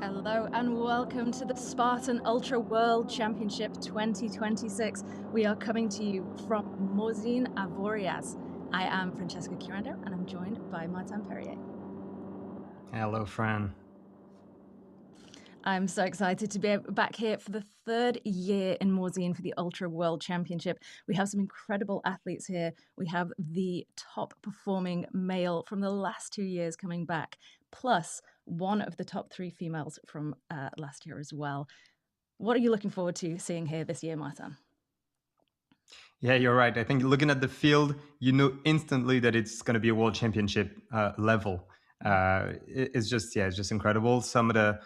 Hello and welcome to the Spartan Ultra World Championship 2026. We are coming to you from Morzine, of.Watch. I am Francesca Curando and I'm joined by Martin Perrier. Hello, Fran. I'm so excited to be back here for the third year in Morzine for the Ultra World Championship. We have some incredible athletes here. We have the top performing male from the last 2 years coming back, plus one of the top 3 females from last year as well. What are you looking forward to seeing here this year, Martin? Yeah, you're right. I think looking at the field, you know instantly that it's going to be a world championship level. It's just incredible. Some of the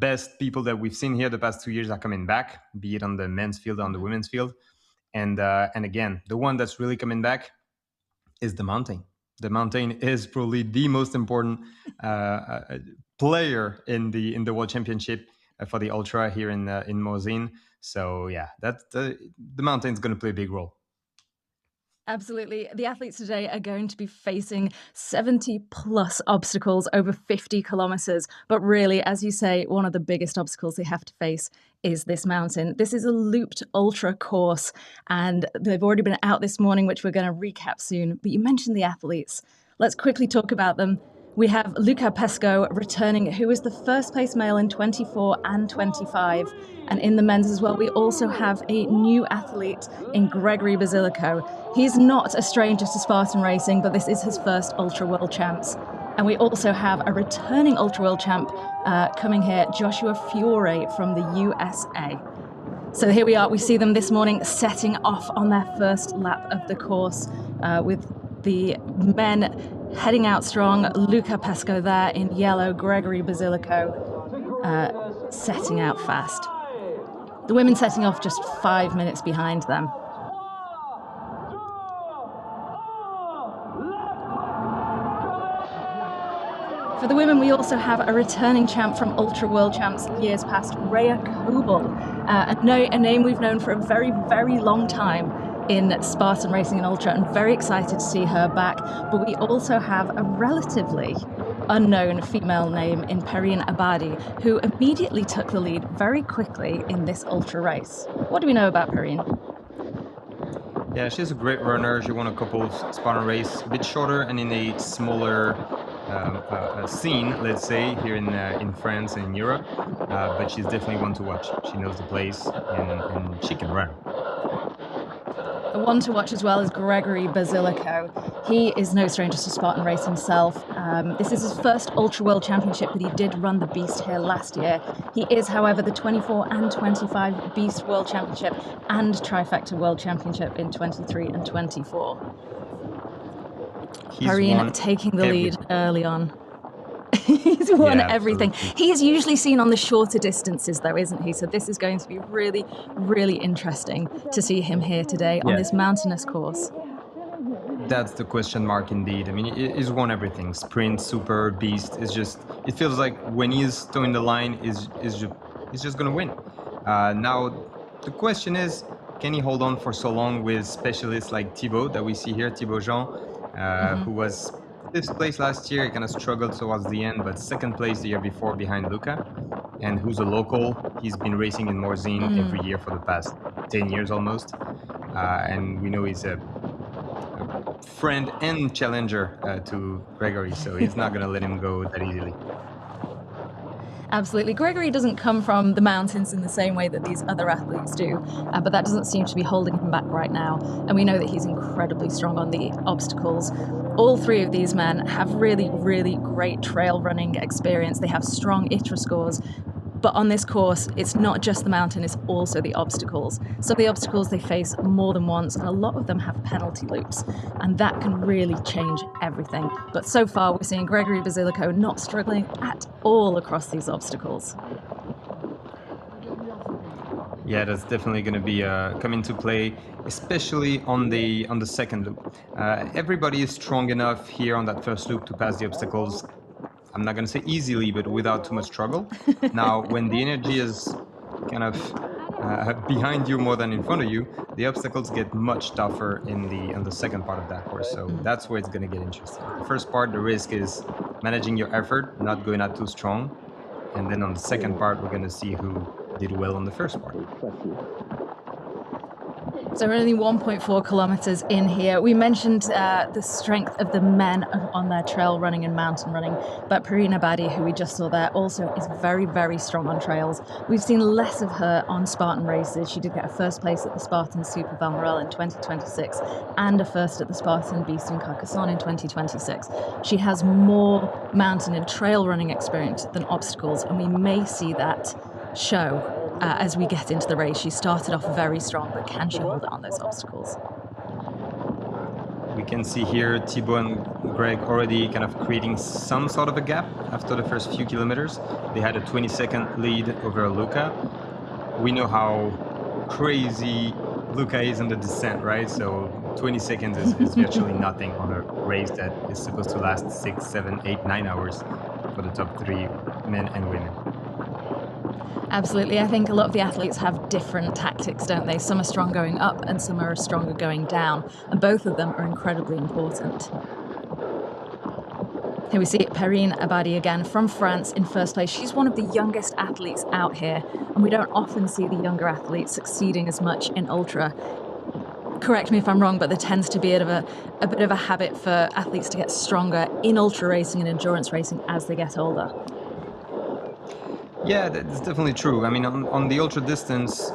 best people that we've seen here the past 2 years are coming back, be it on the men's field or on the women's field. And again, the one that's really coming back is the mountain. The mountain is probably the most important player in the World Championship for the ultra here in Morzine. So yeah, the mountain is going to play a big role. Absolutely. The athletes today are going to be facing 70 plus obstacles over 50 kilometers. But really, as you say, one of the biggest obstacles they have to face is this mountain. This is a looped ultra course, and they've already been out this morning, which we're going to recap soon. But you mentioned the athletes. Let's quickly talk about them. We have Luca Pesco returning, who is the first place male in 24 and 25. And in the men's as well, we also have a new athlete in Gregory Basilico. He's not a stranger to Spartan racing, but this is his first Ultra World Champs. And we also have a returning Ultra World Champ coming here, Joshua Fiore from the USA. So here we are. We see them this morning setting off on their first lap of the course with the men heading out strong. Luca Pesco there in yellow, Gregory Basilico setting out fast. The women setting off just 5 minutes behind them. For the women, we also have a returning champ from Ultra World Champs years past, Rhea Kobel, a name we've known for a very, very long time in Spartan racing and ultra, and very excited to see her back. But we also have a relatively unknown female name in Perrine Abadi, who immediately took the lead very quickly in this ultra race. What do we know about Perrine? Yeah, she's a great runner. She won a couple of Spartan races, a bit shorter and in a smaller scene, let's say, here in France and in Europe. But she's definitely one to watch. She knows the place and she can run. The one to watch as well is Gregory Basilico. He is no stranger to Spartan race himself. This is his first Ultra World Championship, but he did run the Beast here last year. He is, however, the 24 and 25 Beast World Championship and Trifecta World Championship in 23 and 24. Perrine taking the lead early on. He's won everything. Absolutely. He is usually seen on the shorter distances, though, isn't he? So this is going to be really, really interesting to see him here today on this mountainous course. That's the question mark indeed. I mean, he's won everything. Sprint, super, beast. It feels like when he's towing the line, he's just going to win. Now, the question is, can he hold on for so long with specialists like Thibaut that we see here, Thibaut Jean, who was 5th place last year. He kind of struggled towards the end, but 2nd place the year before behind Luca, and who's a local. He's been racing in Morzine every year for the past 10 years almost. And we know he's a friend and challenger to Gregory, so he's not going to let him go that easily. Absolutely. Gregory doesn't come from the mountains in the same way that these other athletes do, but that doesn't seem to be holding him back right now. And we know that he's incredibly strong on the obstacles. All 3 of these men have really, really great trail running experience. They have strong ITRA scores. But on this course, it's not just the mountain, it's also the obstacles. Some of the obstacles they face more than once, and a lot of them have penalty loops, and that can really change everything. But so far, we're seeing Gregory Basilico not struggling at all across these obstacles. Yeah, that's definitely going to be come into play, especially on the second loop. Everybody is strong enough here on that first loop to pass the obstacles. I'm not going to say easily, but without too much struggle. Now, when the energy is kind of behind you more than in front of you, the obstacles get much tougher on the second part of that course. So that's where it's going to get interesting. The first part, the risk is managing your effort, not going out too strong. And then on the second part, we're going to see who did well on the first part. So we're only 1.4 kilometers in here. We mentioned the strength of the men on their trail running and mountain running, but Perrine Abadi, who we just saw there, also is very, very strong on trails. We've seen less of her on Spartan races. She did get a first place at the Spartan Super Valmorel in 2026 and a first at the Spartan Beast in Carcassonne in 2026. She has more mountain and trail running experience than obstacles, and we may see that show as we get into the race. She started off very strong, but can she hold it on those obstacles? We can see here Thibaut and Greg already kind of creating some sort of a gap after the first few kilometers. They had a 20-second lead over Luca. We know how crazy Luca is on the descent, right? So 20 seconds is virtually nothing on a race that is supposed to last 6, 7, 8, 9 hours for the top 3 men and women. Absolutely. I think a lot of the athletes have different tactics, don't they? Some are strong going up and some are stronger going down. And both of them are incredibly important. Here we see Perrine Abadi again from France in first place. She's one of the youngest athletes out here, and we don't often see the younger athletes succeeding as much in ultra. Correct me if I'm wrong, but there tends to be a bit of a habit for athletes to get stronger in ultra racing and endurance racing as they get older. Yeah, that's definitely true. I mean, on the ultra distance,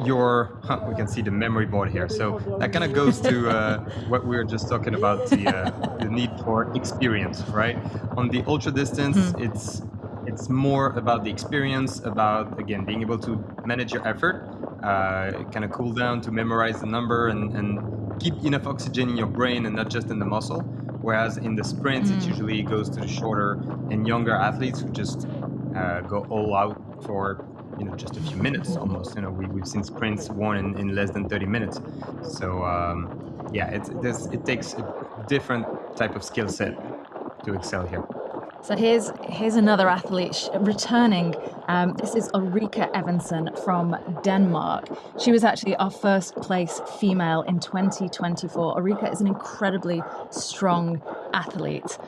we can see the memory board here. So that kind of goes to what we were just talking about, the need for experience, right? On the ultra distance, it's more about the experience, about, again, being able to manage your effort, kind of cool down to memorize the number and keep enough oxygen in your brain and not just in the muscle. Whereas in the sprints, it usually goes to the shorter and younger athletes who just go all out for just a few minutes almost. We've seen sprints won in less than 30 minutes. So yeah, it takes a different type of skill set to excel here. So here's another athlete returning. This is Ulrika Evensen from Denmark. She was actually our first place female in 2024. Ulrika is an incredibly strong athlete.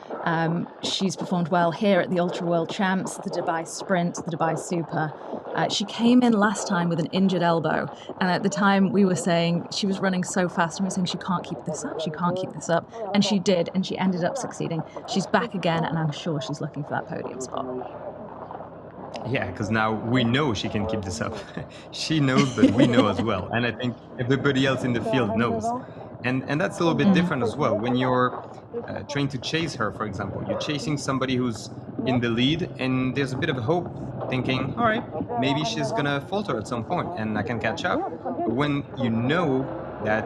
She's performed well here at the Ultra World Champs, the Dubai Sprint, the Dubai Super. She came in last time with an injured elbow, and at the time we were saying she was running so fast, and we were saying she can't keep this up, and she did, and she ended up succeeding. She's back again, and I'm sure she's looking for that podium spot. Yeah, because now we know she can keep this up. She knows, but we know as well, and I think everybody else in the field knows. And that's a little bit different as well. When you're trying to chase her, for example, you're chasing somebody who's in the lead, and there's a bit of hope, thinking, all right, maybe she's gonna falter at some point and I can catch up. But when you know that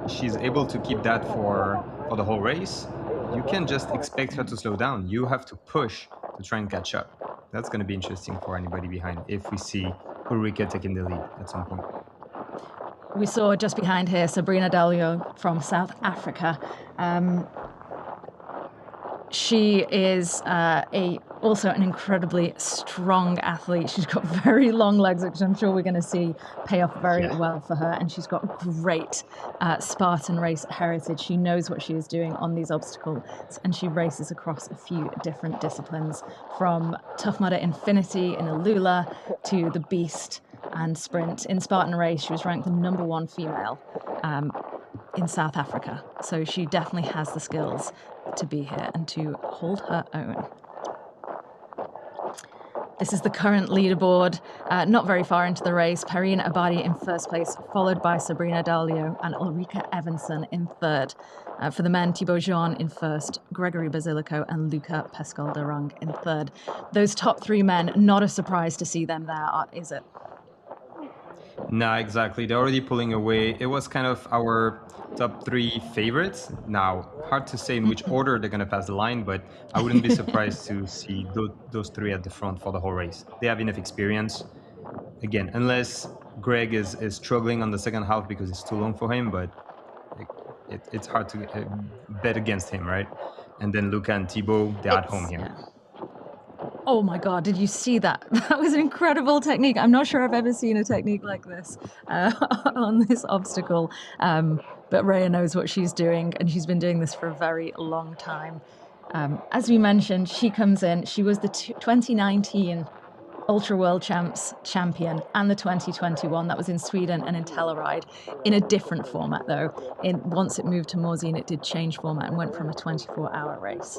she's able to keep that for the whole race, you can't just expect her to slow down. You have to push to try and catch up. That's going to be interesting for anybody behind if we see Ulrika taking the lead at some point. We saw just behind here Sabrina Dalio from South Africa. She is also an incredibly strong athlete. She's got very long legs, which I'm sure we're going to see pay off very well for her. And she's got great Spartan race heritage. She knows what she is doing on these obstacles, and she races across a few different disciplines, from Tough Mudder Infinity in Alula to the Beast and Sprint. In Spartan race, she was ranked the #1 female in South Africa. So she definitely has the skills to be here and to hold her own. This is the current leaderboard, not very far into the race. Perrine Abadi in first place, followed by Sabrina Dalio and Ulrika Evensen in third. For the men, Thibaut Jean in first, Gregory Basilico and Luca Pescalderung in third. Those top 3 men, not a surprise to see them there, is it? No, exactly. They're already pulling away. It was kind of our top 3 favorites. Now, hard to say in which order they're going to pass the line, but I wouldn't be surprised to see those 3 at the front for the whole race. They have enough experience. Again, unless Greg is struggling on the second half because it's too long for him, but it's hard to bet against him, right? And then Luca and Thibaut, they're at home here. Yeah. Oh my God, did you see that? That was an incredible technique. I'm not sure I've ever seen a technique like this on this obstacle. But Rhea knows what she's doing, and she's been doing this for a very long time. As we mentioned, she comes in. She was the 2019 Ultra World Champs champion, and the 2021 that was in Sweden and in Telluride, in a different format though. Once it moved to Morzine, it did change format and went from a 24-hour race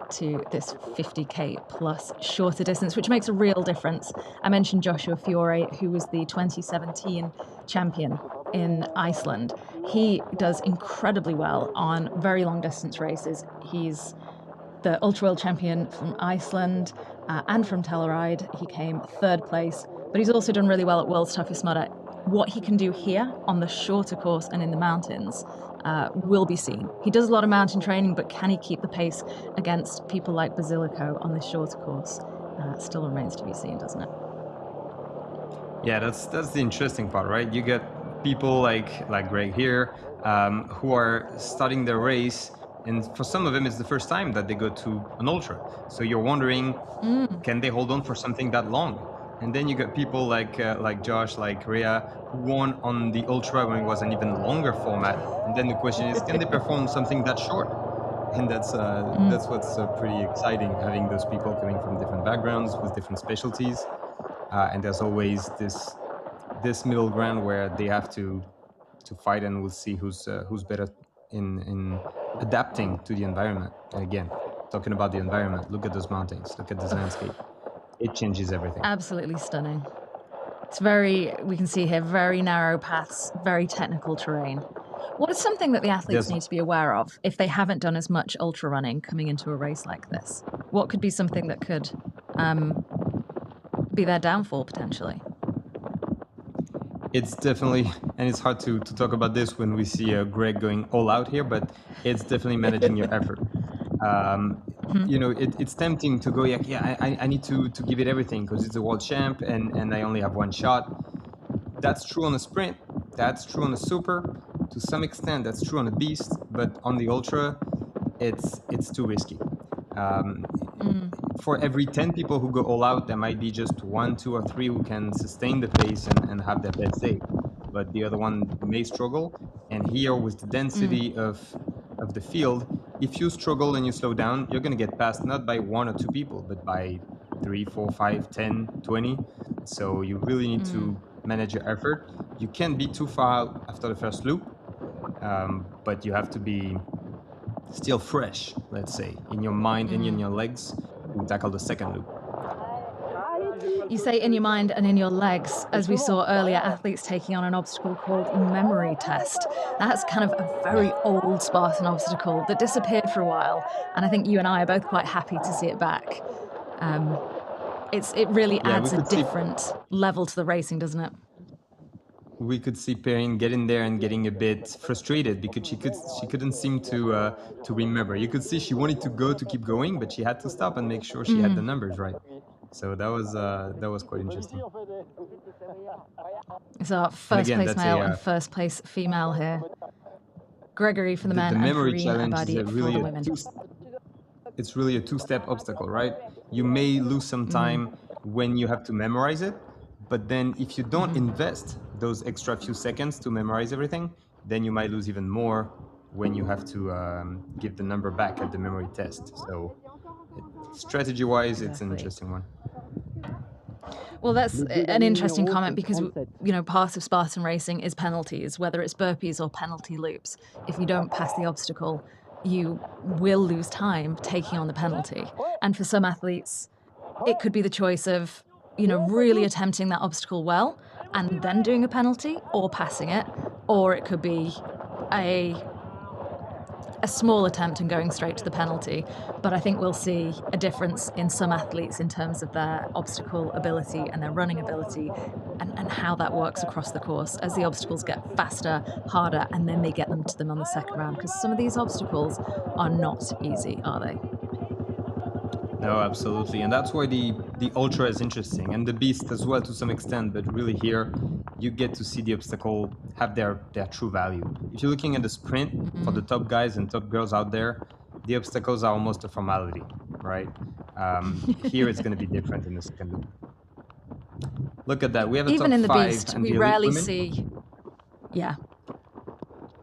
to this 50k plus shorter distance, which makes a real difference. I mentioned Joshua Fiore, who was the 2017 champion in Iceland. He does incredibly well on very long distance races. He's the Ultra World Champion from Iceland and from Telluride. He came third place, but he's also done really well at World's Toughest Mudder. What he can do here on the shorter course and in the mountains will be seen. He does a lot of mountain training, but can he keep the pace against people like Basilico on this shorter course? Still remains to be seen, doesn't it? Yeah, that's the interesting part, right? You get people like Greg here who are starting their race, and for some of them it's the first time that they go to an ultra. So you're wondering, can they hold on for something that long? And then you got people like Josh, like Rhea, who won on the ultra when it was an even longer format. And then the question is, can they perform something that short? And that's what's pretty exciting, having those people coming from different backgrounds with different specialties. And there's always this middle ground where they have to fight, and we'll see who's better in adapting to the environment. And again, talking about the environment, look at those mountains, look at this landscape. It changes everything. Absolutely stunning. It's we can see here, very narrow paths, very technical terrain. What is something that the athletes need to be aware of if they haven't done as much ultra running coming into a race like this? What could be something that could be their downfall potentially? It's definitely, and it's hard to talk about this when we see Greg going all out here, but it's definitely managing your effort. You know, it's tempting to go, I need to give it everything because it's a world champ and I only have one shot. That's true on a sprint, that's true on a super, to some extent that's true on a beast, but on the ultra, it's too risky. For every 10 people who go all out, there might be just 1, 2, or 3 who can sustain the pace and have their best day, but the other one may struggle. And here, with the density of the field, if you struggle and you slow down, you're going to get passed not by 1 or 2 people, but by 3, 4, 5, 10, 20. So you really need to manage your effort. You can't be too far out after the first loop, but you have to be still fresh, let's say, in your mind and in your legs to tackle the second loop. You say in your mind and in your legs, as we saw earlier, athletes taking on an obstacle called memory test. That's kind of a very old Spartan obstacle that disappeared for a while, and I think you and I are both quite happy to see it back. It really adds a different level to the racing, doesn't it? We could see Perrine getting there and getting a bit frustrated because she couldn't seem to remember. You could see she wanted to keep going, but she had to stop and make sure she had the numbers right. So that was quite interesting. It's our first place male and first place female here. Gregory for the men and Perrine and Abadi for the women. It's really a two-step obstacle, right? You may lose some time when you have to memorize it, but then if you don't invest those extra few seconds to memorize everything, then you might lose even more when you have to give the number back at the memory test. So strategy-wise, It's an interesting one. Well, that's an interesting comment because, you know, part of Spartan racing is penalties, whether it's burpees or penalty loops. If you don't pass the obstacle, you will lose time taking on the penalty. And for some athletes, it could be the choice of, you know, really attempting that obstacle well and then doing a penalty or passing it, or it could be a small attempt and going straight to the penalty. But I think we'll see a difference in some athletes in terms of their obstacle ability and their running ability and how that works across the course as the obstacles get faster, harder, and then they get them to them on the second round, because some of these obstacles are not easy, are they? No, absolutely. And that's why the ultra is interesting, and the beast as well to some extent, but really here you get to see the obstacle have their true value. If you're looking at the sprint for the top guys and top girls out there, the obstacles are almost a formality, right? Here it's going to be different in the second loop. Look at that. We have a even top in the 5 beast, and we the rarely women. see. Yeah.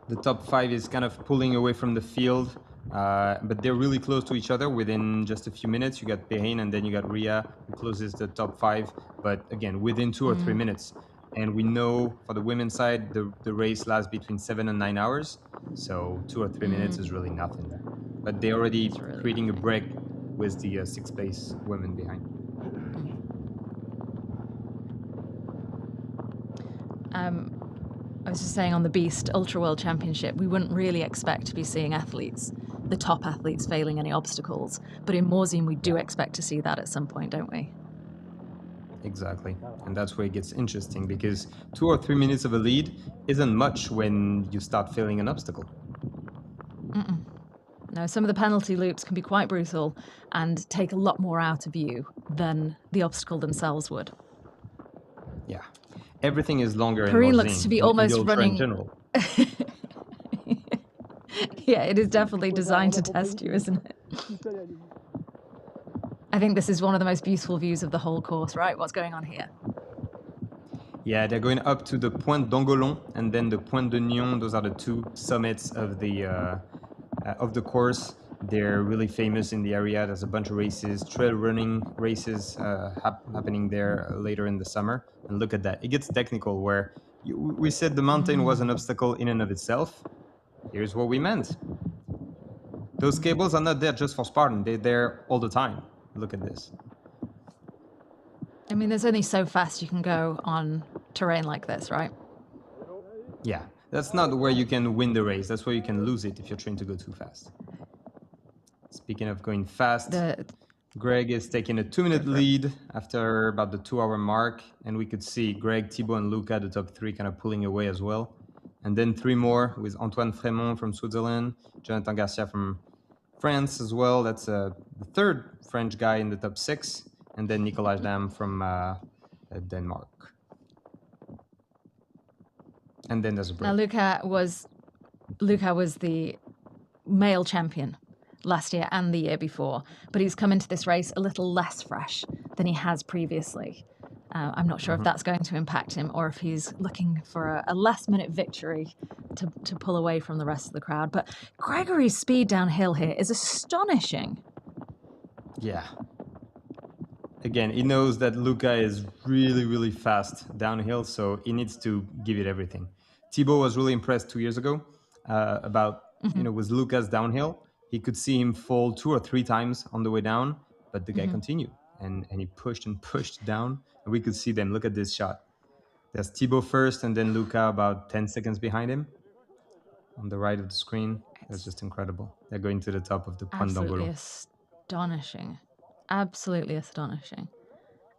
The top 5 is kind of pulling away from the field. but they're really close to each other within just a few minutes. You got Perrine, and then you got Ria, who closes the top 5, but again, within 2 or 3 minutes. And we know for the women's side, the race lasts between 7 and 9 hours, so 2 or 3 minutes is really nothing there. But they're already really creating nothing. a break with the 6th place women behind. I was just saying on the Beast Ultra World Championship, we wouldn't really expect to be seeing athletes, the top athletes, failing any obstacles. But in Morzine, we do expect to see that at some point, don't we? Exactly. And that's where it gets interesting, because 2 or 3 minutes of a lead isn't much when you start failing an obstacle. No, some of the penalty loops can be quite brutal and take a lot more out of you than the obstacle themselves would. Yeah. Everything is longer in Perrine Morzine, looks to be in almost ultra running. in general. Yeah, it is definitely designed to test you, isn't it? I think this is one of the most beautiful views of the whole course, right? What's going on here? Yeah, they're going up to the Pointe d'Angolon and then the Pointe de Nyon. Those are the 2 summits of the course. They're really famous in the area. There's a bunch of races, trail running races happening there later in the summer. And look at that. It gets technical where we said the mountain was an obstacle in and of itself. Here's what we meant. Those cables are not there just for Spartan. They're there all the time. Look at this. I mean, there's only so fast you can go on terrain like this, right? Yeah, that's not where you can win the race. That's where you can lose it if you're trying to go too fast. Speaking of going fast, Greg is taking a 2-minute lead after about the 2-hour mark. And we could see Greg, Thibaut, and Luca, the top 3, kind of pulling away as well. And then 3 more with Antoine Frémont from Switzerland, Jonathan Garcia from France as well. That's the 3rd French guy in the top 6. And then Nicolas Dam from Denmark. And then there's a break. Now, Luca was the male champion last year and the year before, but he's come into this race a little less fresh than he has previously. I'm not sure if that's going to impact him or if he's looking for a last-minute victory to pull away from the rest of the crowd. But Gregory's speed downhill here is astonishing. Yeah. Again, he knows that Luca is really, really fast downhill, so he needs to give it everything. Thibaut was really impressed 2 years ago with Luca's downhill. He could see him fall 2 or 3 times on the way down, but the guy continued, and he pushed and pushed down, and we could see them. Look at this shot. There's Thibaut first, and then Luca about 10 seconds behind him on the right of the screen. That's just incredible. They're going to the top of the Pointe d'Angolon. Astonishing. Absolutely astonishing.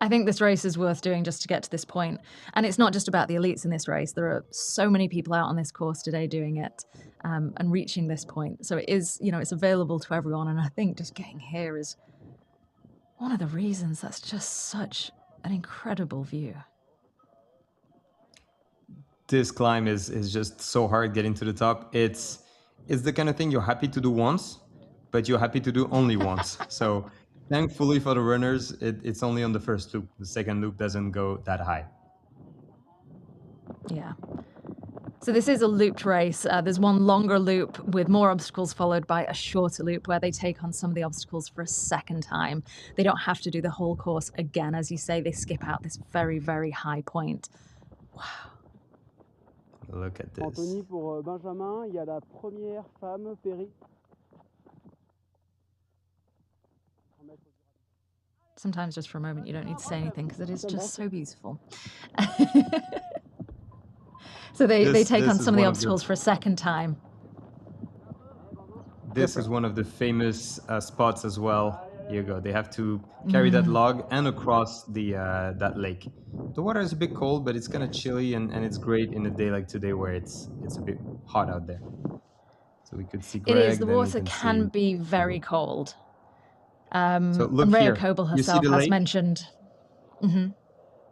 I think this race is worth doing just to get to this point. And it's not just about the elites in this race. There are so many people out on this course today doing it and reaching this point. So it is, it's available to everyone. And I think just getting here is one of the reasons that's just such an incredible view. This climb is just so hard getting to the top. It's the kind of thing you're happy to do once, but you're happy to do only once. So thankfully for the runners, it's only on the first loop. The second loop doesn't go that high. Yeah. So this is a looped race. There's one longer loop with more obstacles followed by a shorter loop where they take on some of the obstacles for a second time. They don't have to do the whole course again. As you say, they skip out this very, very high point. Wow. Look at this. Anthony, pour Benjamin, il y a la première femme, Perry. Sometimes just for a moment you don't need to say anything because it is just so beautiful. So they take on some of the obstacles for a second time. This is one of the famous spots as well. Here you go. They have to carry that log and across that lake. The water is a bit cold, but it's kind of chilly, and it's great in a day like today where it's a bit hot out there. So we could see Greg. It is. The water can be very cold. So look and Rhea here. Kobel herself has mentioned.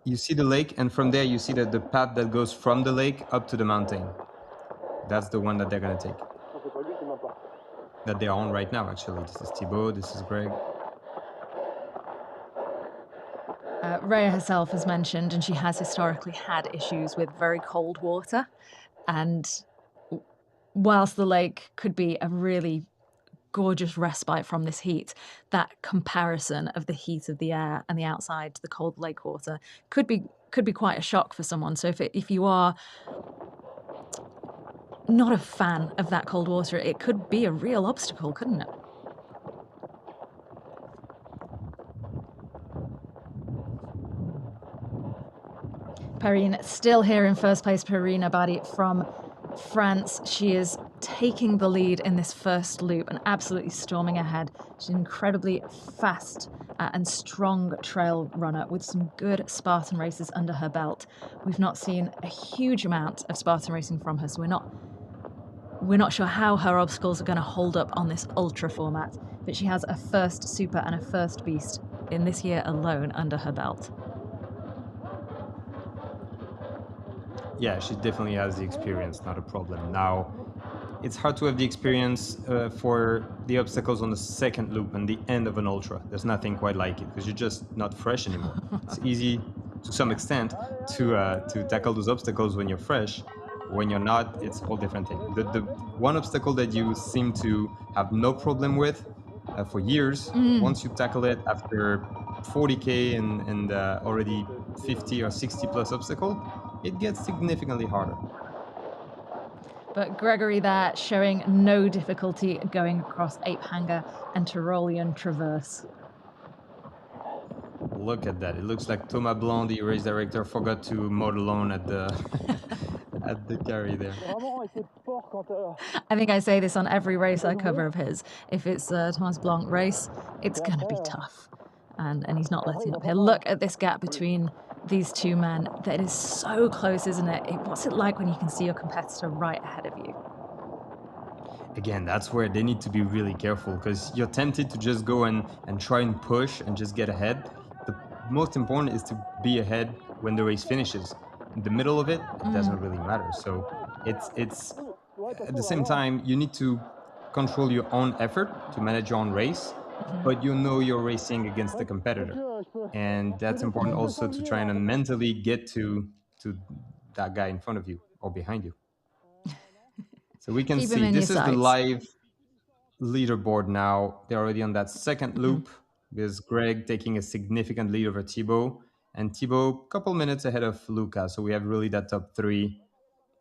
You see the lake, and from there you see the path that goes from the lake up to the mountain. That's the one that they're going to take. That they're on right now, actually. This is Thibaut, this is Greg. Rhea herself has mentioned, and she has historically had issues with very cold water. And whilst the lake could be a really gorgeous respite from this heat. That comparison of the heat of the air and the outside to the cold lake water could be quite a shock for someone. So if you are not a fan of that cold water, it could be a real obstacle, couldn't it? Perrine still here in first place. Perrine Abadi from France. She is taking the lead in this first loop and absolutely storming ahead. She's an incredibly fast and strong trail runner with some good Spartan races under her belt. We've not seen a huge amount of Spartan racing from her, so we're not sure how her obstacles are going to hold up on this ultra format, but she has a first super and a first beast in this year alone under her belt. Yeah, she definitely has the experience, not a problem. Now, it's hard to have the experience for the obstacles on the second loop and the end of an ultra. There's nothing quite like it because you're just not fresh anymore. It's easy to some extent to tackle those obstacles when you're fresh. When you're not, it's a whole different thing. The one obstacle that you seem to have no problem with for years, once you tackle it after 40K and already 50 or 60 plus obstacle, it gets significantly harder. But Gregory there showing no difficulty going across Ape Hanger and Tyrolean Traverse. Look at that. It looks like Thomas Blanc, the race director, forgot to mow the lawn at the at the carry there. I think I say this on every race I cover of his. If it's a Thomas Blanc race, it's going to be tough. And he's not letting up here. Look at this gap between these two men. That is so close, isn't it? What's it like when you can see your competitor right ahead of you? Again, that's where they need to be really careful because you're tempted to just go and try and push and just get ahead. The most important is to be ahead when the race finishes. In the middle of it, it doesn't really matter. So it's at the same time, you need to control your own effort to manage your own race, but you know you're racing against the competitor. And that's important also to try and mentally get to that guy in front of you or behind you. So we can see this is the live leaderboard now. They're already on that second loop. There's Greg taking a significant lead over Thibaut, and Thibaut a couple minutes ahead of Luca. So we have really that top three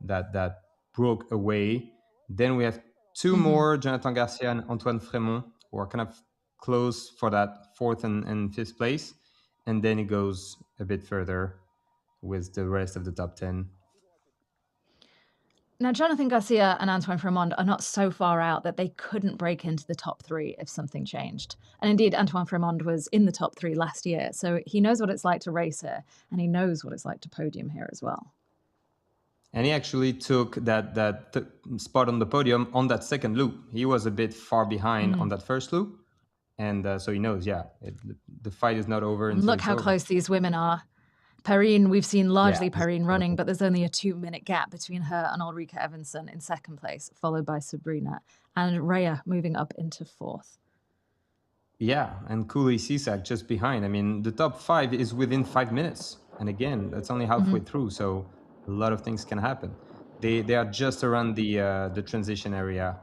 that broke away. Then we have two more, Jonathan Garcia and Antoine Frémont, who are kind of close for that fourth and fifth place. And then it goes a bit further with the rest of the top 10. Now, Jonathan Garcia and Antoine Frémont are not so far out that they couldn't break into the top three if something changed. And indeed, Antoine Frémont was in the top three last year, so he knows what it's like to race here, and he knows what it's like to podium here as well. And he actually took that spot on the podium on that second loop. He was a bit far behind on that first loop. And so he knows, the fight is not over. Look how close these women are. Perrine, we've seen largely Perrine running, but there's only a 2-minute gap between her and Ulrika Evensen in second place, followed by Sabrina, and Rhea moving up into fourth. Yeah, and Cooley Cisak just behind. I mean, the top 5 is within 5 minutes. And again, that's only halfway through, so a lot of things can happen. They are just around the transition area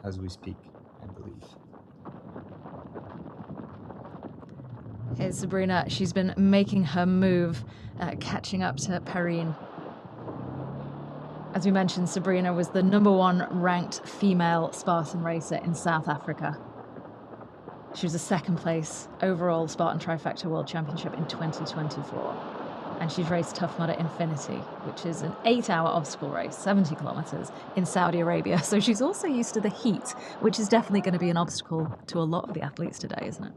as we speak, I believe. Here's Sabrina. She's been making her move, catching up to Perrine. As we mentioned, Sabrina was the #1 ranked female Spartan racer in South Africa. She was a second place overall Spartan Trifecta World Championship in 2024. And she's raced Tough Mudder Infinity, which is an 8-hour obstacle race, 70 kilometers, in Saudi Arabia. So she's also used to the heat, which is definitely going to be an obstacle to a lot of the athletes today, isn't it?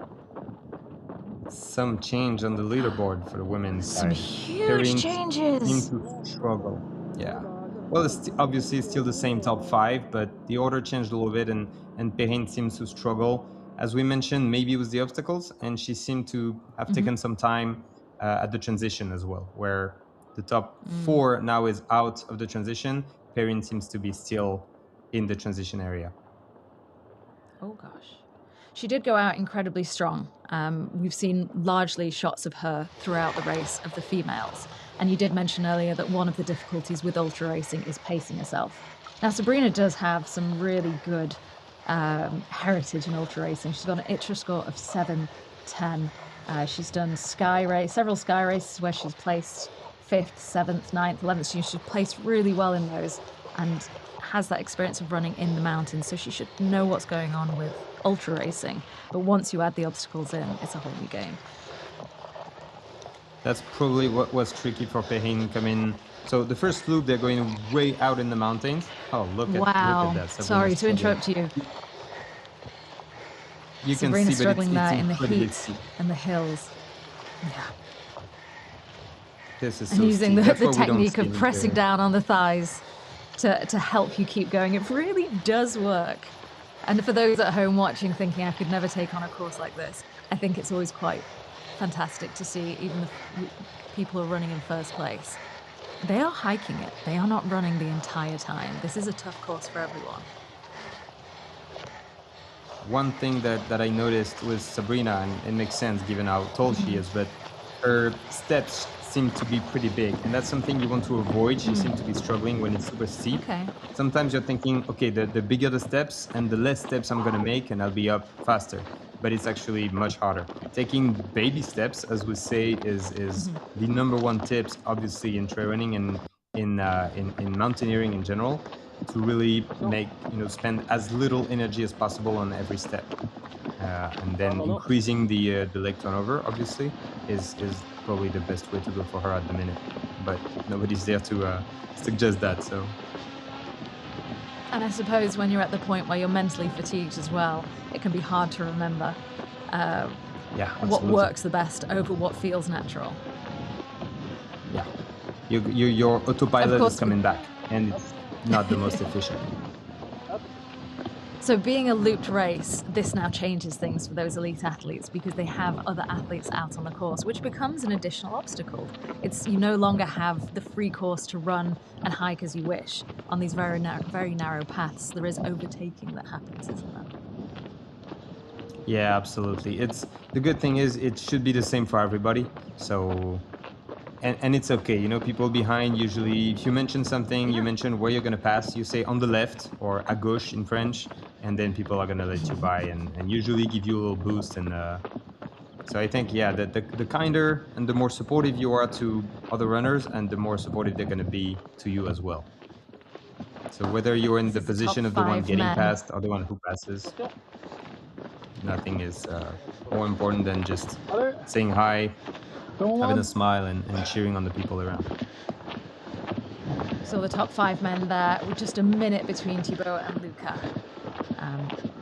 Some change on the leaderboard for the women's side. Some huge changes. Seem to struggle. Yeah. Well, it's obviously still the same top 5, but the order changed a little bit, and Perrine seems to struggle. As we mentioned, maybe it was the obstacles, and she seemed to have taken some time at the transition as well, where the top 4 now is out of the transition. Perrine seems to be still in the transition area. Oh, gosh. She did go out incredibly strong. We've seen largely shots of her throughout the race of the females. And you did mention earlier that one of the difficulties with ultra racing is pacing yourself. Now, Sabrina does have some really good heritage in ultra racing. She's got an ITRA score of 710. She's done several sky races where she's placed 5th, 7th, 9th, 11th. She's placed really well in those and has that experience of running in the mountains. So she should know what's going on with ultra racing. But once you add the obstacles in, it's a whole new game. That's probably what was tricky for Perrine coming. So the first loop, they're going way out in the mountains. Oh, look at that. Sorry to interrupt you. You can Sabrina's see, struggling there in the heat steep. and the hills. Yeah. This is and so using steep. the technique of pressing down on the thighs to help you keep going. It really does work. And for those at home watching thinking I could never take on a course like this, I think it's always quite fantastic to see even the people who are running in first place. They are hiking it. They are not running the entire time. This is a tough course for everyone. One thing that I noticed with Sabrina, and it makes sense given how tall she is, but her steps seem to be pretty big, and that's something you want to avoid. She seems to be struggling when it's super steep. Okay. Sometimes you're thinking, okay, the bigger the steps and the less steps I'm gonna make and I'll be up faster, but it's actually much harder. Taking baby steps, as we say, is the #1 tips, obviously, in trail running and in mountaineering in general, to really make, spend as little energy as possible on every step. And then increasing the leg turnover, obviously, is probably the best way to go for her at the minute. But nobody's there to suggest that, so. And I suppose when you're at the point where you're mentally fatigued as well, it can be hard to remember what works the best over what feels natural. Yeah, your autopilot is coming back, and it's not the most efficient. So being a looped race, this now changes things for those elite athletes because they have other athletes out on the course, which becomes an additional obstacle. You no longer have the free course to run and hike as you wish on these very narrow paths. There is overtaking that happens, isn't there? Yeah, absolutely. The good thing is it should be the same for everybody. So, and it's okay. People behind, usually if you mention something, you mention where you're going to pass, you say on the left or à gauche in French, and then people are going to let you by and usually give you a little boost. And so I think, yeah, the kinder and the more supportive you are to other runners, and the more supportive they're going to be to you as well. So whether you're in the position of the one getting past or the one who passes, nothing is more important than just saying hi, having a smile, and cheering on the people around. So the top 5 men there, with just a minute between Thibaut and Luca,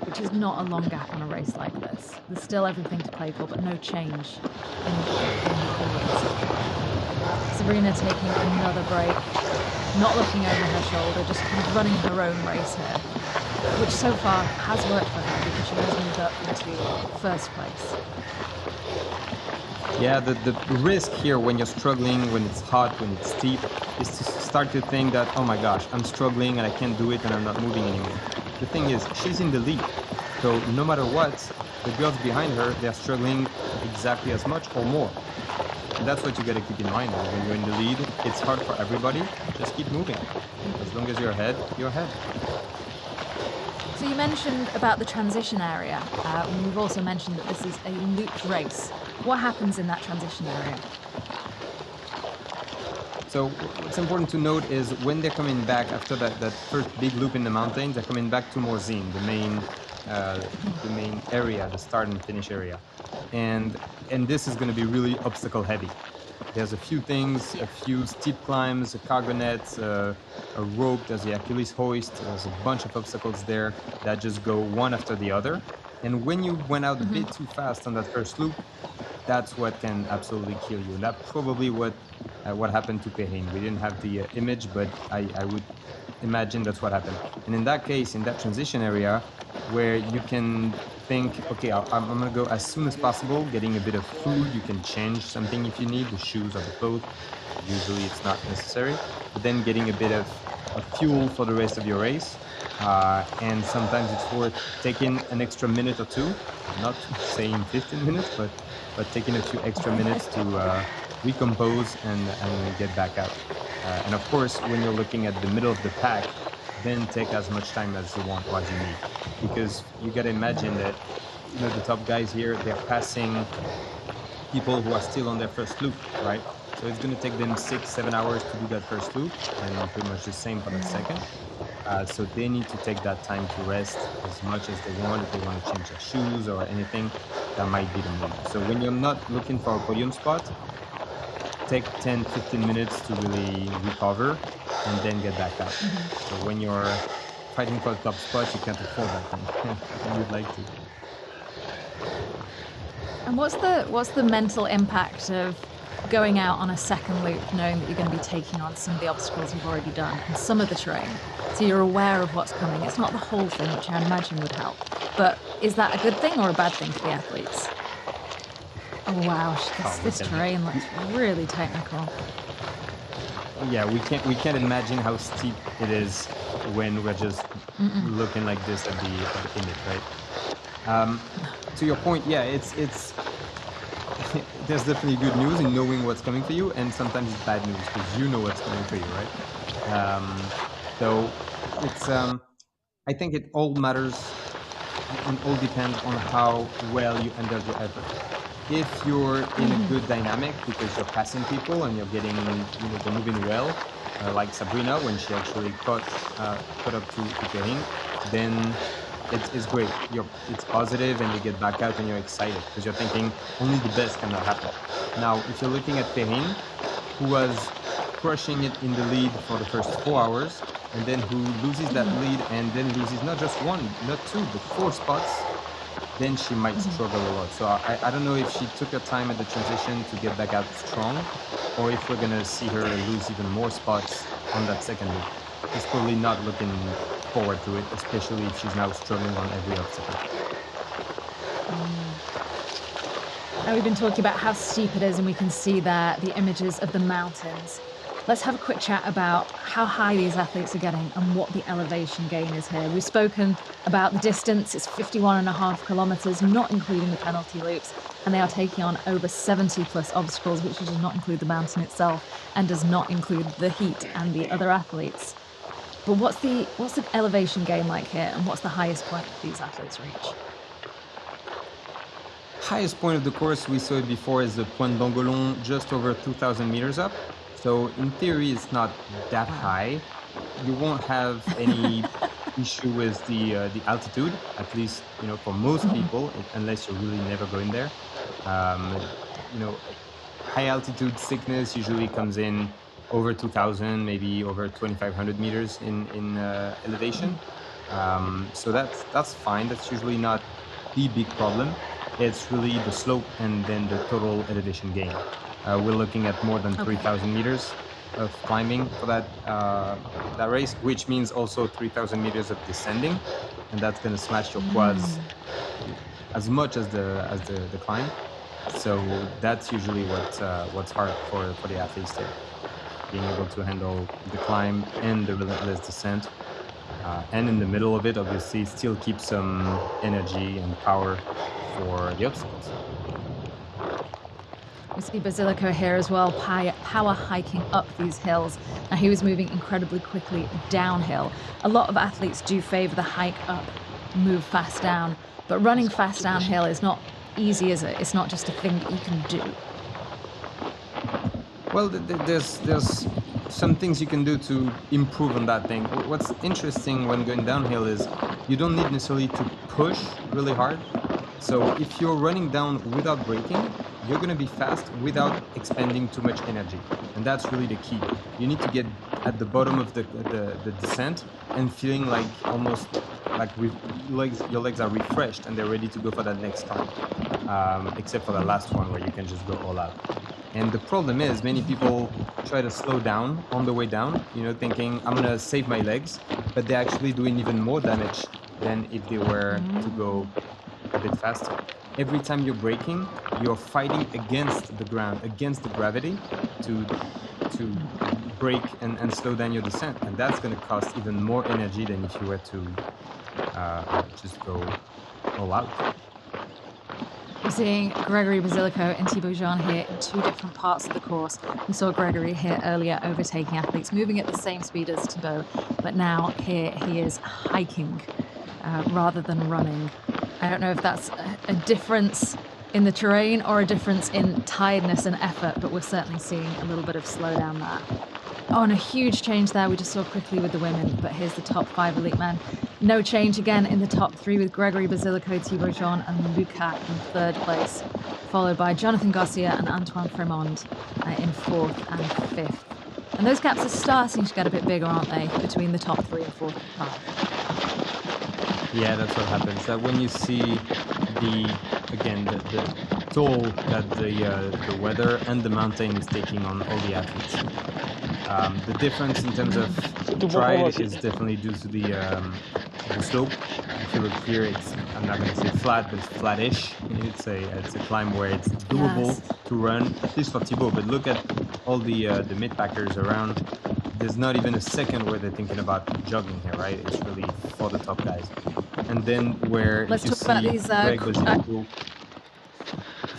which is not a long gap on a race like this. There's still everything to play for, but no change in the periods. Sabrina taking another break, not looking over her shoulder, just kind of running her own race here, which so far has worked for her because she has moved up into first place. Yeah, the risk here when you're struggling, when it's hot, when it's steep, is to start to think that, oh my gosh, I'm struggling and I can't do it and I'm not moving anymore. The thing is, she's in the lead. So no matter what, the girls behind her, they're struggling exactly as much or more. And that's what you got to keep in mind. When you're in the lead, it's hard for everybody. Just keep moving. As long as you're ahead, you're ahead. So you mentioned about the transition area. And we've also mentioned that this is a looped race. What happens in that transition area? So what's important to note is when they're coming back after that first big loop in the mountains, they're coming back to Morzine, the main area, the start and finish area. And this is going to be really obstacle heavy. There's a few things, a few steep climbs, a cargo net, a rope, there's the Achilles hoist, there's a bunch of obstacles there that just go one after the other. And when you went out a bit too fast on that first loop, that's what can absolutely kill you. And that's probably what happened to Perrine. We didn't have the image, but I would imagine that's what happened. And in that case, in that transition area, where you can think, okay, I'm going to go as soon as possible, getting a bit of food, you can change something if you need, the shoes or the clothes. Usually it's not necessary. But then getting a bit of fuel for the rest of your race. And sometimes it's worth taking an extra minute or two, not saying 15 minutes, but taking a few extra minutes to recompose and get back out. And of course, when you're looking at the middle of the pack, then take as much time as you want, as you need. Because you got to imagine that, the top guys here, they're passing people who are still on their first loop, right? So it's going to take them 6, 7 hours to do that first loop, and pretty much the same for that second. So they need to take that time to rest as much as they want. If they want to change their shoes or anything, that might be the move. So when you're not looking for a podium spot, take 10, 15 minutes to really recover and then get back out. So when you're fighting for the top spot, you can't afford that thing. You'd like to. And what's the mental impact of going out on a second loop, knowing that you're going to be taking on some of the obstacles you've already done and some of the terrain, so you're aware of what's coming? It's not the whole thing, which I imagine would help, but is that a good thing or a bad thing for the athletes? Oh wow, this terrain looks really technical. Yeah, we can't imagine how steep it is when we're just looking like this at the image, right? To your point, yeah, it's there's definitely good news in knowing what's coming for you, and sometimes it's bad news because you know what's coming for you, right? So it's I think it all matters and all depends on how well you handle your effort. If you're in a good dynamic because you're passing people and you're getting, they're moving well, like Sabrina when she actually caught up to Perrine, then it's great. It's positive and you get back out and you're excited because you're thinking only the best cannot happen. Now, if you're looking at Perrine, who was crushing it in the lead for the first 4 hours, and then who loses that lead and then loses not just one, not two, but 4 spots, then she might struggle a lot. So I don't know if she took her time at the transition to get back out strong, or if we're going to see her lose even more spots on that second loop. She's probably not looking forward to it, especially if she's now struggling on every obstacle. Now we've been talking about how steep it is, and we can see there the images of the mountains. Let's have a quick chat about how high these athletes are getting and what the elevation gain is here. We've spoken about the distance. It's 51.5 kilometers, not including the penalty loops, and they are taking on over 70 plus obstacles, which does not include the mountain itself and does not include the heat and the other athletes. But what's the elevation gain like here, and what's the highest point that these athletes reach? Highest point of the course, we saw it before, is the Pointe d'Angolon, just over 2,000 meters up. So in theory, it's not that high. You won't have any issue with the altitude, at least for most people, unless you're really never going there. High altitude sickness usually comes in over 2,000, maybe over 2,500 meters in elevation. So that's fine. That's usually not the big problem. It's really the slope and then the total elevation gain. We're looking at more than 3,000 meters of climbing for that race, which means also 3,000 meters of descending, and that's going to smash your quads as much as the climb. So that's usually what's hard for the athletes there, being able to handle the climb and the relentless descent. And in the middle of it, obviously, still keep some energy and power for the obstacles. We see Basilico here as well, power hiking up these hills. Now he was moving incredibly quickly downhill. A lot of athletes do favor the hike up, move fast down, but running fast downhill is not easy, is it? It's not just a thing that you can do. Well, there's some things you can do to improve on that thing. What's interesting when going downhill is you don't need necessarily to push really hard. So if you're running down without braking, you're going to be fast without expending too much energy. And that's really the key. You need to get at the bottom of the descent and feeling like almost like your legs are refreshed and they're ready to go for that next time. Except for the last one where you can just go all out. And the problem is many people try to slow down on the way down, thinking I'm going to save my legs, but they're actually doing even more damage than if they were to go a bit faster. Every time you're braking, you're fighting against the ground, against the gravity to brake and slow down your descent. And that's going to cost even more energy than if you were to just go all out. We're seeing Gregory Basilico and Thibaut Jean here in two different parts of the course. We saw Gregory here earlier overtaking athletes, moving at the same speed as Thibaut, but now here he is hiking rather than running. I don't know if that's a difference in the terrain or a difference in tiredness and effort, but we're certainly seeing a little bit of slowdown there. Oh, and a huge change there we just saw quickly with the women, but here's the top 5 elite men. No change again in the top 3 with Gregory Basilico, Thibaut Jean and Lucas in 3rd place, followed by Jonathan Garcia and Antoine Fremond in 4th and 5th. And those gaps are starting to get a bit bigger, aren't they, between the top 3 and 4th and 5? Yeah, that's what happens. That when you see the toll that the weather and the mountain is taking on all the athletes. The difference in terms of stride is definitely due to the slope. If you look here, I'm not going to say flat, but it's flattish. It's a climb where it's doable to run, at least for Thibaut. But look at all the mid-packers around. There's not even a second where they're thinking about jogging here, right? It's really for the top guys. And then where Let's you talk about these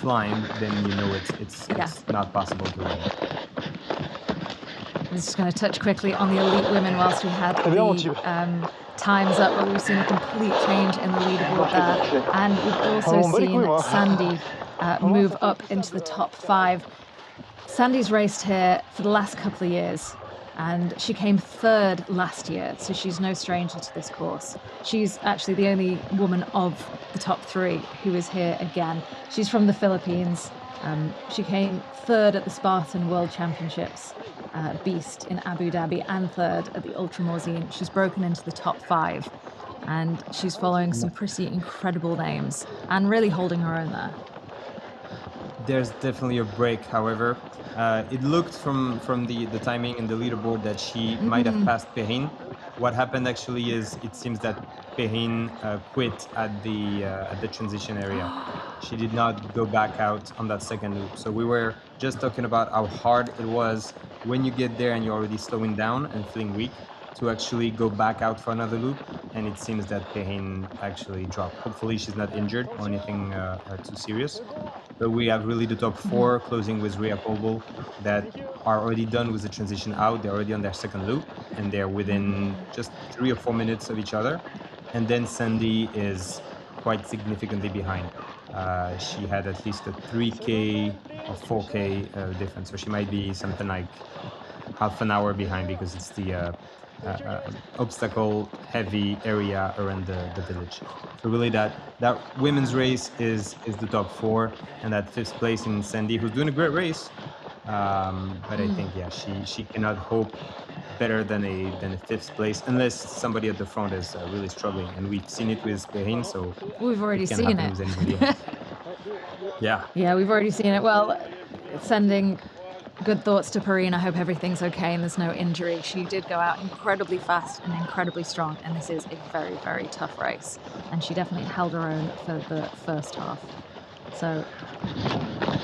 flying, then you know it's not possible to run. I'm just going to touch quickly on the elite women whilst we had the times up, but we've seen a complete change in the leaderboard there. And we've also seen Sandy move up into the top 5. Sandy's raced here for the last couple of years, and she came 3rd last year, so she's no stranger to this course. She's actually the only woman of the top 3 who is here again. She's from the Philippines. She came 3rd at the Spartan World Championships, Beast in Abu Dhabi, and 3rd at the Ultra Morzine. She's broken into the top 5, and she's following some pretty incredible names and really holding her own there. There's definitely a break, however. It looked from the timing and the leaderboard that she might have passed Perrine. What happened actually is it seems that Perrine quit at the transition area. She did not go back out on that second loop. So we were just talking about how hard it was when you get there and you're already slowing down and feeling weak to actually go back out for another loop. And it seems that Perrine actually dropped. Hopefully she's not injured or anything too serious. But we have really the top 4 closing with Rhea Colville that are already done with the transition out. They're already on their second loop and they're within just 3 or 4 minutes of each other. And then Sandy is quite significantly behind. She had at least a 3K or 4K difference. So she might be something like half an hour behind because it's the obstacle heavy area around the village. So really that women's race is the top 4, and that 5th place in Sandy, who's doing a great race. But I think she cannot hope better than a 5th place unless somebody at the front is really struggling, and we've seen it with Perrine. So we've already seen it. Yeah, we've already seen it. Well, sending good thoughts to Perrine. I hope everything's okay and there's no injury. She did go out incredibly fast and incredibly strong, and this is a very, very tough race. And she definitely held her own for the first half. So,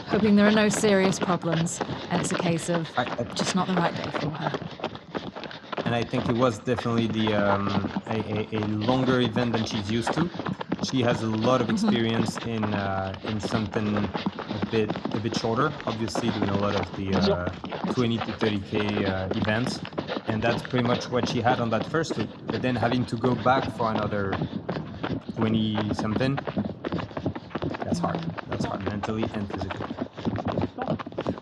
hoping there are no serious problems, and it's a case of just not the right day for her. And I think it was definitely a longer event than she's used to. She has a lot of experience in something a bit shorter. Obviously, doing a lot of the 20 to 30K events, and that's pretty much what she had on that first loop. But then having to go back for another 20 something, that's hard. That's hard mentally and physically.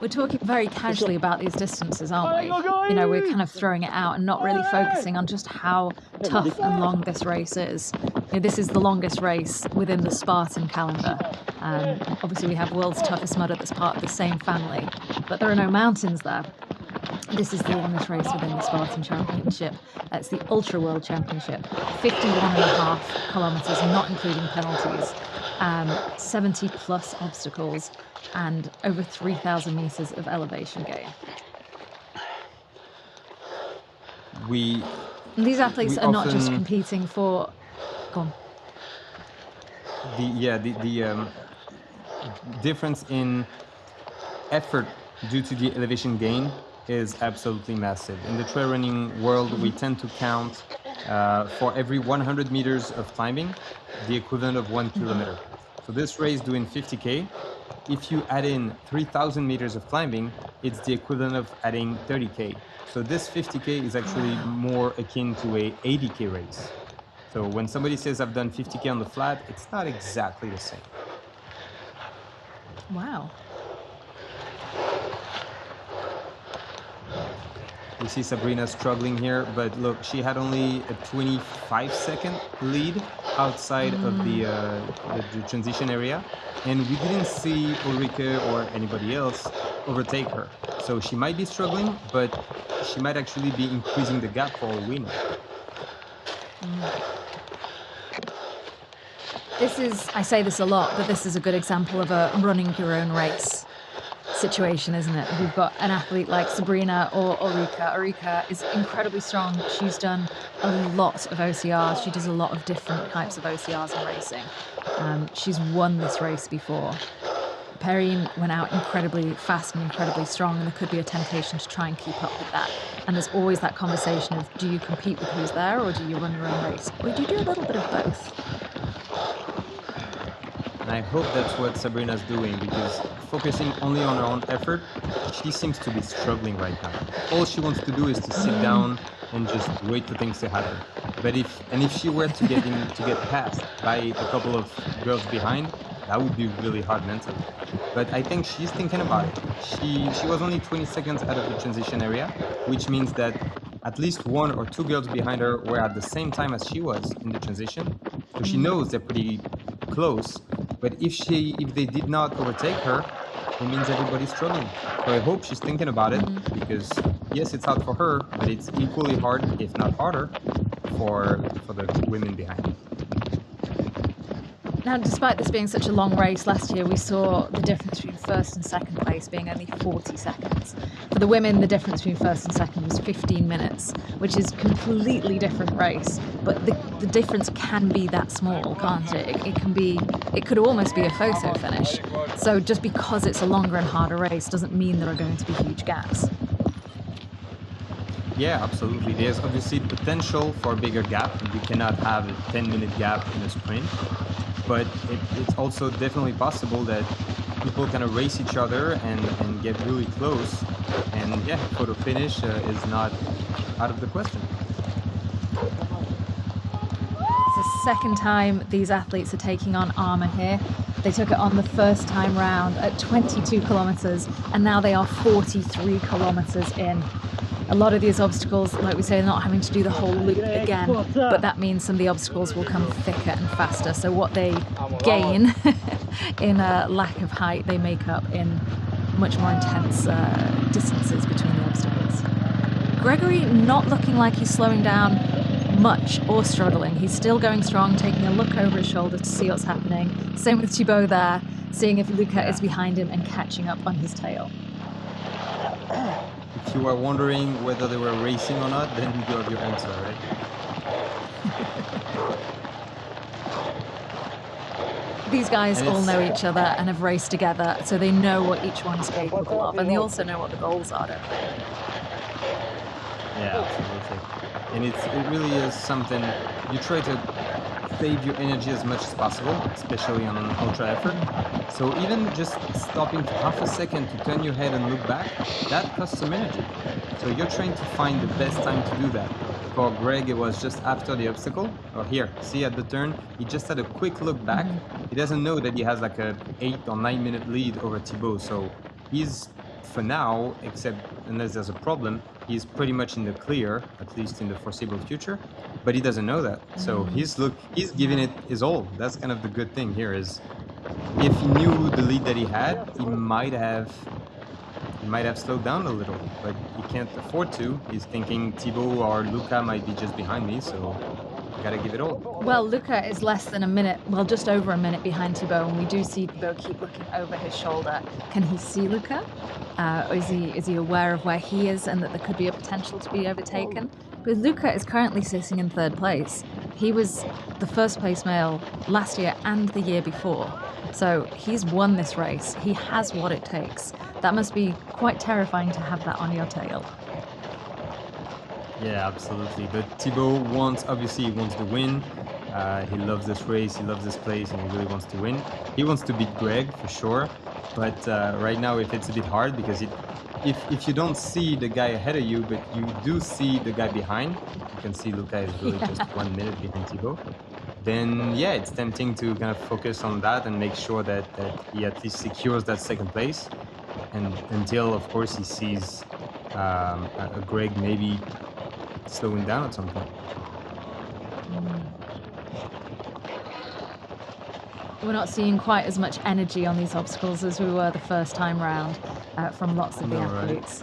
We're talking very casually about these distances, aren't we? You know, we're kind of throwing it out and not really focusing on just how tough and long this race is. You know, this is the longest race within the Spartan calendar. Obviously, we have world's toughest mudder that's part of the same family, but there are no mountains there. This is the longest race within the Spartan Championship. It's the Ultra World Championship. 51.5 kilometres, not including penalties. 70 plus obstacles and over 3,000 meters of elevation gain. These athletes are not just competing for. Go on. The difference in effort due to the elevation gain is absolutely massive. In the trail running world, we tend to count for every 100 meters of climbing the equivalent of 1 kilometer. So this race doing 50K, if you add in 3,000 meters of climbing, it's the equivalent of adding 30K. So this 50K is actually more akin to a 80K race. So when somebody says I've done 50K on the flat, it's not exactly the same. Wow. We see Sabrina struggling here, but look, she had only a 25-second lead outside of the transition area, and we didn't see Ulrike or anybody else overtake her. So she might be struggling, but she might actually be increasing the gap for all we know. This is, I say this a lot, but this is a good example of a running your own race situation, isn't it? We've got an athlete like Sabrina or Ulrike. Ulrike is incredibly strong. She's done a lot of OCRs. She does a lot of different types of OCRs in racing. She's won this race before. Perrine went out incredibly fast and incredibly strong, and there could be a temptation to try and keep up with that. And there's always that conversation of, do you compete with who's there, or do you run your own race? Or do you do a little bit of both? And I hope that's what Sabrina's doing, because focusing only on her own effort, she seems to be struggling right now. All she wants to do is to sit down and just wait for things to happen. But if she were to get passed by a couple of girls behind, that would be really hard mentally. But I think she's thinking about it. She was only 20 seconds out of the transition area, which means that at least one or two girls behind her were at the same time as she was in the transition. So she knows they're pretty close. But if they did not overtake her, it means everybody's struggling. So I hope she's thinking about it, because yes, it's hard for her, but it's equally hard, if not harder, for the women behind. Now, despite this being such a long race, last year we saw the difference between first and second place being only 40 seconds. For the women, the difference between first and second was 15 minutes, which is a completely different race. But the difference can be that small, can't it? It could almost be a photo finish. So just because it's a longer and harder race doesn't mean there are going to be huge gaps. Yeah, absolutely. There's obviously potential for a bigger gap. You cannot have a 10-minute gap in a sprint. But it's also definitely possible that people kind of race each other and get really close. And yeah, photo finish is not out of the question. It's the second time these athletes are taking on armour here. They took it on the first time round at 22 kilometres, and now they are 43 kilometres in. A lot of these obstacles, like we say, are not having to do the whole loop again, but that means some of the obstacles will come thicker and faster. So what they gain in a lack of height, they make up in much more intense distances between the obstacles. Gregory not looking like he's slowing down much or struggling. He's still going strong, taking a look over his shoulder to see what's happening. Same with Thibaut there, seeing if Luca is behind him and catching up on his tail. If you are wondering whether they were racing or not, then you have your answer, right? These guys all know each other and have raced together, so they know what each one is capable of, and they also know what the goals are, don't they? Yeah, absolutely. And it really is something you try to save your energy as much as possible, especially on an ultra effort. So even just stopping for half a second to turn your head and look back, that costs some energy. So you're trying to find the best time to do that. For Greg, it was just after the obstacle. Or here, see at the turn, he just had a quick look back. He doesn't know that he has like a 8 or 9 minute lead over Thibaut. So he's, for now, except unless there's a problem, he's pretty much in the clear, at least in the foreseeable future. But he doesn't know that. So he's giving it his all. That's kind of the good thing here is, if he knew the lead that he had, he might have slowed down a little, but he can't afford to. He's thinking Thibaut or Luca might be just behind me, so I gotta give it all. Well, Luca is less than a minute, well, just over a minute behind Thibaut, and we do see Thibaut keep looking over his shoulder. Can he see Luca? Or is he aware of where he is and that there could be a potential to be overtaken? But Luca is currently sitting in third place. He was the first place male last year and the year before. So he's won this race. He has what it takes. That must be quite terrifying to have that on your tail. Yeah, absolutely. But Thibaut obviously wants the win. He loves this race, he loves this place, and he really wants to win. He wants to beat Greg for sure, but right now if it's a bit hard because if you don't see the guy ahead of you, but you do see the guy behind, you can see Luca is really just 1 minute behind Thibaut. Then yeah, it's tempting to kind of focus on that and make sure that he at least secures that second place, and until of course he sees a Greg maybe slowing down at some point. We're not seeing quite as much energy on these obstacles as we were the first time round from lots of the athletes.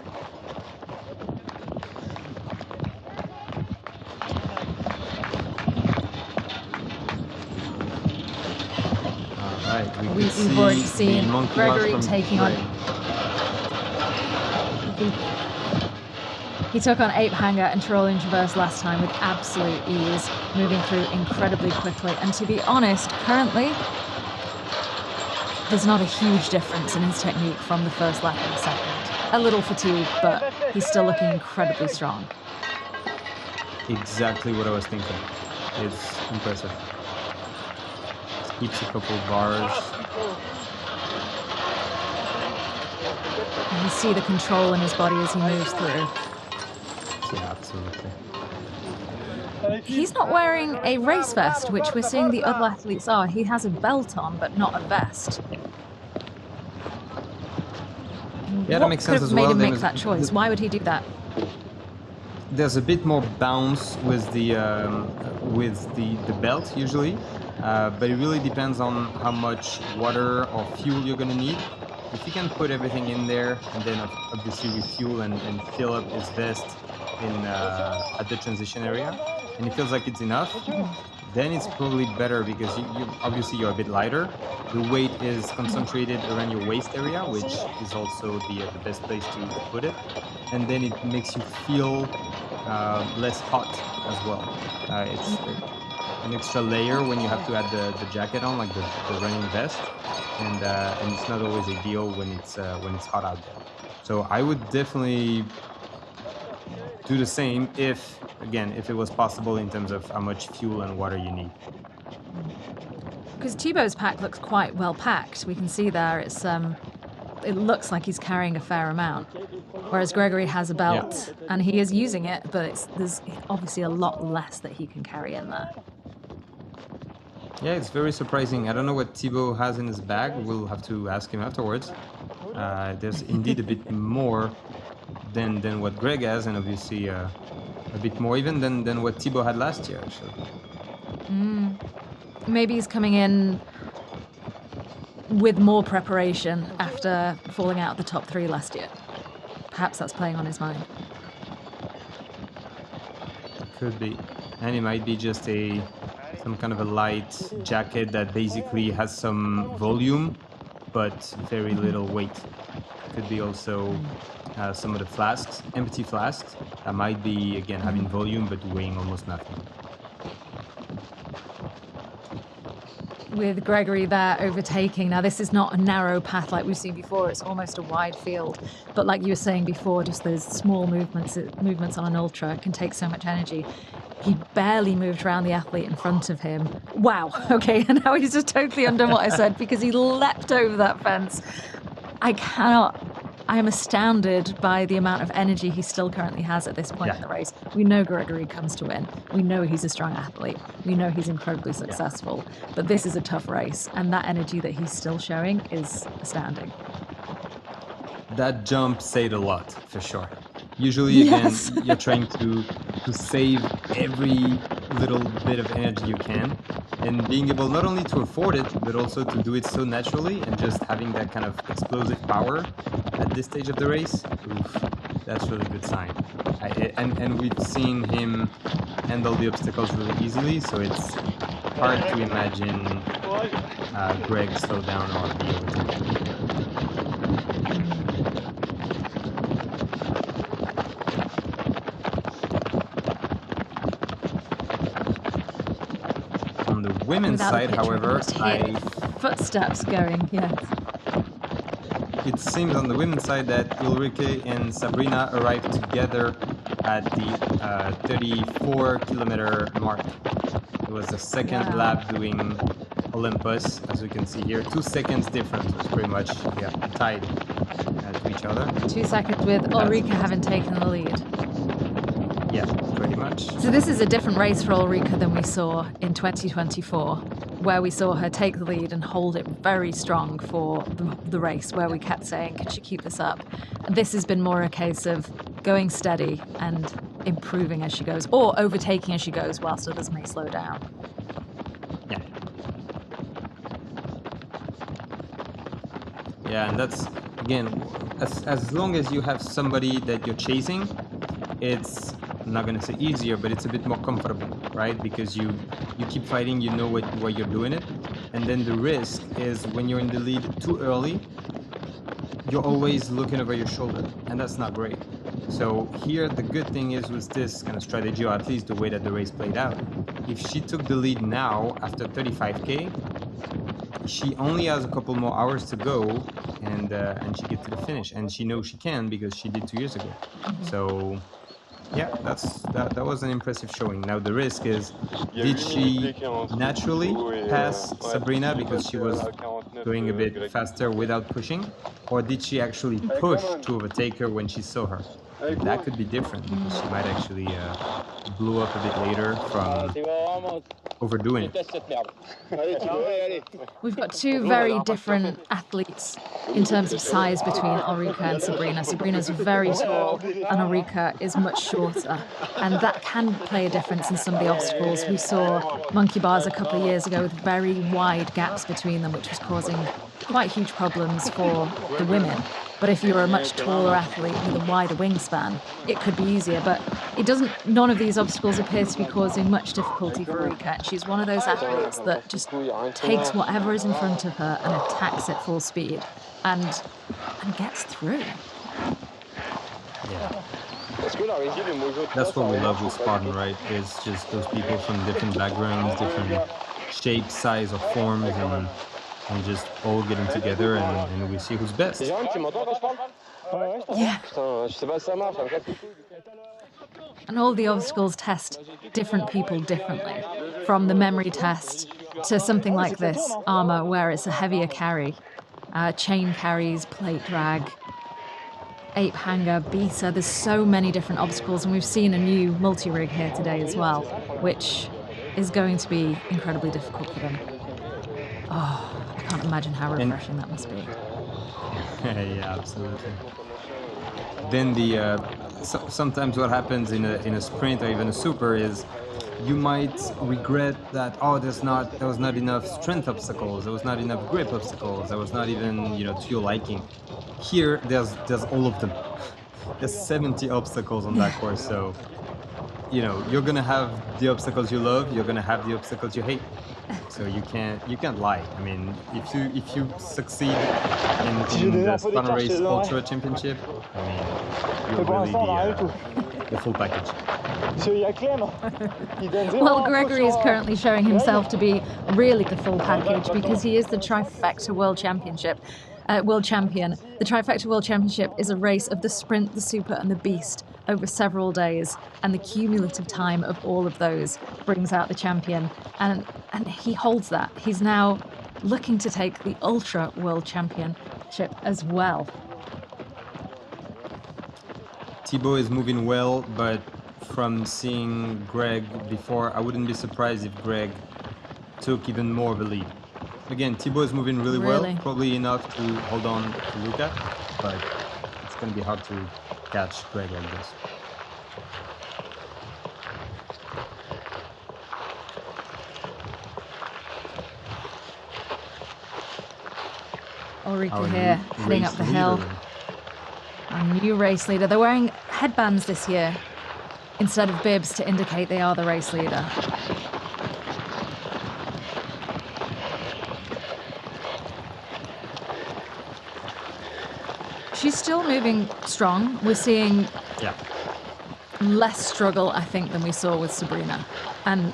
Right. We've already seen Gregory taking on. He took on Ape Hanger and Tyrolean Traverse last time with absolute ease, moving through incredibly quickly. And to be honest, currently, there's not a huge difference in his technique from the first lap and the second. A little fatigue, but he's still looking incredibly strong. Exactly what I was thinking. It's impressive. Keeps a couple bars. And you see the control in his body as he moves through. Yeah, absolutely. He's not wearing a race vest, which we're seeing the other athletes are. He has a belt on, but not a vest. Yeah, that makes sense as well. What could have made him make that choice? Why would he do that? There's a bit more bounce with the belt usually, but it really depends on how much water or fuel you're gonna need. If you can put everything in there and then obviously refuel and fill up his vest at the transition area, and it feels like it's enough, then it's probably better because you obviously you're a bit lighter. The weight is concentrated around your waist area, which is also the best place to put it, and then it makes you feel less hot as well. It's an extra layer when you have to add the jacket on, like the running vest, and it's not always ideal when it's hot out there. So I would definitely do the same if it was possible in terms of how much fuel and water you need. Because Thibaut's pack looks quite well packed. We can see there it looks like he's carrying a fair amount, whereas Gregory has a belt and he is using it, but there's obviously a lot less that he can carry in there. Yeah, it's very surprising. I don't know what Thibaut has in his bag. We'll have to ask him afterwards. There's indeed a bit more than what Greg has, and obviously a bit more even than what Thibaut had last year, actually. Maybe he's coming in with more preparation after falling out of the top 3 last year. Perhaps that's playing on his mind. Could be. And it might be just some kind of a light jacket that basically has some volume but very little weight. Could be also some of the flasks, empty flasks, that might be, again, having volume but weighing almost nothing. With Gregory there overtaking. Now, this is not a narrow path like we've seen before. It's almost a wide field. But like you were saying before, just those small movements on an ultra can take so much energy. He barely moved around the athlete in front of him. Wow. Okay, and now he's just totally undone what I said because he leapt over that fence. I am astounded by the amount of energy he still currently has at this point in the race. We know Gregory comes to win. We know he's a strong athlete. We know he's incredibly successful. But this is a tough race, and that energy that he's still showing is astounding. That jump said a lot, for sure. Usually, again, you're trying to save every little bit of energy you can, and being able not only to afford it, but also to do it so naturally, and just having that kind of explosive power at this stage of the race, that's really good sign. And we've seen him handle the obstacles really easily, so it's hard to imagine Greg slow down or be overtaken. Women's side, however, footsteps going, yes. It seems on the women's side that Ulrike and Sabrina arrived together at the 34-kilometer mark. It was the second lap doing Olympus, as we can see here. 2 seconds difference was pretty much tied to each other. 2 seconds with Ulrika having taken the lead. Yeah, pretty much. So this is a different race for Ulrika than we saw in 2024, where we saw her take the lead and hold it very strong for the race, where we kept saying, can she keep this up? And this has been more a case of going steady and improving as she goes, or overtaking as she goes, whilst others may slow down. Yeah. Yeah, and that's, again, as long as you have somebody that you're chasing, it's, I'm not going to say easier, but it's a bit more comfortable, right? Because you keep fighting, you know what you're doing it. And then the risk is when you're in the lead too early, you're always looking over your shoulder, and that's not great. So here, the good thing is with this kind of strategy, or at least the way that the race played out, if she took the lead now after 35K, she only has a couple more hours to go, and she gets to the finish, and she knows she can because she did 2 years ago. So yeah, that was an impressive showing. Now the risk is, did she naturally pass Sabrina because she was going a bit faster without pushing, or did she actually push to overtake her when she saw her? That could be different because she might actually blow up a bit later from overdoing it. We've got two very different athletes in terms of size between Ulrika and Sabrina. Sabrina's very tall and Ulrika is much shorter, and that can play a difference in some of the obstacles. We saw monkey bars a couple of years ago with very wide gaps between them, which was causing quite huge problems for the women. But if you're a much taller athlete with a wider wingspan, it could be easier. But it doesn't. None of these obstacles appear to be causing much difficulty for Ulrika. And she's one of those athletes that just takes whatever is in front of her and attacks at full speed, and gets through. Yeah. That's what we love with Spartan, right? It's just those people from different backgrounds, different shapes, size, or forms, and just all getting together, and we see who's best. Yeah. And all the obstacles test different people differently, from the memory test to something like this, armour, where it's a heavier carry, chain carries, plate drag, ape hanger, beta. There's so many different obstacles, and we've seen a new multi-rig here today as well, which is going to be incredibly difficult for them. Oh, I can't imagine how refreshing that must be. Yeah, absolutely. Then sometimes what happens in a sprint or even a super is you might regret that, oh, there was not enough strength obstacles, there was not enough grip obstacles, there was not even, to your liking. Here, there's all of them. There's 70 obstacles on that course, so you're gonna have the obstacles you love, you're gonna have the obstacles you hate. So you can't lie. I mean, if you succeed in the Spartan Ultra Championship, I mean, you're really the full package. Well, Gregory is currently showing himself to be really the full package because he is the trifecta World Championship. World Champion. The Trifecta World Championship is a race of the sprint, the super and the beast over several days, and the cumulative time of all of those brings out the champion, and he holds that. He's now looking to take the Ultra World Championship as well. Thibaut is moving well, but from seeing Greg before, I wouldn't be surprised if Greg took even more of a lead. Again, Thibaut is moving really well, probably enough to hold on to Luca, but it's going to be hard to catch Greg like this. Ulrika here, heading up the hill. Our new race leader. They're wearing headbands this year instead of bibs to indicate they are the race leader. She's still moving strong. We're seeing less struggle, I think, than we saw with Sabrina. And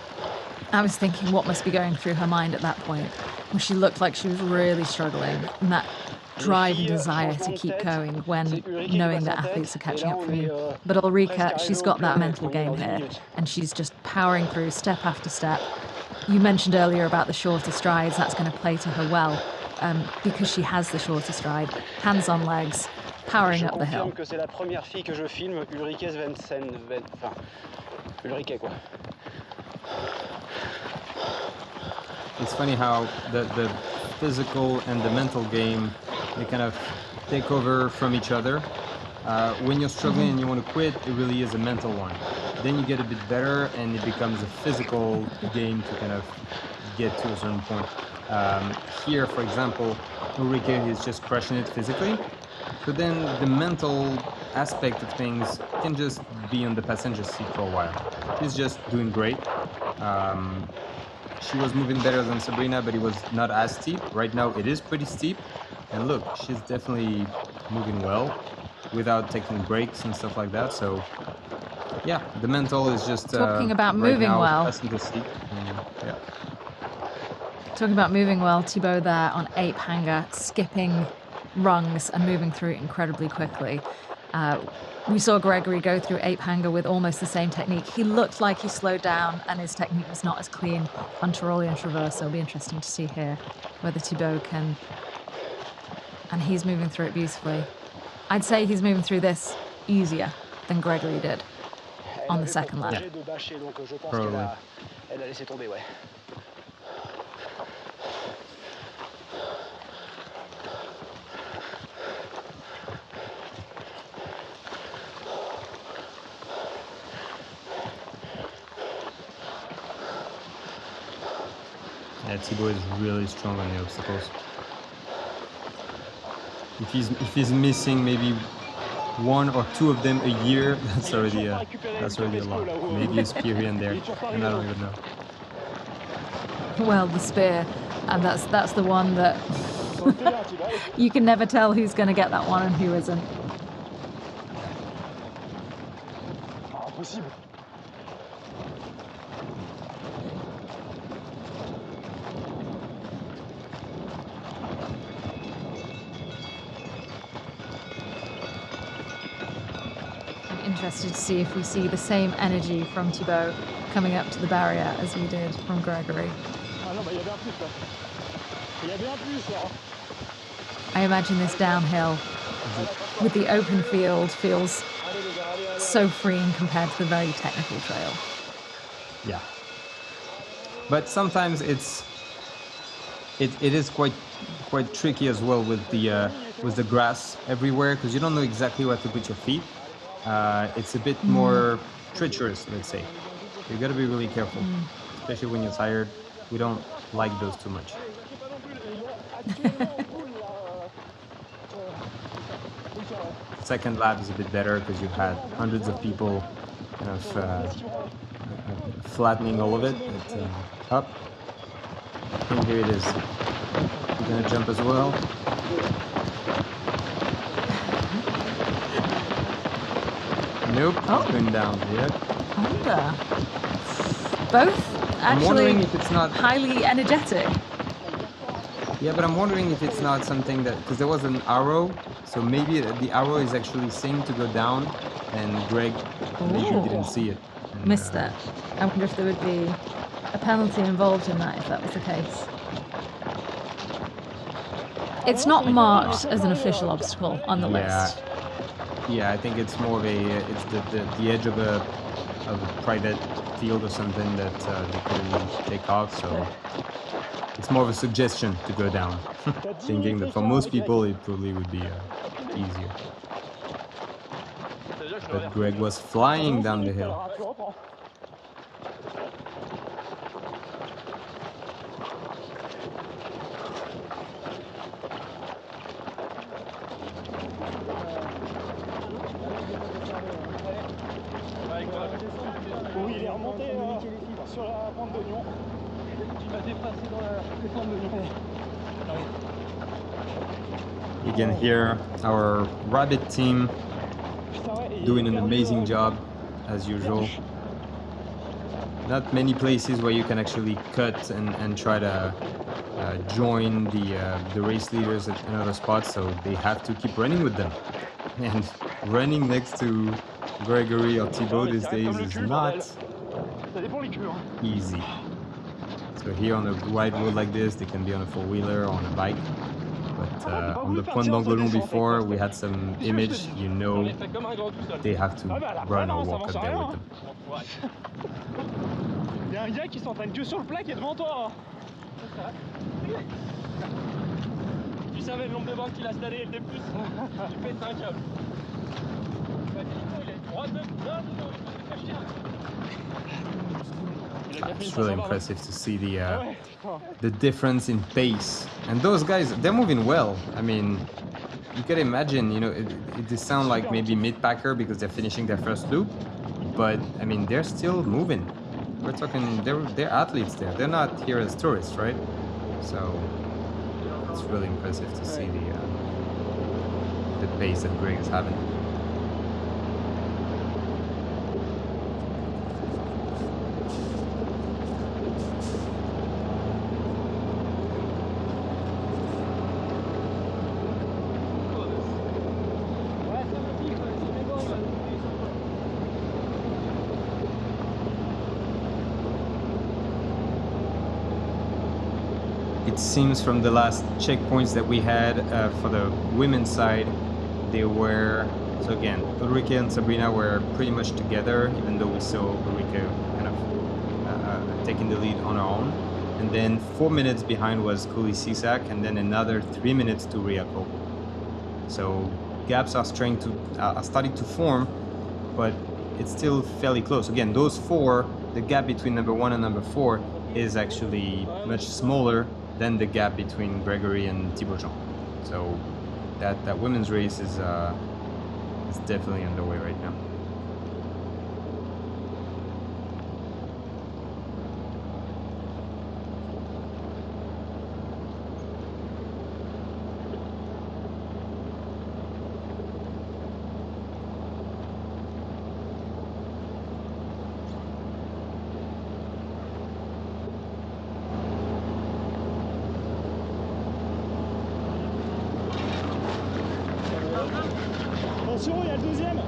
I was thinking what must be going through her mind at that point, where she looked like she was really struggling, and that drive and desire to keep going when knowing that athletes are catching up from you. But Ulrika, she's got that mental game here, and she's just powering through step after step. You mentioned earlier about the shorter strides. That's going to play to her well because she has the shorter stride, hands on legs, powering up the hill. Je confirme que c'est la première fille que je filme, Ulrike Svendsen, enfin, Ulrike quoi. It's funny how the physical and the mental game, they kind of take over from each other. When you're struggling and you want to quit, it really is a mental one. Then you get a bit better and it becomes a physical game to kind of get to a certain point. Here, for example, Ulrike is just crushing it physically. So then the mental aspect of things can just be on the passenger seat for a while. She's just doing great. She was moving better than Sabrina, but it was not as steep. Right now it is pretty steep. And look, she's definitely moving well without taking breaks and stuff like that. So yeah, the mental is just Talking about right moving now, well. passenger seat. Yeah. Talking about moving well, Thibaut there on ape hanger, skipping rungs and moving through it incredibly quickly. We saw Gregory go through ape hanger with almost the same technique. He looked like he slowed down and his technique was not as clean on Tyrolean Traverse. So it'll be interesting to see here whether Thibaut can... And he's moving through it beautifully. I'd say he's moving through this easier than Gregory did on the second lap. Probably. Elle a laissé tomber, ouais. Yeah, Thibaut is really strong on the obstacles. If he's missing maybe one or two of them a year, that's already a lot. Maybe a spear here and there, and I don't even know. Well, the spear, and that's the one that you can never tell who's going to get that one and who isn't. Interested to see if we see the same energy from Thibaut coming up to the barrier as we did from Gregory. I imagine this downhill with the open field feels so freeing compared to the very technical trail. Yeah, but sometimes it is quite tricky as well with the grass everywhere, because you don't know exactly where to put your feet. It's a bit more treacherous, let's say. You gotta be really careful, especially when you're tired. We don't like those too much. Second lap is a bit better because you've had hundreds of people kind of flattening all of it. But, up. And here it is. You're gonna jump as well. Nope, it's going down. Yep. Under. Both actually if it's not highly energetic. Yeah, but I'm wondering if it's not something that, because there was an arrow, so maybe the arrow is actually saying to go down, and Greg maybe didn't see it. And, missed it. I wonder if there would be a penalty involved in that if that was the case. It's not marked as an official obstacle on the list. Yeah, I think it's more of it's the edge of a private field or something that they couldn't take off, so it's more of a suggestion to go down, thinking that for most people it probably would be easier. But Greg was flying down the hill. Oui, il est remonté sur la pente d'oignon. Il m'a dépassé dans la pente d'oignon. You can hear our rabbit team doing an amazing job, as usual. Not many places where you can actually cut and try to join the race leaders at another spot, so they have to keep running with them. And running next to Gregory or Thibaut these days is not easy. So here on a wide road like this, they can be on a four-wheeler or on a bike. But on the Pointe d'Angolon before, we had some image, you know, they have to run or walk up there with them. Il y a un gars qui s'entraîne que sur le plat qui est devant toi. Tu savais le nombre de bandes qu'il a cette année était plus. Tu pètes un câble. Il est droit de. It's really impressive to see the difference in pace. And those guys, they're moving well. I mean, you can imagine, you know, it sound like maybe mid-packer because they're finishing their first loop, but I mean, they're still moving. We're talking, they're athletes there. They're not here as tourists, right? So it's really impressive to see the pace that Greg is having. It seems from the last checkpoints that we had for the women's side, they were, so again, Ulrike and Sabrina were pretty much together, even though we saw Ulrike kind of taking the lead on her own. And then 4 minutes behind was Kuli Sisak, and then another 3 minutes to Riako. So gaps are starting to form, but it's still fairly close. Again, those four, the gap between number 1 and number 4 is actually much smaller than the gap between Gregory and Thibaut Jean. So that women's race is definitely underway right now. Attention, il y a le deuxième.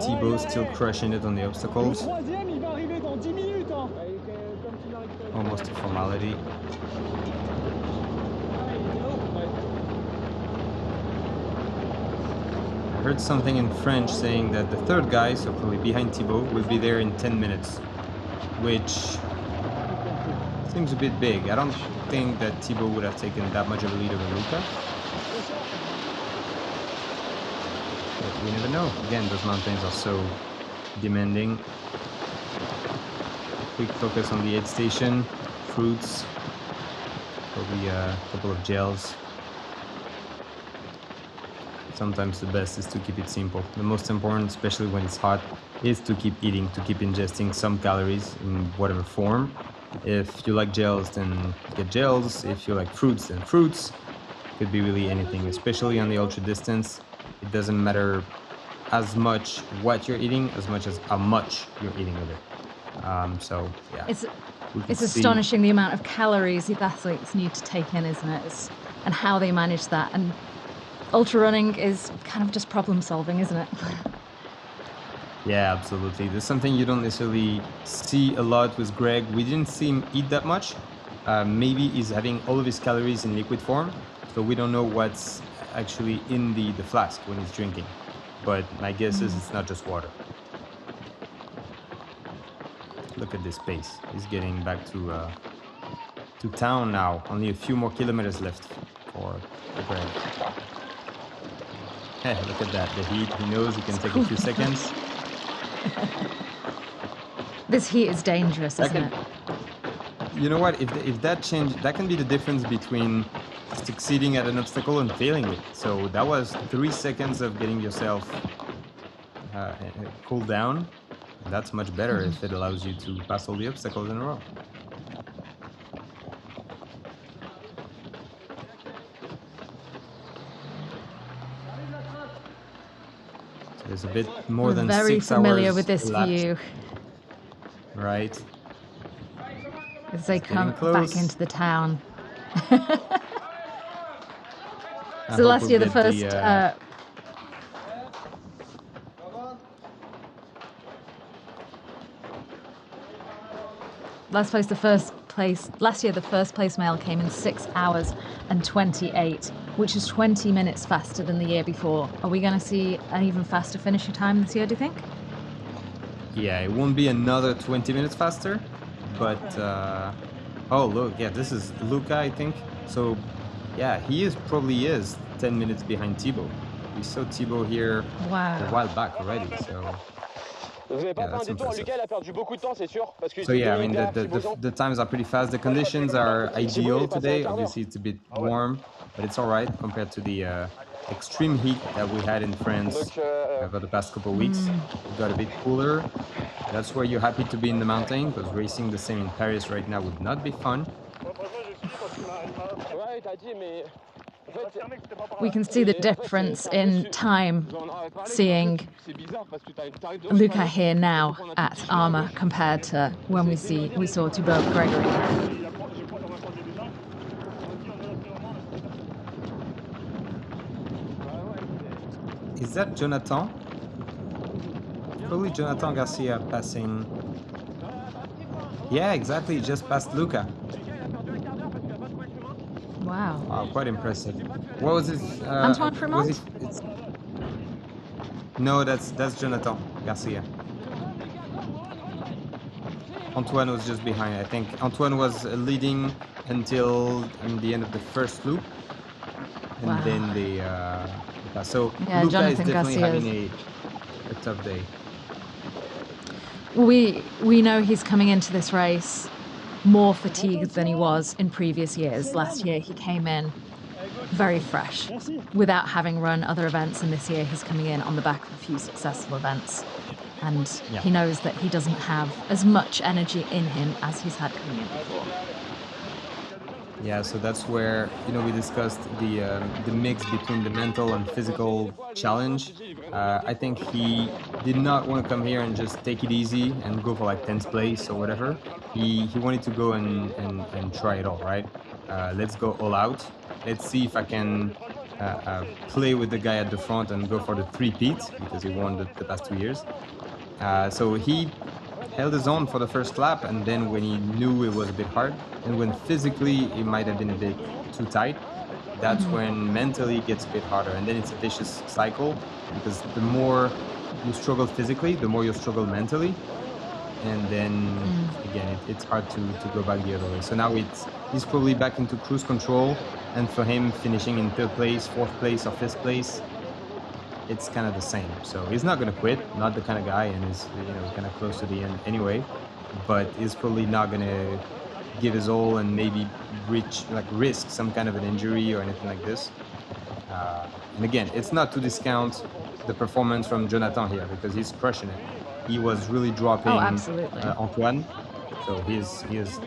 Thibaut still crushing it on the Le obstacles. troisième, il va arriver dans 10 minutes. Hein. Almost a formality. I heard something in French saying that the third guy, so probably behind Thibaut, will be there in 10 minutes, which seems a bit big. I don't think that Thibaut would have taken that much of a lead over Luca. But we never know. Again, those mountains are so demanding. Quick focus on the aid station, fruits, probably a couple of gels. Sometimes the best is to keep it simple. The most important, especially when it's hot, is to keep eating, to keep ingesting some calories in whatever form. If you like gels, then get gels. If you like fruits, then fruits. Could be really anything, especially on the ultra distance. It doesn't matter as much what you're eating as much as how much you're eating of it. So yeah, it's astonishing the amount of calories the athletes need to take in, isn't it? And how they manage that. And ultra running is kind of just problem solving, isn't it? Yeah, absolutely. There's something you don't necessarily see a lot with Greg. We didn't see him eat that much. Maybe he's having all of his calories in liquid form, so we don't know what's actually in the flask when he's drinking. But my guess is it's not just water. Look at this pace. He's getting back to town now. Only a few more kilometers left for Greg. Hey, look at that. The heat. He knows he can take a few seconds. This heat is dangerous, isn't it? You know what? If that change, that can be the difference between succeeding at an obstacle and failing it. So that was 3 seconds of getting yourself cooled down. That's much better if it allows you to pass all the obstacles in a row. So there's a bit more than 6 hours. Very familiar with this elapsed. view. Right. as they come close. back into the town. I So hope last we'll year, the get first last year, the first place male came in 6 hours and 28, which is 20 minutes faster than the year before. Are we going to see an even faster finisher time this year, do you think? Yeah, it won't be another 20 minutes faster, but oh look, yeah, this is Luca, I think. So yeah, he probably is 10 minutes behind Thibaut. We saw Thibaut here a while back already, so yeah, that's impressive. So yeah, I mean the times are pretty fast. The conditions are ideal today. Obviously, it's a bit warm, but it's all right compared to the extreme heat that we had in France over the past couple of weeks. It got a bit cooler. That's where you're happy to be in the mountain, because racing the same in Paris right now would not be fun. We can see the difference in time seeing Luca here now at Arma compared to when we saw Thibaut Gregory. Is that Jonathan? Probably Jonathan Garcia passing. Yeah, exactly. Just past Luca. Wow. Wow, quite impressive. What was his? Antoine Fremont? No, that's Jonathan Garcia. Antoine was just behind. I think Antoine was leading until the end of the first loop, and then they passed. So yeah, Luca Jonathan is definitely Garcia's having a tough day. We know he's coming into this race more fatigued than he was in previous years. Last year he came in very fresh without having run other events, and this year he's coming in on the back of a few successful events, and he knows that he doesn't have as much energy in him as he's had coming in before. Yeah, so that's where we discussed the mix between the mental and physical challenge. I think he did not want to come here and just take it easy and go for like 10th place or whatever. He wanted to go and try it all, right? Let's go all out. Let's see if I can play with the guy at the front and go for the three-peat, because he won the past 2 years. So he held his own for the first lap, and then when he knew it was a bit hard, and when physically it might have been a bit too tight, that's when mentally it gets a bit harder, and then it's a vicious cycle, because the more you struggle physically, the more you struggle mentally, and then again it's hard to go back the other way. So now he's probably back into cruise control, and for him finishing in 3rd place, 4th place, or 5th place, it's kind of the same. So he's not going to quit, not the kind of guy, and is kind of close to the end anyway, but he's probably not going to give his all and maybe risk some kind of an injury or anything like this. And again, it's not to discount the performance from Jonathan here, because he's crushing it. He was really dropping Antoine, so he is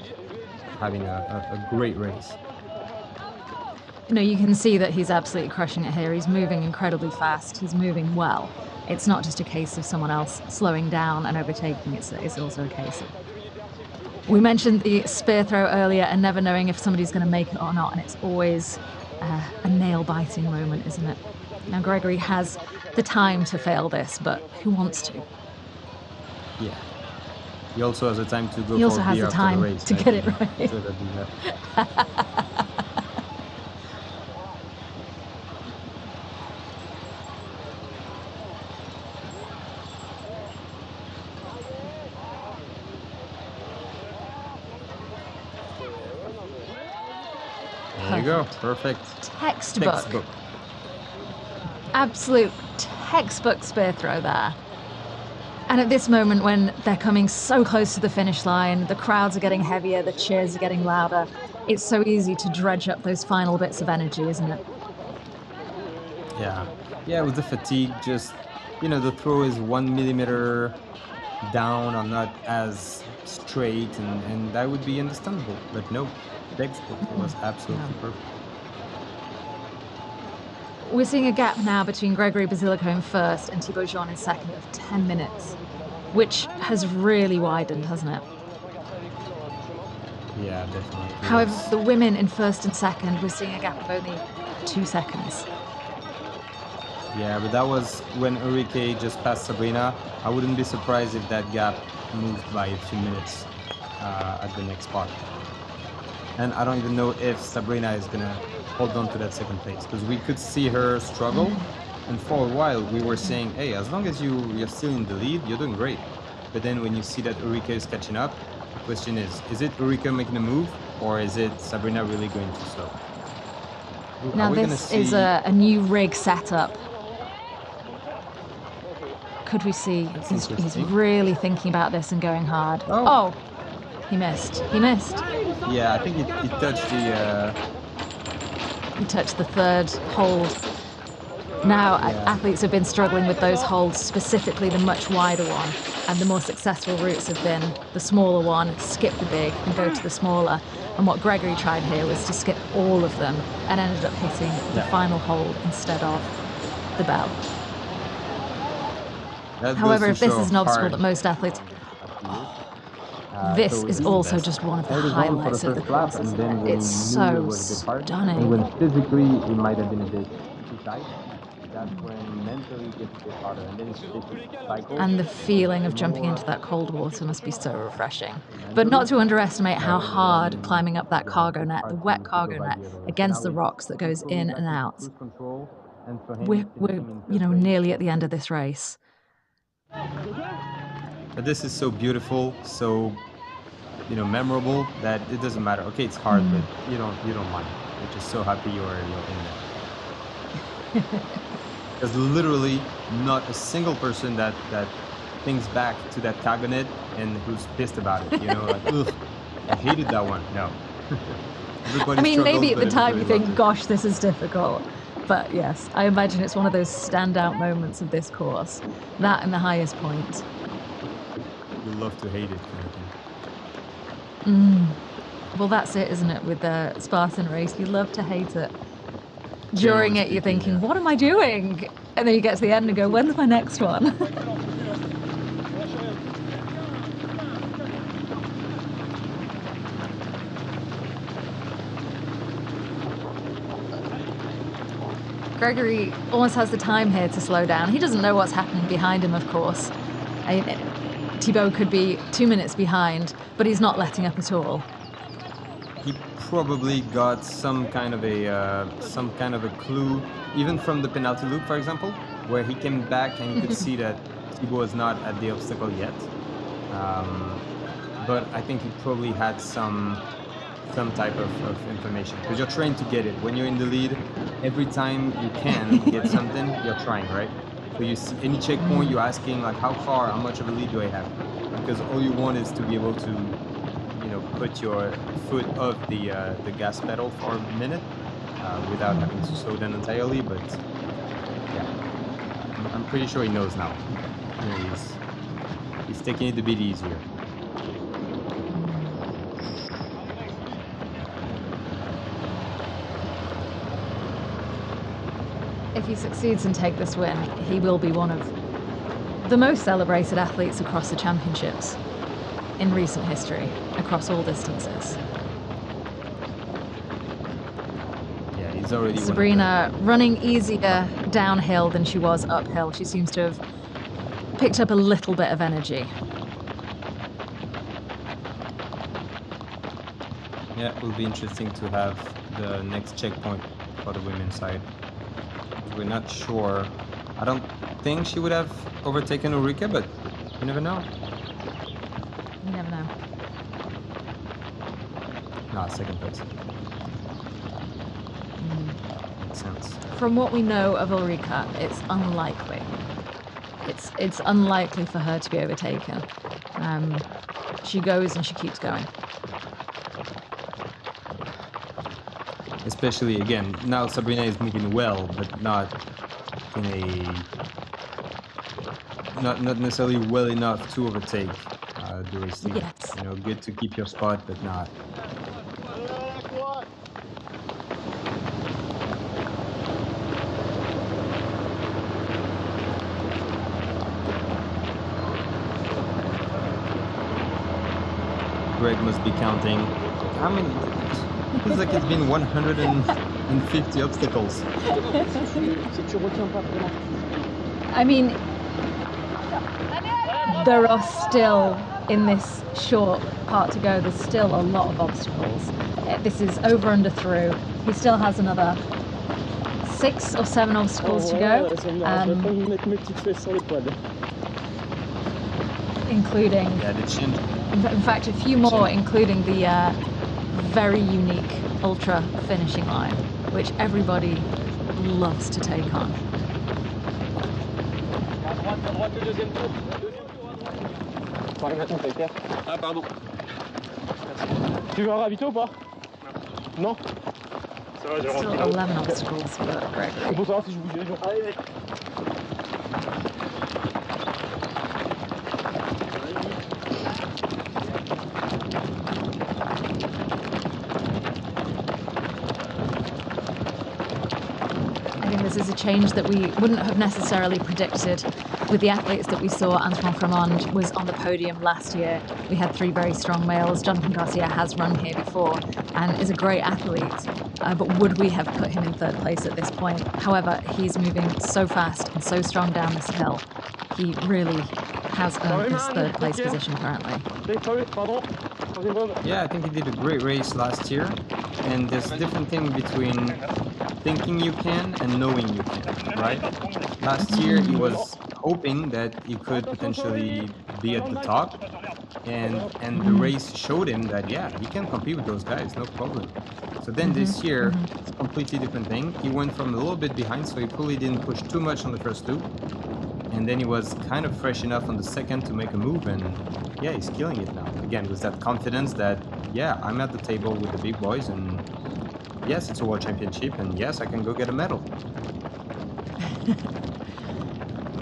having a great race. You can see that he's absolutely crushing it here. He's moving incredibly fast. He's moving well. It's not just a case of someone else slowing down and overtaking. It's also a case of... We mentioned the spear throw earlier and never knowing if somebody's going to make it or not, and it's always a nail-biting moment, isn't it? Now, Gregory has the time to fail this, but who wants to? Yeah. He also has the time to go he also for a has beer the time after the race, to get it right. There you go. Perfect. Textbook. Absolute textbook spear throw there. And at this moment, when they're coming so close to the finish line, the crowds are getting heavier, the cheers are getting louder, it's so easy to dredge up those final bits of energy, isn't it? Yeah, with the fatigue, just, the throw is 1 millimeter down or not as straight, and that would be understandable. But no, textbook was absolutely perfect. We're seeing a gap now between Gregory Basilico in first and Thibaut Jean in second of 10 minutes, which has really widened, hasn't it? Yeah, definitely. It However, was. for the women in first and second, we're seeing a gap of only 2 seconds. Yeah, but that was when Ulrike just passed Sabrina. I wouldn't be surprised if that gap moved by a few minutes at the next spot. And I don't even know if Sabrina is gonna hold on to that second place because we could see her struggle. And for a while, we were saying, "Hey, as long as you're still in the lead, you're doing great." But then when you see that Ulrike is catching up, the question is it Ulrike making a move or is it Sabrina really going too slow? Now Are we gonna this is see? a new rig setup. Could we see That's he's interesting. really thinking about this and going hard? Oh, Oh, he missed. He missed. yeah, I think it touched the. He touched the third hold. Now, Yeah. athletes have been struggling with those holds, specifically the much wider one. And the more successful routes have been the smaller one, skip the big and go to the smaller. And what Gregory tried here was to skip all of them and ended up hitting the final hold instead of the bell. That However, goes if to this show is an obstacle hard that most it's athletes, gone in the past few years. this So is the also best. just one of the Held his own for the highlights of the first lap, course, and isn't then it? when It's he knew it so was a bit hard, and stunning. when physically it might have been a bit too tight, that's when mentally it gets a bit harder, and then it's a vicious cycle. And the feeling of jumping More into that cold water must be so refreshing. But mentally not to underestimate how rather hard than climbing up that yeah, cargo it's net, the hard wet to go cargo by net the other way. So against now the it's rocks that goes improving in back and into out. cruise control, and for him We're finishing in third place. nearly at the end of this race. But this is so beautiful, so memorable that it doesn't matter. Okay, it's hard, but you don't mind. You're just so happy you're in there. There's literally not a single person that thinks back to that cabinet and who's pissed about it. Like, ugh, I hated that one. No. Everybody I mean, struggles, maybe at but the time everybody you loves think, it. gosh, this is difficult. But yes, I imagine it's one of those standout moments of this course. That and the highest point. You love to hate it, kind of thing. Well, that's it, isn't it, with the Spartan race? You love to hate it. During Generally it, you're speaking, thinking, yeah. what am I doing? And then you get to the end and go, when's my next one? Gregory almost has the time here to slow down. He doesn't know what's happening behind him, of course. Thibaut could be 2 minutes behind, but he's not letting up at all. He probably got some kind of a clue, even from the penalty loop, for example, where he came back and he could see that Thibaut was not at the obstacle yet. But I think he probably had some type of information because you're trying to get it when you're in the lead. Every time you can get something, you're trying, right? So you see any checkpoint, you're asking like, how far, how much of a lead do I have? Because all you want is to be able to put your foot off the gas pedal for a minute without having to slow down entirely. But yeah, I'm pretty sure he knows now. He's taking it a bit easier. If he succeeds and take this win, he will be one of the most celebrated athletes across the championships in recent history, across all distances. Yeah, he's already Sabrina running easier downhill than she was uphill. She seems to have picked up a little bit of energy. Yeah, it will be interesting to have the next checkpoint for the women's side. We're not sure. I don't think she would have overtaken Ulrike, but you never know. You never know. No, second place. Makes sense. From what we know of Ulrika, it's unlikely. It's unlikely for her to be overtaken. She goes and she keeps going. Especially again, now Sabrina is moving well, but not necessarily well enough to overtake the race leader. Yes. Good to keep your spot, but not. Greg must be counting. How many? It feels like it's been 150 obstacles. I mean, there are still, in this short part to go, there's still a lot of obstacles. This is over, under, through. He still has another 6 or 7 obstacles to go, including, in fact, a few more, including the very unique ultra finishing line, which everybody loves to take on. Ah pardon. Tu veux un ravito ou pas? Non. Ça va, j'ai Still rempli. 11 obstacles for Gregory. C'est pour savoir si je bouge les gens. Allez. I think this is a change that we wouldn't have necessarily predicted with the athletes that we saw. Antoine Fremond was on the podium last year. We had 3 very strong males. Jonathan Garcia has run here before and is a great athlete, but would we have put him in 3rd place at this point? However, he's moving so fast and so strong down this hill. He really has earned his 3rd place position currently. Yeah, I think he did a great race last year, and there's a different thing between thinking you can and knowing you can, right? Last year he was hoping that he could potentially be at the top, and the race showed him that, yeah, he can compete with those guys, no problem. So then this year, it's a completely different thing. He went from a little bit behind, so he probably didn't push too much on the first loop, and then he was kind of fresh enough on the second to make a move, and yeah, he's killing it now. Again, with that confidence that, yeah, I'm at the table with the big boys, and yes, it's a world championship, and yes, I can go get a medal.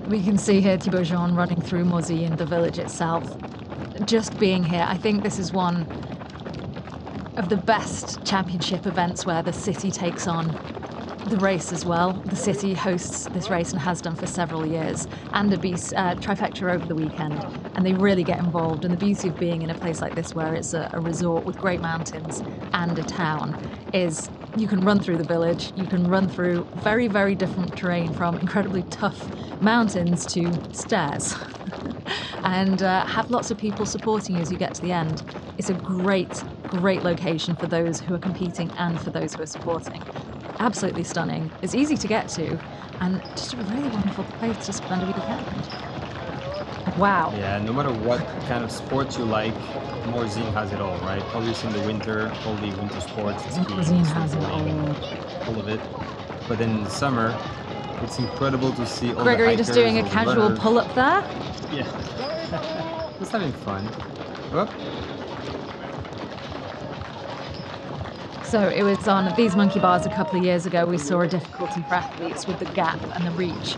We can see here Thibaut Jean running through Morzine, the village itself. Just being here, I think this is one of the best championship events where the city takes on the race as well. The city hosts this race and has done for several years, and a trifecta over the weekend, and they really get involved. And the beauty of being in a place like this where it's a resort with great mountains and a town is you can run through the village, you can run through very, very different terrain, from incredibly tough mountains to stairs and have lots of people supporting you as you get to the end. It's a great, great location for those who are competing and for those who are supporting. Absolutely stunning. It's easy to get to, and just a really wonderful place to spend a weekend. Wow. Yeah, no matter what kind of sports you like, Morzine has it all, right? Obviously in the winter, all the winter sports, skiing, Morzine has it all of it. But then in the summer, it's incredible to see all Gregory the hikers, just doing a all the casual runners. pull-up there. Yeah. Just having fun. Whoop. So it was on these monkey bars a couple of years ago. We saw a difficulty for athletes with the gap and the reach.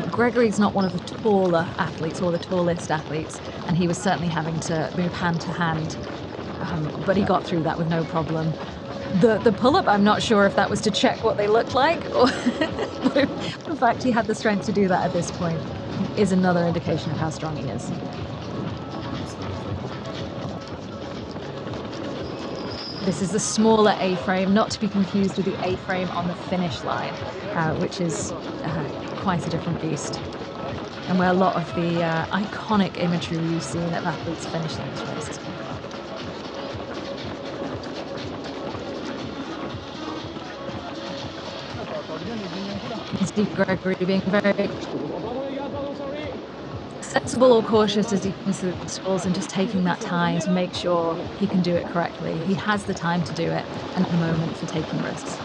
Gregory's not one of the taller athletes or the tallest athletes, and he was certainly having to move hand to hand, but he got through that with no problem. The pull-up, I'm not sure if that was to check what they looked like, or the fact he had the strength to do that at this point is another indication of how strong he is. This is the smaller A-frame, not to be confused with the A-frame on the finish line, which is quite a different beast, and where a lot of the iconic imagery you've seen of athletes finishing this race. You can see Gregory being very sensible or cautious as he comes through the schools, and just taking that time to make sure he can do it correctly. He has the time to do it, and at the moment for taking risks.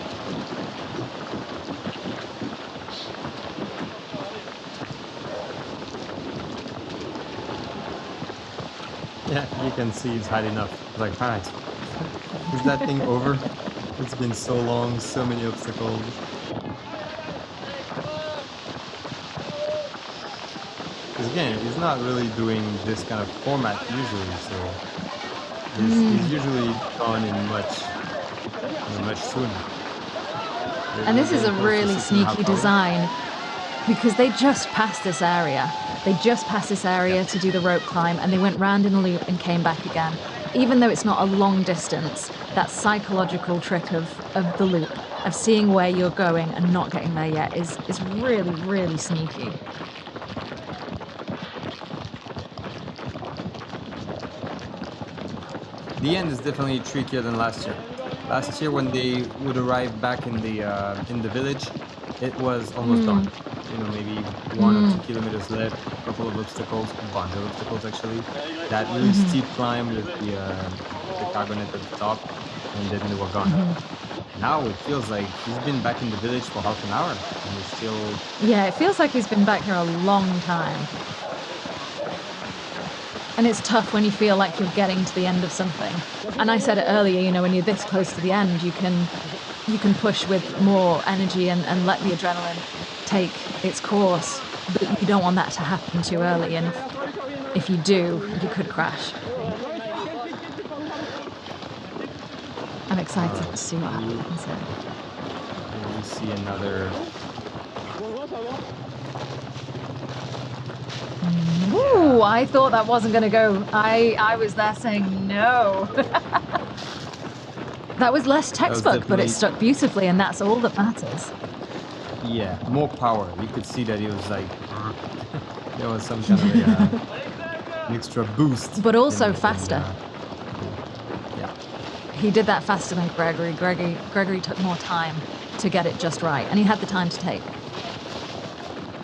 Yeah, you can see he's had enough. It's like, all right, is that thing over? It's been so long, so many obstacles. Because again, he's not really doing this kind of format usually, so he's usually gone in much sooner. And this is a really sneaky design, because they just passed this area. They just passed this area to do the rope climb, and they went round in a loop and came back again. even though it's not a long distance, that psychological trick of the loop, of seeing where you're going and not getting there yet is really, really sneaky. The end is definitely trickier than last year. Last year, when they would arrive back in the village, it was almost done. You know, maybe 1 or 2 kilometers left, a couple of obstacles, a bunch of obstacles actually. That really steep climb with the cargonet at the top, and then they were gone. Now it feels like he's been back in the village for half an hour, and he's still... Yeah, it feels like he's been back here a long time. And it's tough when you feel like you're getting to the end of something. And I said it earlier, you know, when you're this close to the end, you can push with more energy and let the adrenaline take its course. But you don't want that to happen too early, and if you do, you could crash. I'm excited to see what happens here. And we see another... Ooh, I thought that wasn't going to go. I was there saying no. That was less textbook, but it stuck beautifully, and that's all that matters. Yeah, more power. You could see that he was like... there was some kind of an extra boost. But also faster. Yeah. He did that faster than Gregory. Gregory took more time to get it just right, and he had the time to take.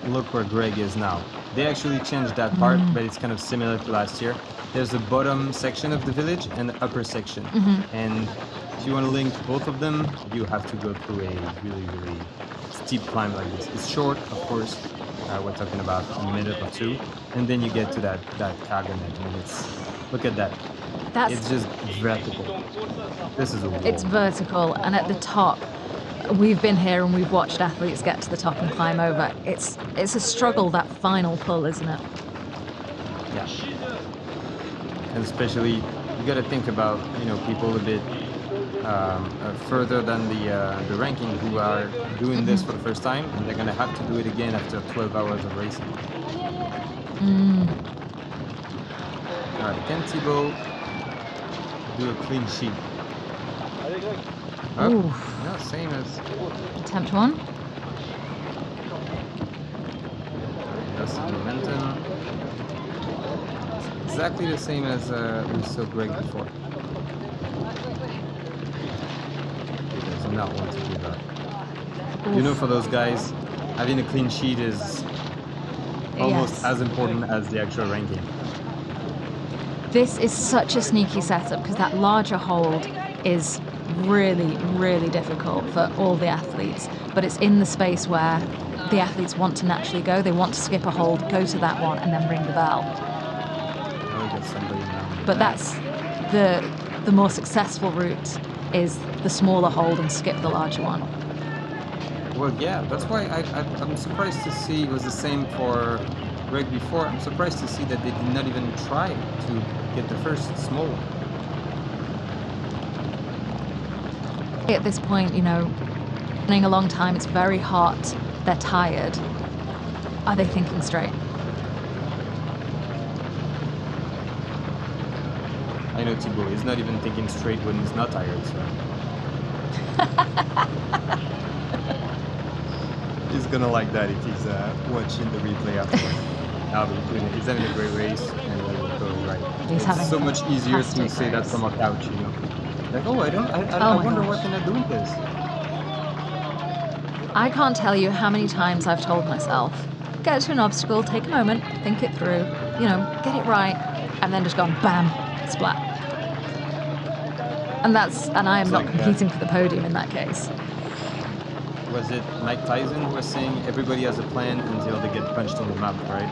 Look where Greg is now. They actually changed that part, but it's kind of similar to last year. There's the bottom section of the village and the upper section. And if you want to link both of them, you have to go through a really, really steep climb like this. It's short, of course. We're talking about a minute or two. And then you get to that cargonet. And it's... Look at that. It's just vertical. This is a wall. It's vertical, and at the top, we've been here and we've watched athletes get to the top and climb over. It's a struggle, that final pull, isn't it? Yeah. And especially, you got to think about, you know, people a bit further than the ranking who are doing this for the first time, and they're going to have to do it again after 12 hours of racing. All right, can Thibaut do a clean sheet? Ooh. No, same as... Attempt one. That's the momentum. It's exactly the same as we saw Greg before. He does not want to do that. Oof. You know, for those guys, having a clean sheet is almost as important as the actual ranking. This is such a sneaky setup because that larger hold is really, really difficult for all the athletes, but it's in the space where the athletes want to naturally go. They want to skip a hold, go to that one, and then ring the bell. But that's the more successful route, is the smaller hold and skip the larger one. Well, yeah, that's why I'm surprised to see it was the same for Greg before. I'm surprised to see that they did not even try to get the first small one. At this point, you know, running a long time, it's very hot, they're tired. Are they thinking straight? I know Thibaut is not even thinking straight when he's not tired, so... He's gonna like that if he's watching the replay afterwards. He's having a great race, and we'll go right. It's so much easier to say that from a couch, you know. Like, oh, I wonder what can I do with this. I can't tell you how many times I've told myself, get to an obstacle, take a moment, think it through, you know, get it right, and then just gone bam, splat. And I am not competing for the podium in that case. Was it Mike Tyson who was saying everybody has a plan until they get punched in the mouth, right?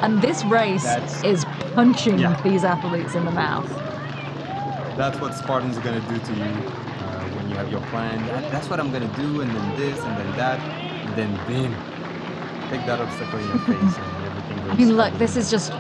And this race is punching these athletes in the mouth. That's what Spartan's are going to do to you when you have your plan. That's what I'm going to do, and then this, and then that, and then bam. Take that obstacle in your face and everything goes... I mean, look, this is just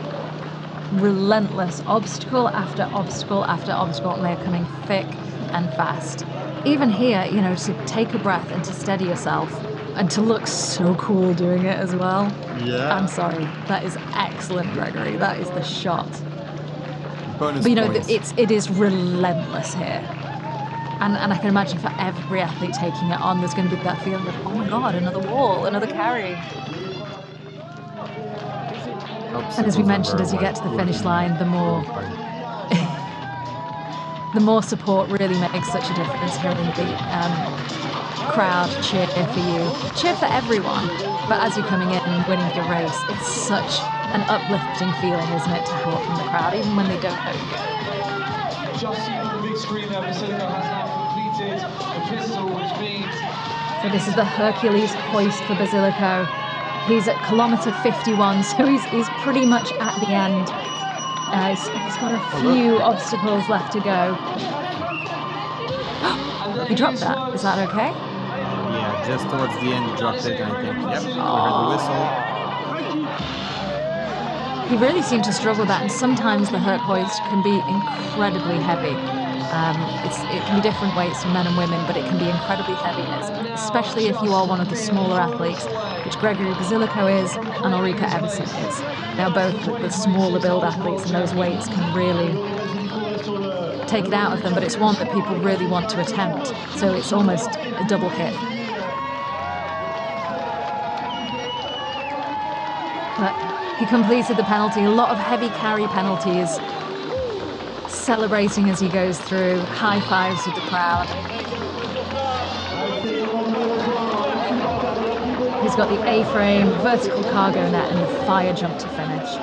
relentless, obstacle after obstacle after obstacle, and they're coming thick and fast. Even here, you know, to take a breath and to steady yourself, and to look so cool doing it as well. Yeah. I'm sorry, that is excellent, Gregory. That is the shot. Bonus But you know, points. it is relentless here. And I can imagine for every athlete taking it on, there's going to be that feeling of, oh my God, another wall, another carry. And as we mentioned, as you get to the finish line, the more support really makes such a difference. Hearing the crowd cheer for you, cheer for everyone. But as you're coming in and winning your race, it's such an uplifting feeling, isn't it, to have from the crowd, even when they don't know you. Just seen on the big screen there, Basilico has now completed the pistol, which means... So this is the Hercules hoist for Basilico. He's at kilometre 51, so he's pretty much at the end. He's got a few obstacles left to go. He dropped that. Is that okay? Yeah, just towards the end, he dropped it, and I think, yep, we heard the whistle. He really seemed to struggle with that, and sometimes the Herc hoist can be incredibly heavy. It can be different weights for men and women, but it can be incredibly heavy, especially if you are one of the smaller athletes, which Gregory Basilico is and Ulrika Everson is. Now both the smaller build athletes, and those weights can really take it out of them, but it's one that people really want to attempt, so it's almost a double hit. But he completed the penalty, a lot of heavy carry penalties, celebrating as he goes through, high fives with the crowd. He's got the A-frame, vertical cargo net, and the fire jump to finish.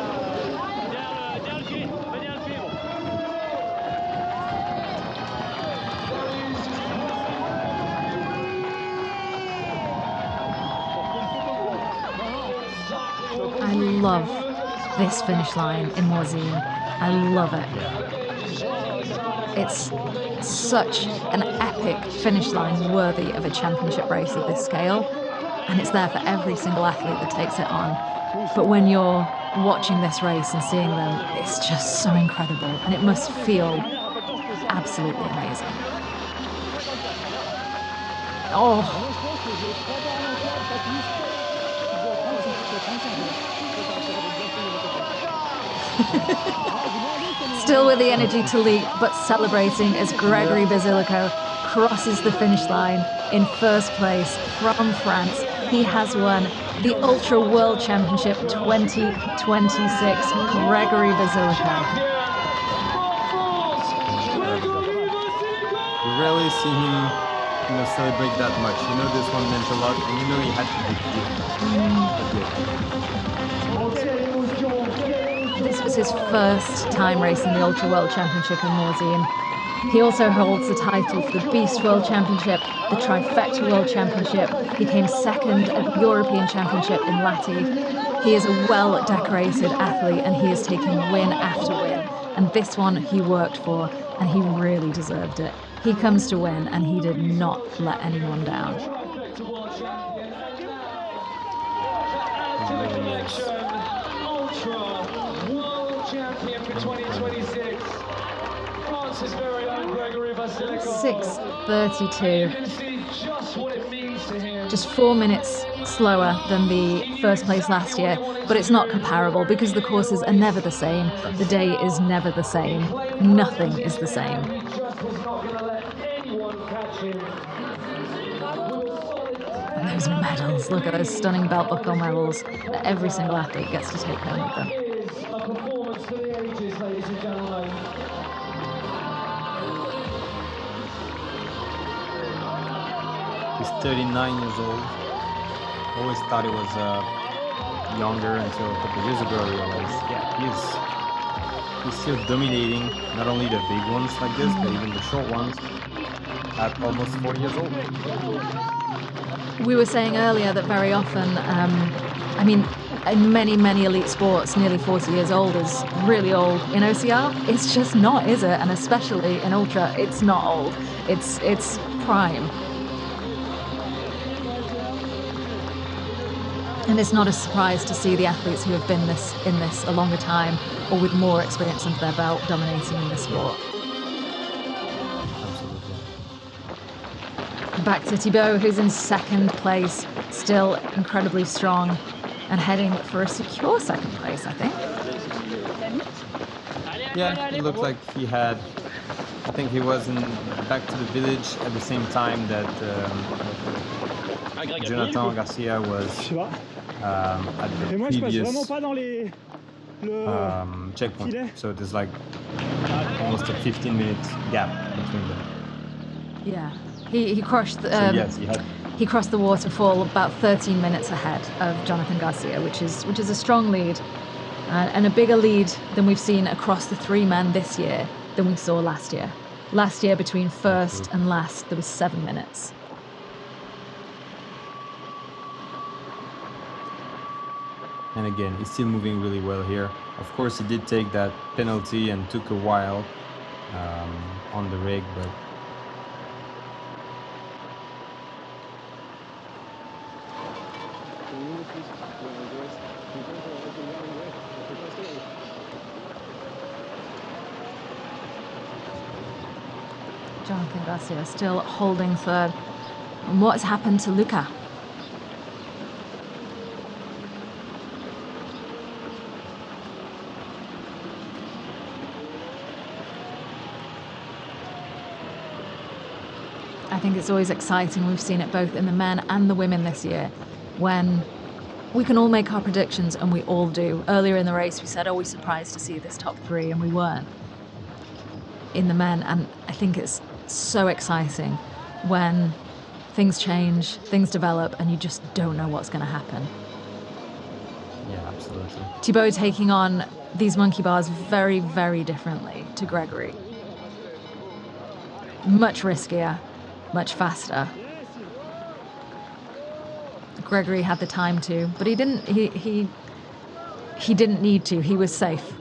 I love this finish line in Morzine. I love it. It's such an epic finish line worthy of a championship race of this scale, and it's there for every single athlete that takes it on. But when you're watching this race and seeing them, it's just so incredible, and it must feel absolutely amazing. Oh. Still with the energy to leap, but celebrating as Gregory Basilico crosses the finish line in first place from France. He has won the Ultra World Championship 2026, Gregory Basilico. You rarely see him, celebrate that much. This one meant a lot, and he had to be This was his first time racing the Ultra World Championship in Morzine. He also holds the title for the Beast World Championship, the Trifecta World Championship. He came second at the European Championship in Lati. He is a well-decorated athlete, and he is taking win after win. And this one he worked for, and he really deserved it. He comes to win, and he did not let anyone down. Ultra World Champion for 2026. France's very own Gregory Basilico. 6:32. Just what it means to him. Just 4 minutes slower than the first place last year, but it's not comparable because the courses are never the same. The day is never the same. Nothing is the same. And those medals, look at those stunning belt buckle medals that every single athlete gets to take home with them. A performance for the ages, ladies and gentlemen. He's 39 years old. Always thought he was younger until a couple of years ago I realized, he's still dominating not only the big ones like this, but even the short ones at almost 40 years old. We were saying earlier that very often, in many elite sports, nearly 40 years old is really old. In OCR, it's just not, is it? And especially in Ultra, it's not old. It's prime. And it's not a surprise to see the athletes who have been in this a longer time or with more experience under their belt dominating in this sport. Back to Thibaut, who's in second place, still incredibly strong and heading for a secure second place, I think. Yeah, it looked like he had. I think he was back to the village at the same time that Jonathan Garcia was Je sais pas. at the Et moi, je passe vraiment previous pas dans le checkpoint. filet. So there's like almost a 15-minute gap between them. Yeah, he crushed. So yes, he crossed the waterfall about 13 minutes ahead of Jonathan Garcia, which is a strong lead, and a bigger lead than we've seen across the three men this year than we saw last year. Last year, between first and last, there was 7 minutes. And again, he's still moving really well here. Of course, he did take that penalty and took a while on the rig, but Jonathan Garcia still holding third. And what has happened to Luca? I think it's always exciting. We've seen it both in the men and the women this year, when we can all make our predictions, and we all do. Earlier in the race, we said, "Oh, we're surprised to see this top three," and we weren't in the men. And I think it's so exciting when things change, things develop, and you just don't know what's going to happen. yeah, absolutely. Thibaut taking on these monkey bars very, very differently to Gregory. Much riskier, much faster. Gregory had the time to, but he didn't. He didn't need to. He was safe.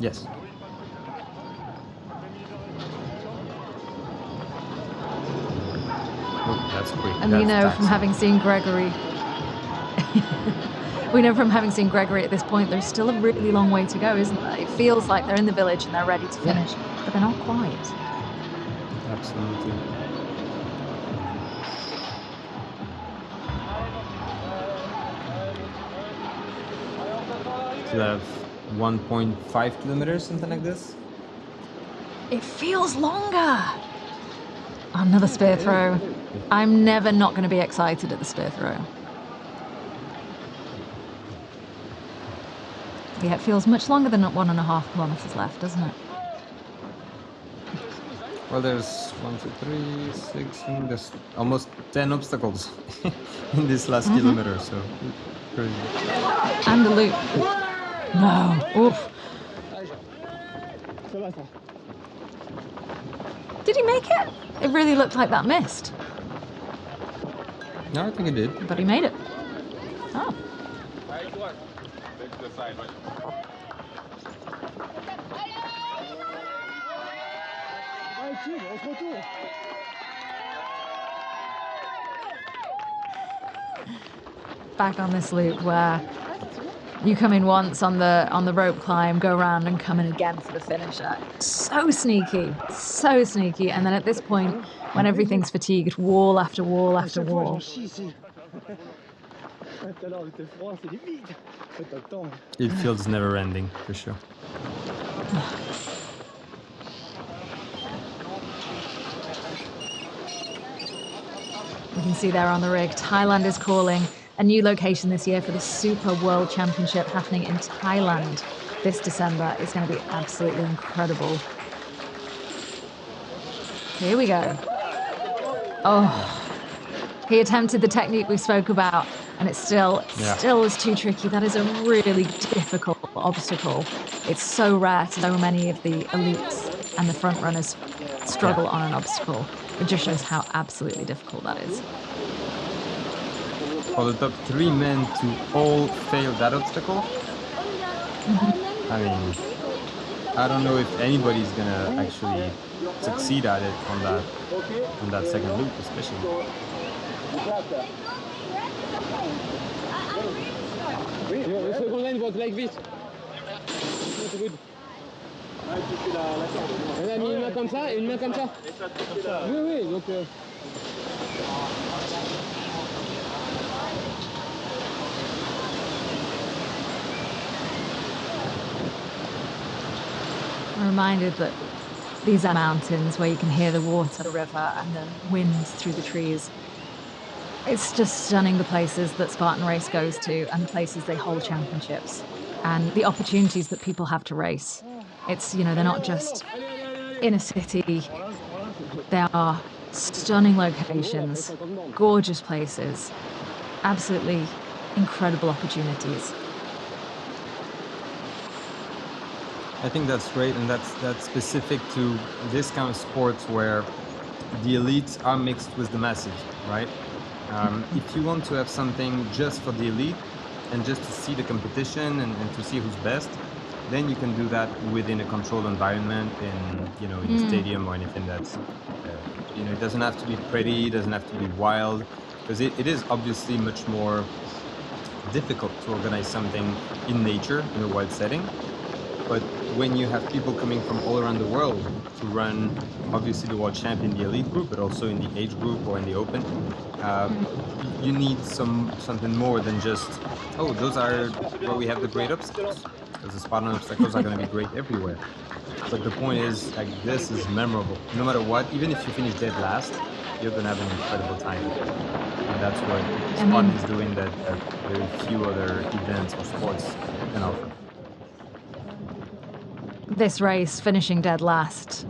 Yes. Oh, that's quick. And we know from having seen Gregory, at this point, there's still a really long way to go, isn't there? It feels like they're in the village and they're ready to finish, but they're not quite. Absolutely. So they have 1.5 kilometers, something like this. It feels longer. Another spear throw. I'm never not going to be excited at the spear throw. Yeah, it feels much longer than 1.5 kilometers left, doesn't it? Well, there's 1, 2, 3, 6, there's almost 10 obstacles in this last kilometer, so crazy. And the loop. No. Oof. Did he make it? It really looked like that missed. No, I think it did. But he made it. Oh. Back on this loop where you come in once on the rope climb, go around and come in again for the finisher. So sneaky, and then at this point, when everything's fatigued, wall after wall after wall. It feels never ending, for sure. You can see there on the rig, Thailand is calling. A new location this year for the Super World Championship happening in Thailand this December. It's going to be absolutely incredible. Here we go. Oh, he attempted the technique we spoke about, and it still is too tricky. That is a really difficult obstacle. It's so rare. So many of the elites and the front runners struggle on an obstacle. It just shows how absolutely difficult that is. For the top 3 men to all fail that obstacle, I mean, I don't know if anybody's gonna actually succeed at it on that second loop, especially. Le second line was like this. Not good. On a mis une main comme ça et une main comme ça. Oui, donc... I'm reminded that these are mountains where you can hear the water, the river, and the winds through the trees. It's just stunning, the places that Spartan Race goes to and the places they hold championships and the opportunities that people have to race. It's, they're not just in a city. They are stunning locations, gorgeous places, absolutely incredible opportunities. I think that's great, and that's specific to this kind of sports where the elites are mixed with the masses, right? If you want to have something just for the elite and just to see the competition and to see who's best, then you can do that within a controlled environment in a stadium or anything that's it doesn't have to be pretty, it doesn't have to be wild, because it is obviously much more difficult to organize something in nature in a wild setting. But when you have people coming from all around the world to run, obviously the World Champ in the elite group, but also in the age group or in the open, you need something more than just, those are where we have the great obstacles, because the Spartan obstacles are going to be great everywhere. But the point is, like, this is memorable. No matter what, even if you finish dead last, you're going to have an incredible time. And that's what Spartan is doing that very few other events or sports can offer. This race, finishing dead last,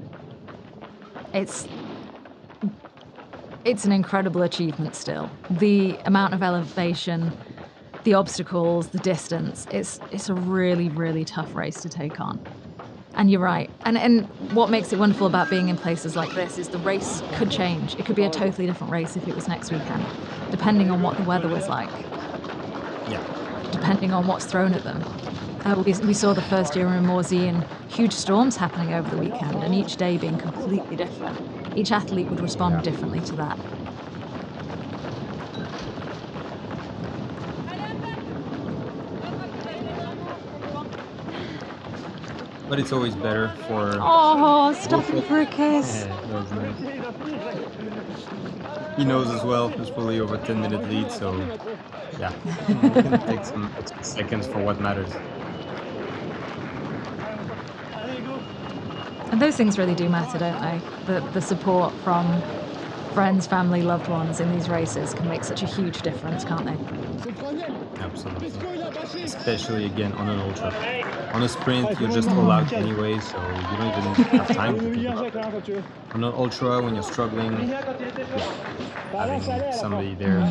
it's an incredible achievement still. The amount of elevation, the obstacles, the distance, it's a really, really tough race to take on. And you're right. And what makes it wonderful about being in places like this is the race could change. It could be a totally different race if it was next weekend, depending on what the weather was like. Yeah. Depending on what's thrown at them. We saw the first year in Morzine, huge storms happening over the weekend, and each day being completely different. Each athlete would respond differently to that. But it's always better for... Oh, stopping for a kiss. Yeah, that was nice. He knows as well, there's probably over 10-minute lead, so yeah, it takes some extra seconds for what matters. And those things really do matter, don't they? The support from friends, family, loved ones in these races can make such a huge difference, can't they? Absolutely. Especially, again, on an ultra. On a sprint, you're just all out anyway, so you don't even have time to think about it. On an ultra, when you're struggling, having somebody there.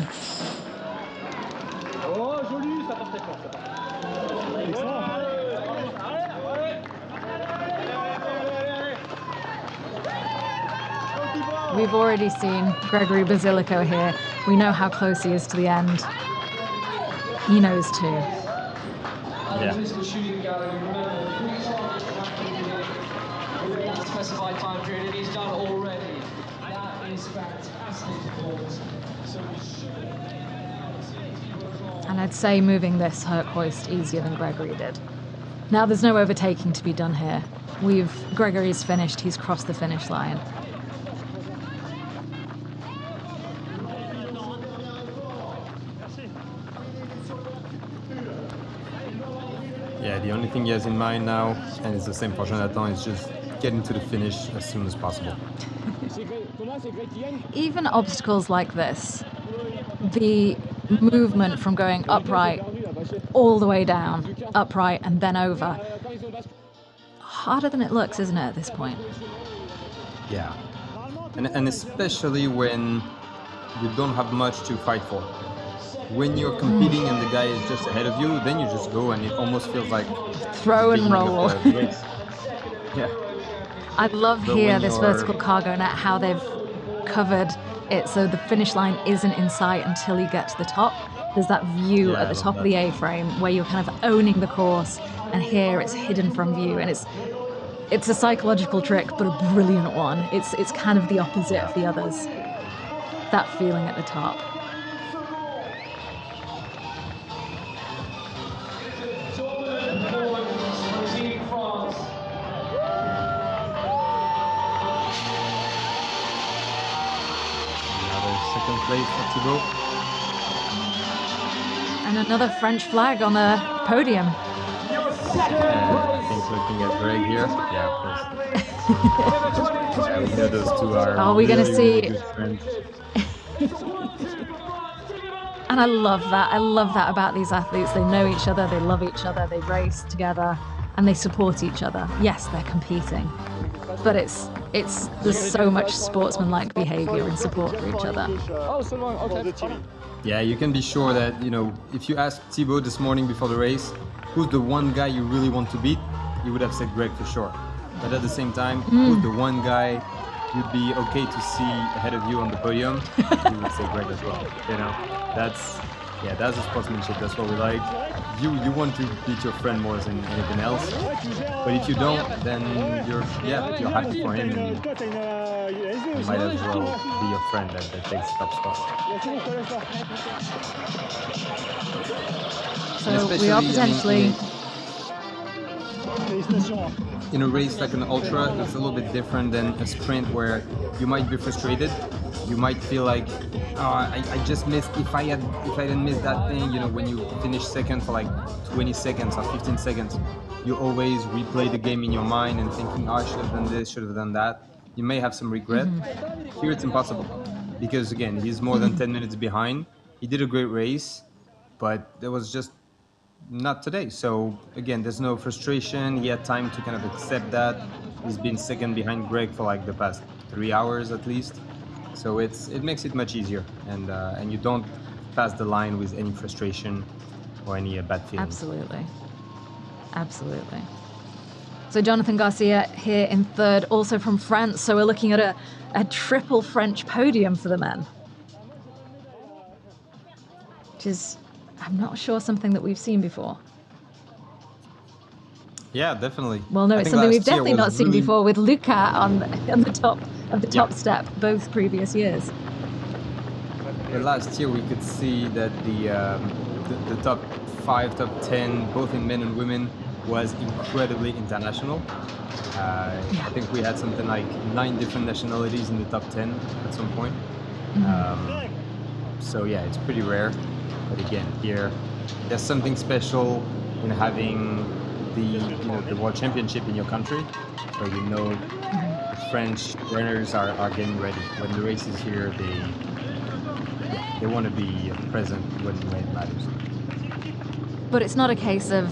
We've already seen Gregory Basilico here. We know how close he is to the end. He knows too. Yeah. Specified time period, it is done already. That is fantastic performance. And I'd say moving this Herc hoist easier than Gregory did. Now there's no overtaking to be done here. Gregory's finished, he's crossed the finish line. Yeah, the only thing he has in mind now, and it's the same for Jonathan, is just getting to the finish as soon as possible. Even obstacles like this, the movement from going upright all the way down, upright and then over, harder than it looks, isn't it, at this point? Yeah. And especially when you don't have much to fight for. When you're competing and the guy is just ahead of you, then you just go and it almost feels like throw and roll. Yeah. I love here this vertical cargo net, how they've covered it so the finish line isn't in sight until you get to the top. There's that view at the top of the A-frame where you're kind of owning the course, and here it's hidden from view, and it's a psychological trick, but a brilliant one. It's kind of the opposite of the others. That feeling at the top. Second place to go. And another French flag on the podium. I think looking at Greg here. Yeah, of course. Yeah, we know those two are Are we really, going to really see? good friends. And I love that. I love that about these athletes. They know each other, they love each other, they race together, and they support each other. Yes, they're competing, but there's so much sportsmanlike behavior and support for each other. Yeah, you can be sure that, if you asked Thibaut this morning before the race, who's the one guy you really want to beat, he would have said Greg for sure. But at the same time, who's the one guy you'd be okay to see ahead of you on the podium, he would say Greg as well. That's the sportsmanship. That's what we like. You want to beat your friend more than anything else. But if you don't, then you're happy for him, and you might as well be your friend that takes the top spot. So we are potentially. In a race like an ultra, it's a little bit different than a sprint where you might be frustrated. You might feel like, I just missed. If I didn't miss that thing, when you finish second for like 20 seconds or 15 seconds, you always replay the game in your mind and thinking, I should have done this, should have done that. You may have some regret. Here it's impossible because again, he's more than 10 minutes behind. He did a great race, but there was just not today. So again, there's no frustration. He had time to kind of accept that. He's been second behind Greg for like the past 3 hours at least. So it makes it much easier, and you don't pass the line with any frustration or any bad feelings. Absolutely. So Jonathan Garcia here in third, also from France. So we're looking at a triple French podium for the men, which is, I'm not sure, something that we've seen before. Yeah, definitely. Well, no, it's something we've definitely not seen before with Luca on the top of the top step both previous years. Last year we could see that the top 5, top 10, both in men and women, was incredibly international. I think we had something like 9 different nationalities in the top 10 at some point. So yeah, it's pretty rare. But again, here there's something special in having the World Championship in your country, so the French runners are getting ready. When the race is here, they want to be present when it matters. But it's not a case of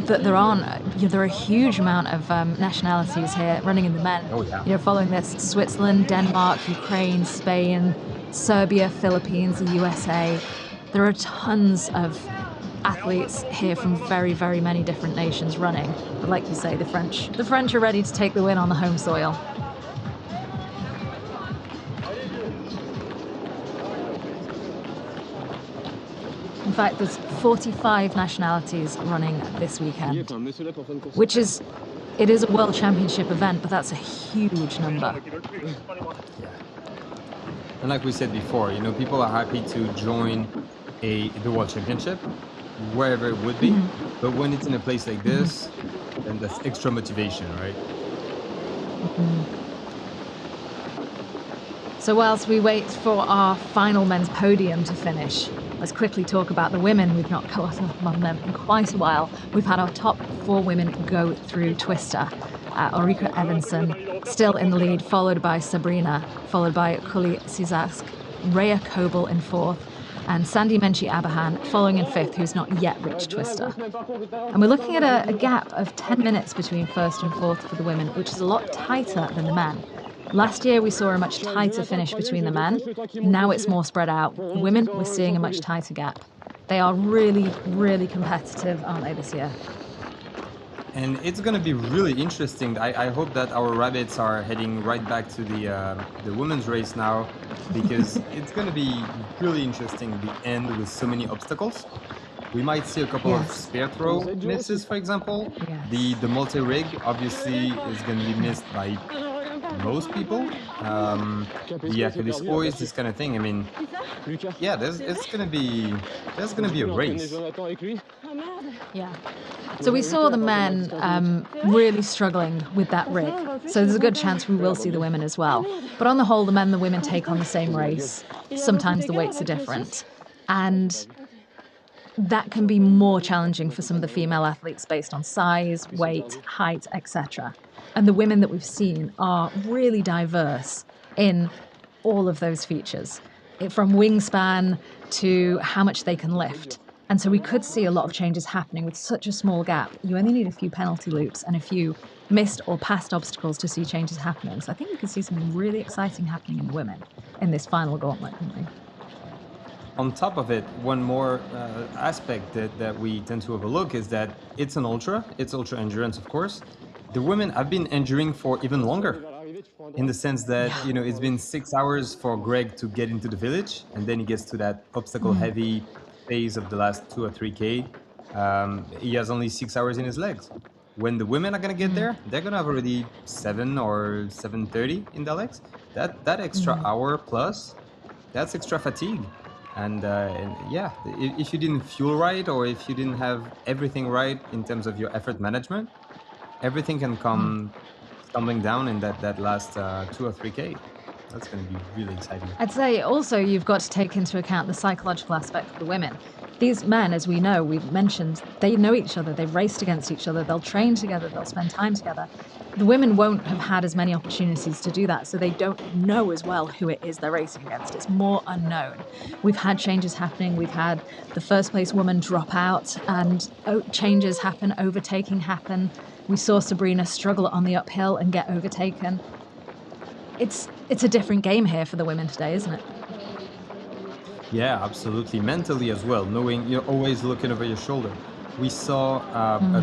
that there are a huge amount of nationalities here running in the men. Oh yeah. Following this, Switzerland, Denmark, Ukraine, Spain, Serbia, Philippines, the USA. There are tons of athletes here from very, very many different nations running. But like you say, the French are ready to take the win on the home soil. In fact, there's 45 nationalities running this weekend, which is a World Championship event, but that's a huge number. Yeah. And like we said before, people are happy to join the World Championship, wherever it would be, but when it's in a place like this, then that's extra motivation, right? So whilst we wait for our final men's podium to finish, let's quickly talk about the women. We've not caught up on them in quite a while. We've had our top 4 women go through Twister. Ulrika Evensen still in the lead, followed by Sabrina, followed by Kuli Sizask, Rhea Kobel in 4th, and Sandy Menchie-Abahan following in 5th, who's not yet reached Twister. And we're looking at a gap of 10 minutes between 1st and 4th for the women, which is a lot tighter than the men. Last year we saw a much tighter finish between the men. Now it's more spread out. The women, we're seeing a much tighter gap. They are really, really competitive, aren't they, this year? And it's going to be really interesting. I hope that our rabbits are heading right back to the women's race now, because it's going to be really interesting, the end with so many obstacles. We might see a couple of spear throw misses, for example. Yes. The multi-rig obviously is going to be missed by most people. The Achilles hoist, this kind of thing. I mean, yeah, there's going to be a race. Yeah. So we saw the men really struggling with that rig. So there's a good chance we will see the women as well. But on the whole, the men and the women take on the same race. Sometimes the weights are different. And that can be more challenging for some of the female athletes based on size, weight, height, etc. And the women that we've seen are really diverse in all of those features, from wingspan to how much they can lift. And so we could see a lot of changes happening with such a small gap. You only need a few penalty loops and a few missed or passed obstacles to see changes happening. So I think we could see something really exciting happening in the women in this final gauntlet, couldn't we? On top of it, one more aspect that we tend to overlook is that it's an ultra, it's ultra endurance, of course. The women have been enduring for even longer, in the sense that, you know, it's been 6 hours for Greg to get into the village, and then he gets to that obstacle heavy phase of the last 2 or 3K. He has only 6 hours in his legs. When the women are going to get there, they're going to have already 7 or 7:30 in their legs. That extra hour plus, that's extra fatigue. And yeah, if you didn't fuel right, or if you didn't have everything right in terms of your effort management, everything can come stumbling down in that last 2 or 3K. That's going to be really exciting. I'd say also you've got to take into account the psychological aspect for the women. These men, as we know, we've mentioned, they know each other, they've raced against each other, they'll train together, they'll spend time together. The women won't have had as many opportunities to do that, so they don't know as well who it is they're racing against. It's more unknown. We've had changes happening. We've had the first place woman drop out and changes happen, overtaking happen. We saw Sabrina struggle on the uphill and get overtaken. It's a different game here for the women today, isn't it? Yeah, absolutely. Mentally as well, knowing you're always looking over your shoulder. We saw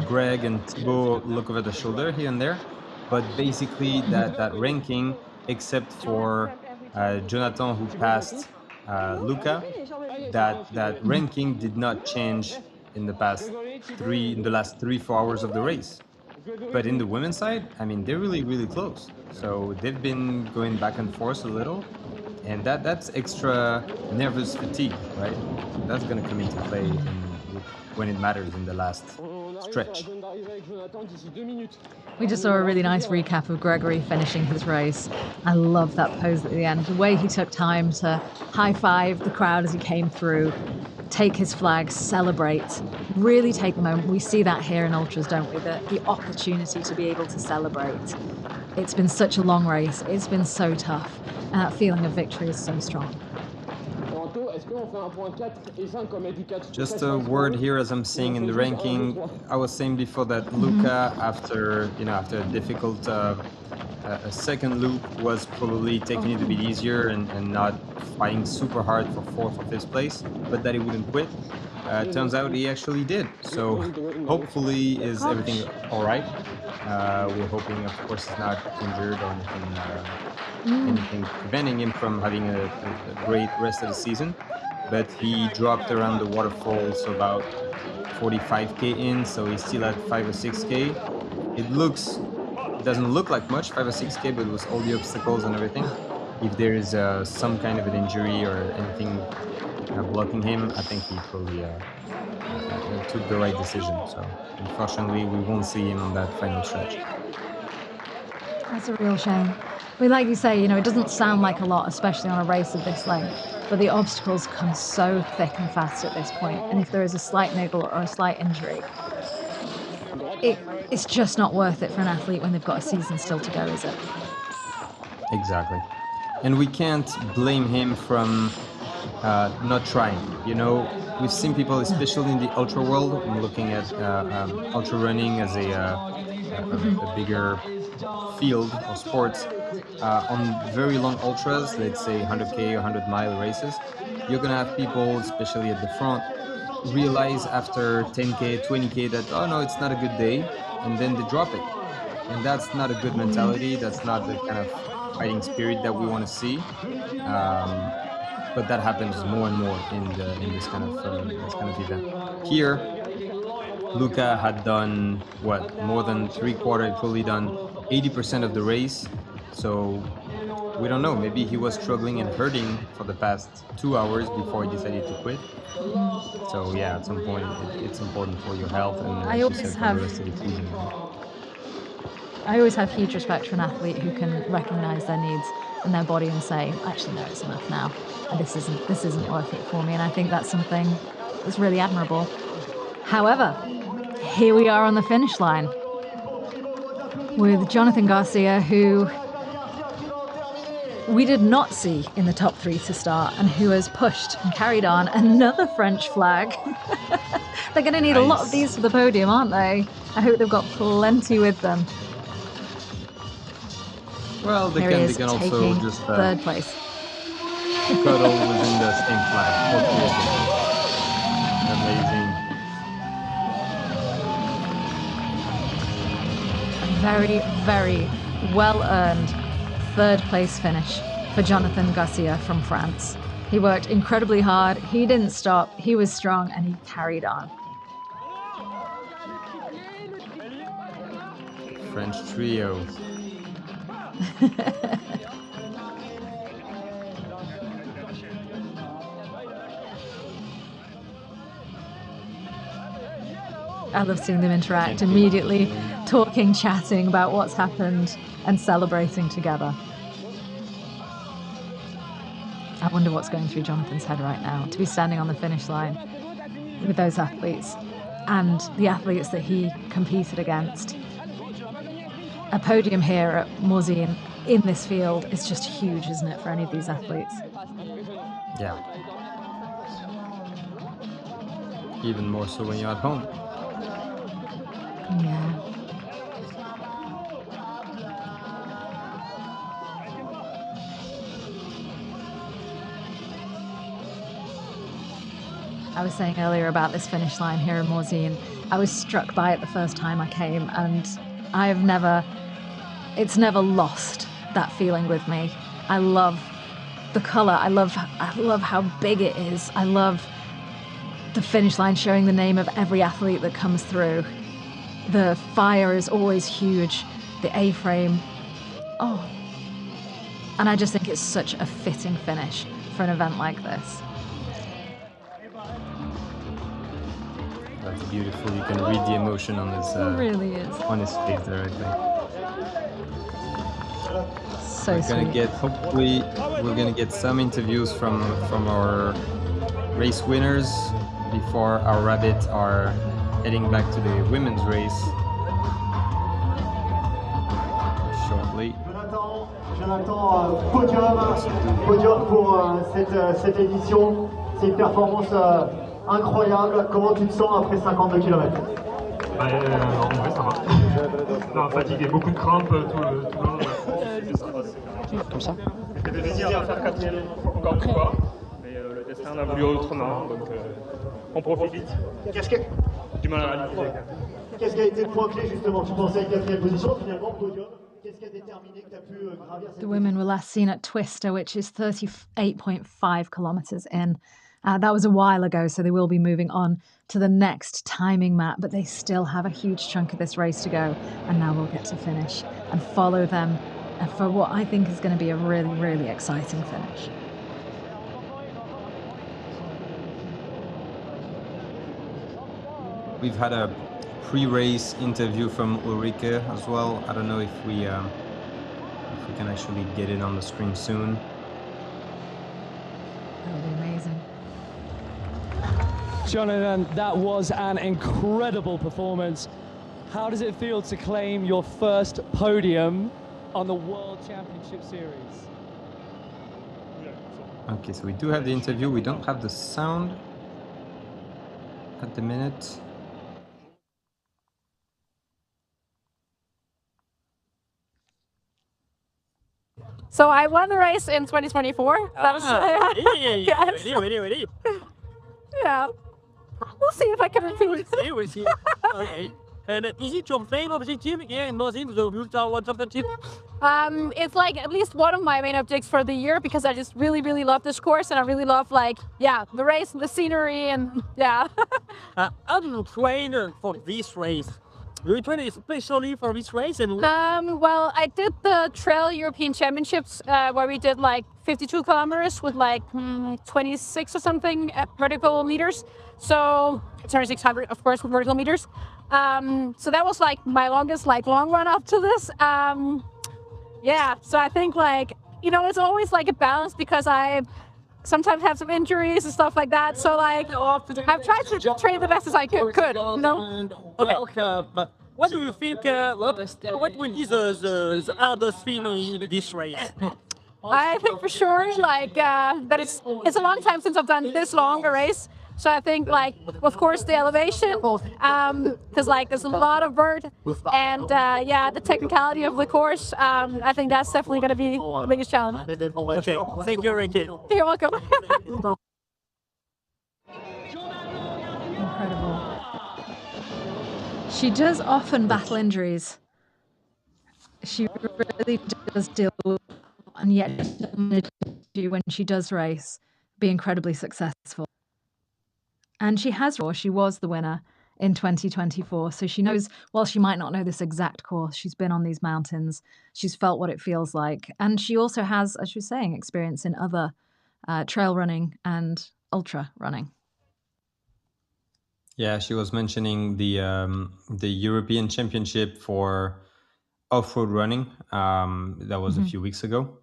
Greg and Thibaut look over the shoulder here and there, but basically that ranking, except for Jonathan, who passed Luca, that ranking did not change in the last 3-4 hours of the race. But in the women's side, I mean, they're really, really close. So they've been going back and forth a little, and that's extra nervous fatigue, right? That's going to come into play when it matters in the last stretch. We just saw a really nice recap of Gregory finishing his race. I love that pose at the end. The way he took time to high-five the crowd as he came through, take his flag, celebrate, really take the moment. We see that here in Ultras, don't we? The opportunity to be able to celebrate. It's been such a long race. It's been so tough. And that feeling of victory is so strong. Just a word here, as I'm seeing in the ranking, I was saying before that Luca, after a difficult a second loop, was probably taking it a bit easier and not fighting super hard for 4th or 5th place, but that he wouldn't quit. Turns out he actually did. So hopefully is everything all right. We're hoping, of course, he's not injured or anything preventing him from having a great rest of the season. But he dropped around the waterfalls about 45K in, so he's still at 5 or 6K. It doesn't look like much, 5 or 6K, but with all the obstacles and everything, if there is some kind of an injury or anything blocking him, I think he probably took the right decision. So unfortunately, we won't see him on that final stretch. That's a real shame. But like you say, it doesn't sound like a lot, especially on a race of this length, but the obstacles come so thick and fast at this point. And if there is a slight niggle or a slight injury, it's just not worth it for an athlete when they've got a season still to go, is it? Exactly. And we can't blame him from not trying. We've seen people, especially in the ultra world, I'm looking at ultra running as a bigger field of sports. On very long ultras, let's say 100K or 100-mile races, you're going to have people, especially at the front, realize after 10K, 20K that, oh no, it's not a good day, and then they drop it. And that's not a good mentality. That's not the kind of fighting spirit that we want to see. But that happens more and more in this kind of event. Here, Luca had done more than 3/4, probably done 80% of the race. So we don't know. Maybe he was struggling and hurting for the past 2 hours before he decided to quit. So yeah, at some point, it's important for your health and for the rest of the season. I always have huge respect for an athlete who can recognize their needs and their body and say, actually, no, it's enough now. And this isn't worth it for me. And I think that's something It's really admirable. However, here we are on the finish line with Jonathan Garcia, who we did not see in the top 3 to start, and who has pushed and carried on another French flag. They're going to need a lot of these for the podium, aren't they? I hope they've got plenty with them. Well, they can also just 3rd place. cuddle within the same flag. Amazing. Very, very well-earned 3rd place finish for Jonathan Garcia from France. He worked incredibly hard, he didn't stop, he was strong, and he carried on. French trio. I love seeing them interact immediately, talking, chatting about what's happened and celebrating together. I wonder what's going through Jonathan's head right now, to be standing on the finish line with those athletes and the athletes that he competed against. A podium here at Morzine in this field is just huge, isn't it, for any of these athletes? Yeah. Even more so when you're at home. Yeah. I was saying earlier about this finish line here in Morzine. I was struck by it the first time I came, and it's never lost that feeling with me. I love the colour. I love how big it is. I love the finish line showing the name of every athlete that comes through. The fire is always huge. The A-frame. Oh. And I just think it's such a fitting finish for an event like this. That's beautiful. You can read the emotion on his. It really is. On his face directly. So sweet. Hopefully, we're gonna get some interviews from our race winners before our rabbits are heading back to the women's race shortly. Jonathan, podium pour cette édition. C'est une performance incroyable. Comment tu te sens après 52 km? En vrai, ça va. Non, fatigué, beaucoup de crampes tout le long. Comme ça. C'était décidé à faire 4ème encore une fois, mais le destin n'a voulu autrement, donc on profite vite. Du mal à réaliser. Qu'est-ce qui a été le point clé justement? Tu pensais à la 4e position, finalement podium. Qu'est-ce qui a déterminé que tu as pu gravir cette? The women were last seen at Twister, which is 38.5 kilometres in. That was a while ago, so they will be moving on to the next timing map, but they still have a huge chunk of this race to go, and now we'll get to finish and follow them for what I think is going to be a really, really exciting finish. We've had a pre-race interview from Ulrike as well. I don't know if we can actually get it on the screen soon. That would be amazing. Jonathan, that was an incredible performance. How does it feel to claim your first podium on the World Championship Series? Okay, so we do have the interview. We don't have the sound at the minute. So I won the race in 2024. That was yes. Yeah. We'll see if I can repeat. Okay. And is it your favorite team here in Morzine, the World Championship? It's like at least one of my main objects for the year, because I just really, really love this course, and I really love the race, the scenery, and yeah. How do you train for this race? Do you train especially for this race? And well, I did the Trail European Championships where we did like 52 kilometers with like 26 or something vertical meters. So 2600, of course, with vertical meters. So that was like my longest long run up to this. Yeah, so I think it's always like a balance, because I sometimes have some injuries and stuff like that. So like, I've tried to train the best as I could. You know? Okay. But what do you think? What will be the hardest thing in this race? I think for sure, like that it's a long time since I've done this long a race. So I think, like, of course, the elevation, because like there's a lot of bird, and yeah, the technicality of the course. I think that's definitely going to be the biggest challenge. Okay, thank you, Ricky. You're welcome. Incredible. She does often battle injuries. She really does deal with, and yet when she does race, be incredibly successful. And she was the winner in 2024. So she knows, while she might not know this exact course, she's been on these mountains, she's felt what it feels like. And she also has, as she was saying, experience in other trail running and ultra running. Yeah, she was mentioning the European Championship for off-road running. That was a few weeks ago.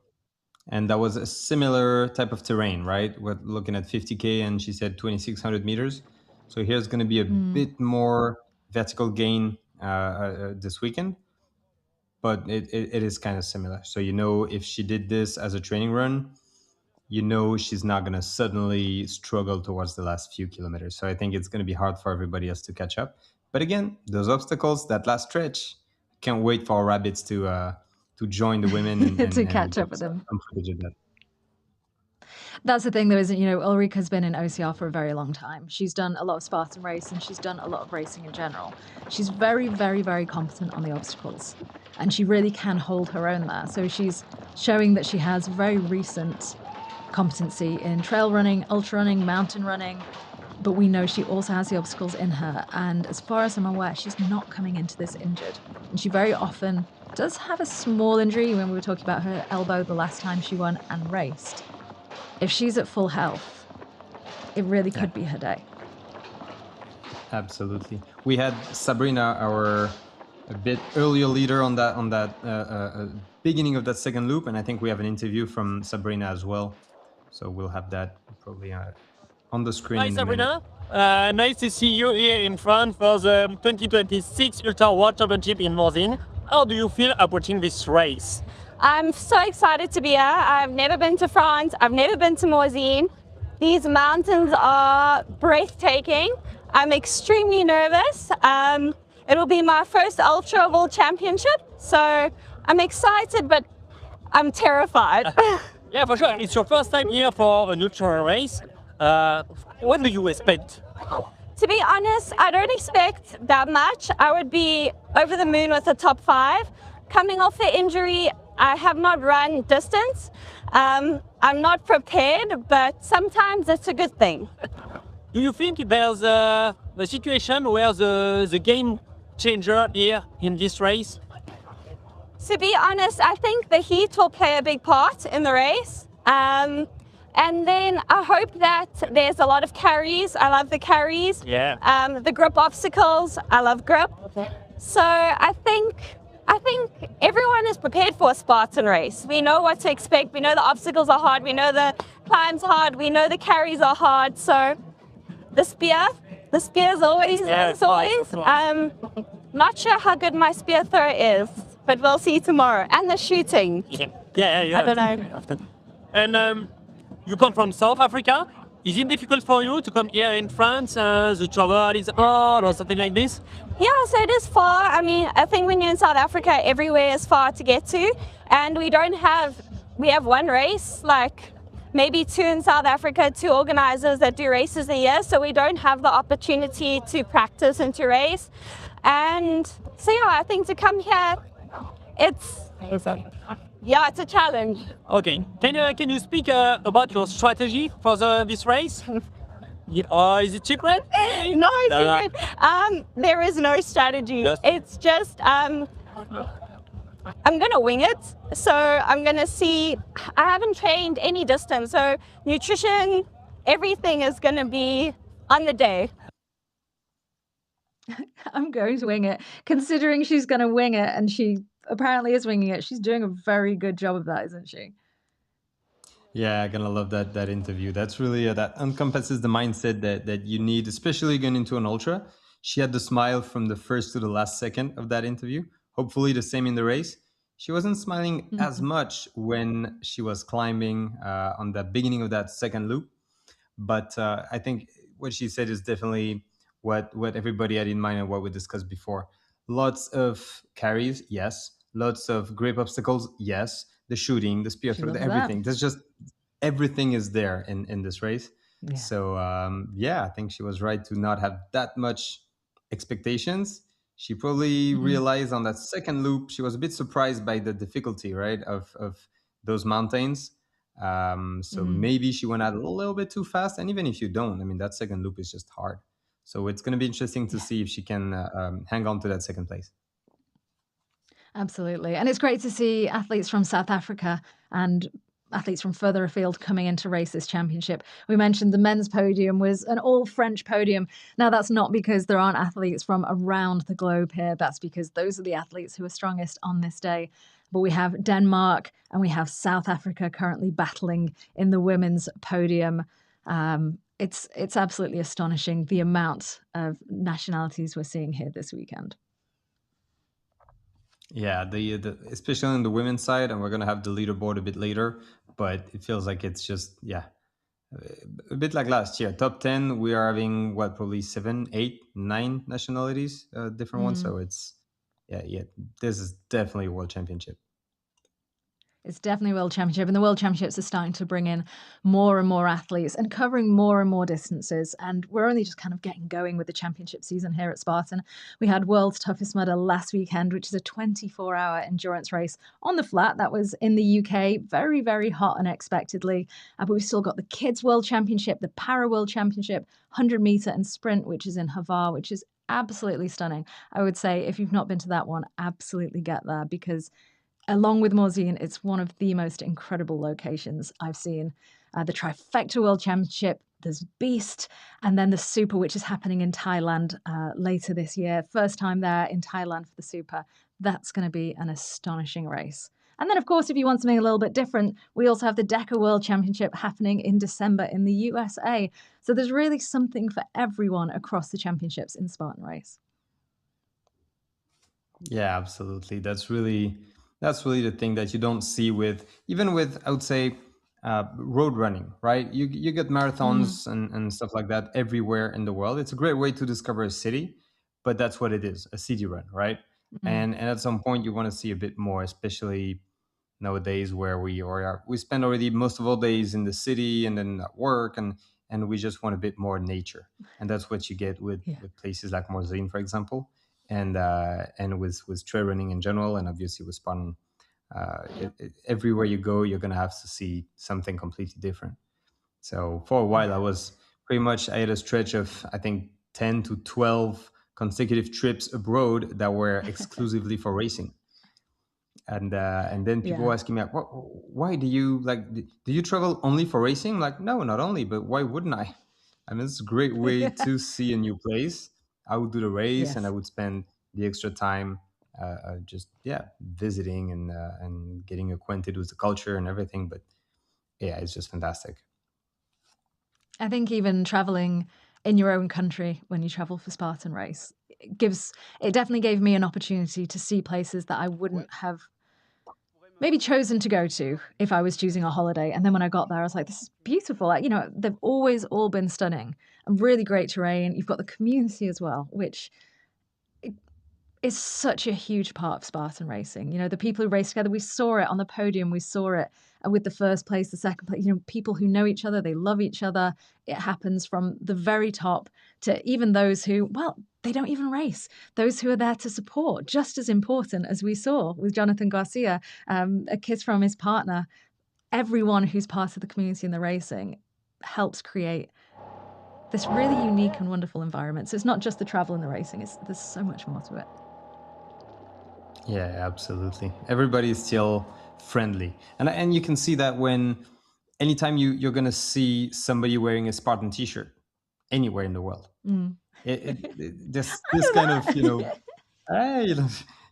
And that was a similar type of terrain, right? We're looking at 50K, and she said 2,600 meters. So here's going to be a bit more vertical gain this weekend, but it is kind of similar. So, you know, if she did this as a training run, you know she's not going to suddenly struggle towards the last few kilometers. So I think it's going to be hard for everybody else to catch up. But again, those obstacles, that last stretch, can't wait for our rabbits to join the women and to catch up with them. some footage of that. That's the thing, though, isn't, you know, Ulrika's been in OCR for a very long time. She's done a lot of Spartan race, and she's done a lot of racing in general. She's very, very, very competent on the obstacles, and she really can hold her own there. So she's showing that she has very recent competency in trail running, ultra running, mountain running, but we know she also has the obstacles in her. And as far as I'm aware, she's not coming into this injured. And she very often does have a small injury when we were talking about her elbow the last time she won and raced. If she's at full health, it really could be her day. Absolutely. We had Sabrina, our a bit earlier leader on that beginning of that second loop, and I think we have an interview from Sabrina as well. So we'll have that probably on the screen. Hi, Sabrina. Nice to see you here in France for the 2026 Ultra World Championship in Morzine. How do you feel approaching this race? I'm so excited to be here. I've never been to France. I've never been to Morzine. These mountains are breathtaking. I'm extremely nervous. It'll be my first Ultra World Championship, so I'm excited, but I'm terrified. Yeah, for sure. It's your first time here for an ultra race. What do you expect? To be honest, I don't expect that much. I would be over the moon with the top 5. Coming off the injury, I have not run distance. I'm not prepared, but sometimes it's a good thing. Do you think there's a situation where the game changer here in this race? To be honest, I think the heat will play a big part in the race. And then I hope that there's a lot of carries. I love the carries. Yeah. The grip obstacles, I love grip. Okay. So I think everyone is prepared for a Spartan race. We know what to expect. We know the obstacles are hard. We know the climbs hard. We know the carries are hard. So the spear is always, not sure how good my spear throw is, but we'll see tomorrow. And the shooting. Yeah. I don't know. And you come from South Africa. Is it difficult for you to come here in France? The travel is hard or something like this? Yeah, so it is far. I mean, I think when you're in South Africa, everywhere is far to get to. And we have one race, like maybe 2 in South Africa, 2 organizers that do races a year. So we don't have the opportunity to practice and to race. And so yeah, I think to come here, it's a challenge. Okay, can you speak about your strategy for this race? Is it secret? No, it's secret. There is no strategy. It's just I'm gonna wing it. So I'm gonna see. I haven't trained any distance, so nutrition, everything is gonna be on the day. I'm going to wing it. Considering she's going to wing it, and she apparently is winging it, she's doing a very good job of that, isn't she? Yeah, I'm gonna love that interview. That's really that encompasses the mindset that you need, especially going into an ultra. She had the smile from the first to the last second of that interview. Hopefully, the same in the race. She wasn't smiling as Mhm. much when she was climbing on the beginning of that second loop, but I think what she said is definitely what everybody had in mind and what we discussed before. Lots of carries, yes. Lots of grip obstacles, yes. The shooting, the spear She throw, loves that. everything. There's just everything is there in this race. Yeah. So yeah, I think she was right to not have that much expectations. She probably Mhm. realized on that second loop she was a bit surprised by the difficulty, right, of those mountains. So Mhm. maybe she went out a little bit too fast. And even if you don't, I mean, that second loop is just hard. So it's going to be interesting to Yeah. see if she can hang on to that second place. Absolutely. And it's great to see athletes from South Africa and athletes from further afield coming in to race this championship. We mentioned the men's podium was an all French podium. Now, that's not because there aren't athletes from around the globe here. That's because those are the athletes who are strongest on this day. But we have Denmark and we have South Africa currently battling in the women's podium. It's absolutely astonishing the amount of nationalities we're seeing here this weekend. Yeah, the especially on the women's side, and we're gonna have the leaderboard a bit later. But it feels like it's just a bit like last year. Top 10, we are having what, probably 7, 8, 9 nationalities, different ones. Mm. So yeah. This is definitely a world championship. It's definitely a world championship, and the world championships are starting to bring in more and more athletes and covering more and more distances. And we're only just kind of getting going with the championship season here at Spartan. We had World's Toughest Mudder last weekend, which is a 24-hour endurance race on the flat. That was in the UK, very, very hot unexpectedly. But we've still got the Kids World Championship, the Para World Championship, 100-meter and sprint, which is in Havar, which is absolutely stunning. I would say if you've not been to that one, absolutely get there, because along with Morzine, it's one of the most incredible locations I've seen. The Trifecta World Championship, there's Beast, and then the Super, which is happening in Thailand later this year. First time there in Thailand for the Super. That's going to be an astonishing race. And then, of course, if you want something a little bit different, we also have the Deca World Championship happening in December in the USA. So there's really something for everyone across the championships in Spartan Race. Yeah, absolutely. That's really the thing that you don't see with, even with, I would say, road running, right? You get Mm. marathons and stuff like that everywhere in the world. It's a great way to discover a city, but that's what it is, a city run, right? Mm. And at some point you want to see a bit more, especially nowadays where we spend already most of our days in the city and then at work, and we just want a bit more nature. And that's what you get Yeah. with places like Morzine, for example, and with trail running in general, and obviously with Spartan. Everywhere you go, you're gonna have to see something completely different. So for a while, Yeah. I had a stretch of, I think, 10 to 12 consecutive trips abroad that were exclusively for racing. And then people were Yeah. asking me, like, why do you like? Do you travel only for racing? I'm like, no, not only, but why wouldn't I? I mean, it's a great way Yeah. to see a new place. I would do the race, and I Yes. would spend the extra time just visiting and getting acquainted with the culture and everything. But yeah, it's just fantastic. I think even traveling in your own country when you travel for Spartan Race it definitely gave me an opportunity to see places that I wouldn't have maybe chosen to go to if I was choosing a holiday. And then when I got there, I was like, this is beautiful. Like, they've always all been stunning and really great terrain. You've got the community as well, which is such a huge part of Spartan racing. The people who race together, we saw it on the podium, we saw it with the first place, the second place, people who know each other, they love each other. It happens from the very top to even those who, well, they don't even race. Those who are there to support, just as important as we saw with Jonathan Garcia, a kiss from his partner. Everyone who's part of the community in the racing helps create this really unique and wonderful environment. So it's not just the travel and the racing, there's so much more to it. Yeah, absolutely. Everybody is still friendly, and you can see that when anytime you're gonna see somebody wearing a Spartan T-shirt anywhere in the world. Mm. This I know kind of that. hey,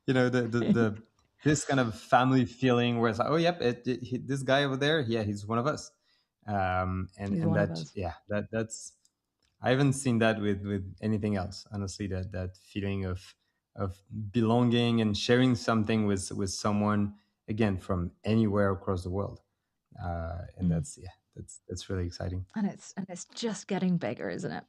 the this kind of family feeling where it's like, oh, yep, this guy over there, yeah, he's one of us. And that's I haven't seen that with anything else, honestly. That feeling of belonging and sharing something with someone, again, from anywhere across the world, and that's really exciting. And it's just getting bigger, isn't it?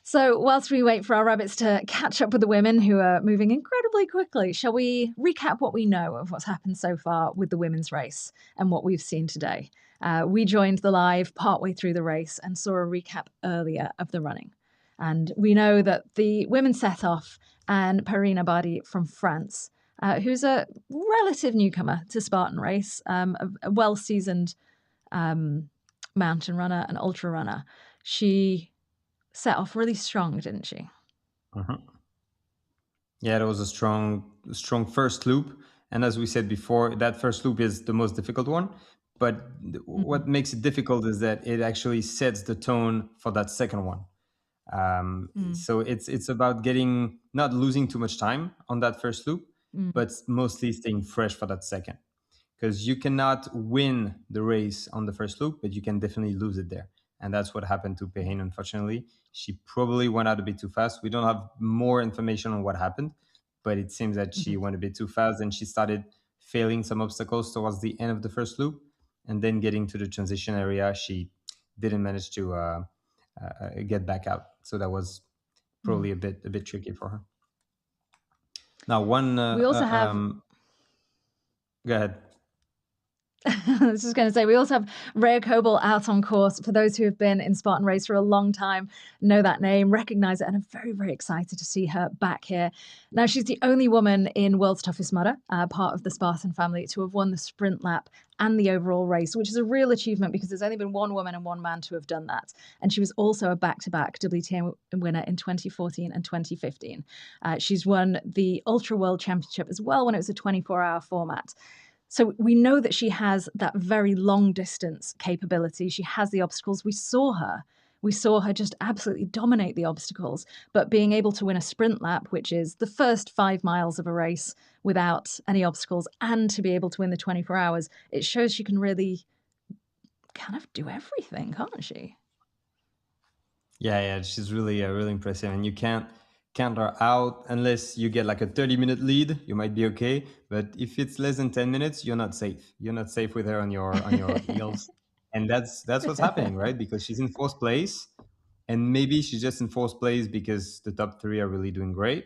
So whilst we wait for our rabbits to catch up with the women who are moving incredibly quickly, shall we recap what we know of what's happened so far with the women's race and what we've seen today? We joined the live partway through the race and saw a recap earlier of the running. And we know that the women set off, and Perrine Abadi from France, who's a relative newcomer to Spartan race, a well-seasoned mountain runner and ultra runner. She set off really strong, didn't she? Yeah, it was a strong first loop. And as we said before, that first loop is the most difficult one. But what makes it difficult is that it actually sets the tone for that second one. So it's about not losing too much time on that first loop, but mostly staying fresh for that second. Because you cannot win the race on the first loop, but you can definitely lose it there. And that's what happened to Perrine, unfortunately. She probably went out a bit too fast. We don't have more information on what happened, but it seems that she went a bit too fast and she started failing some obstacles towards the end of the first loop. And then getting to the transition area, she didn't manage to get back out. So that was probably a bit tricky for her. Now, we also have... Go ahead. I was just going to say, we also have Rhea Coble out on course. For those who have been in Spartan Race for a long time, know that name, recognize it, and I'm very, very excited to see her back here. Now, she's the only woman in World's Toughest Mudder, part of the Spartan family, to have won the sprint lap and the overall race, which is a real achievement because there's only been one woman and one man to have done that. And she was also a back-to-back WTA winner in 2014 and 2015. She's won the Ultra World Championship as well when it was a 24-hour format. So we know that she has that very long distance capability. She has the obstacles. We saw her just absolutely dominate the obstacles, but being able to win a sprint lap, which is the first 5 miles of a race without any obstacles, and to be able to win the 24 hours, it shows she can really kind of do everything, can't she? Yeah, she's really impressive, and you can't count her out unless you get like a 30-minute lead. You might be okay, but if it's less than 10 minutes, you're not safe. You're not safe with her on your heels, and that's what's happening, right? Because she's in fourth place, and maybe she's just in fourth place because the top three are really doing great,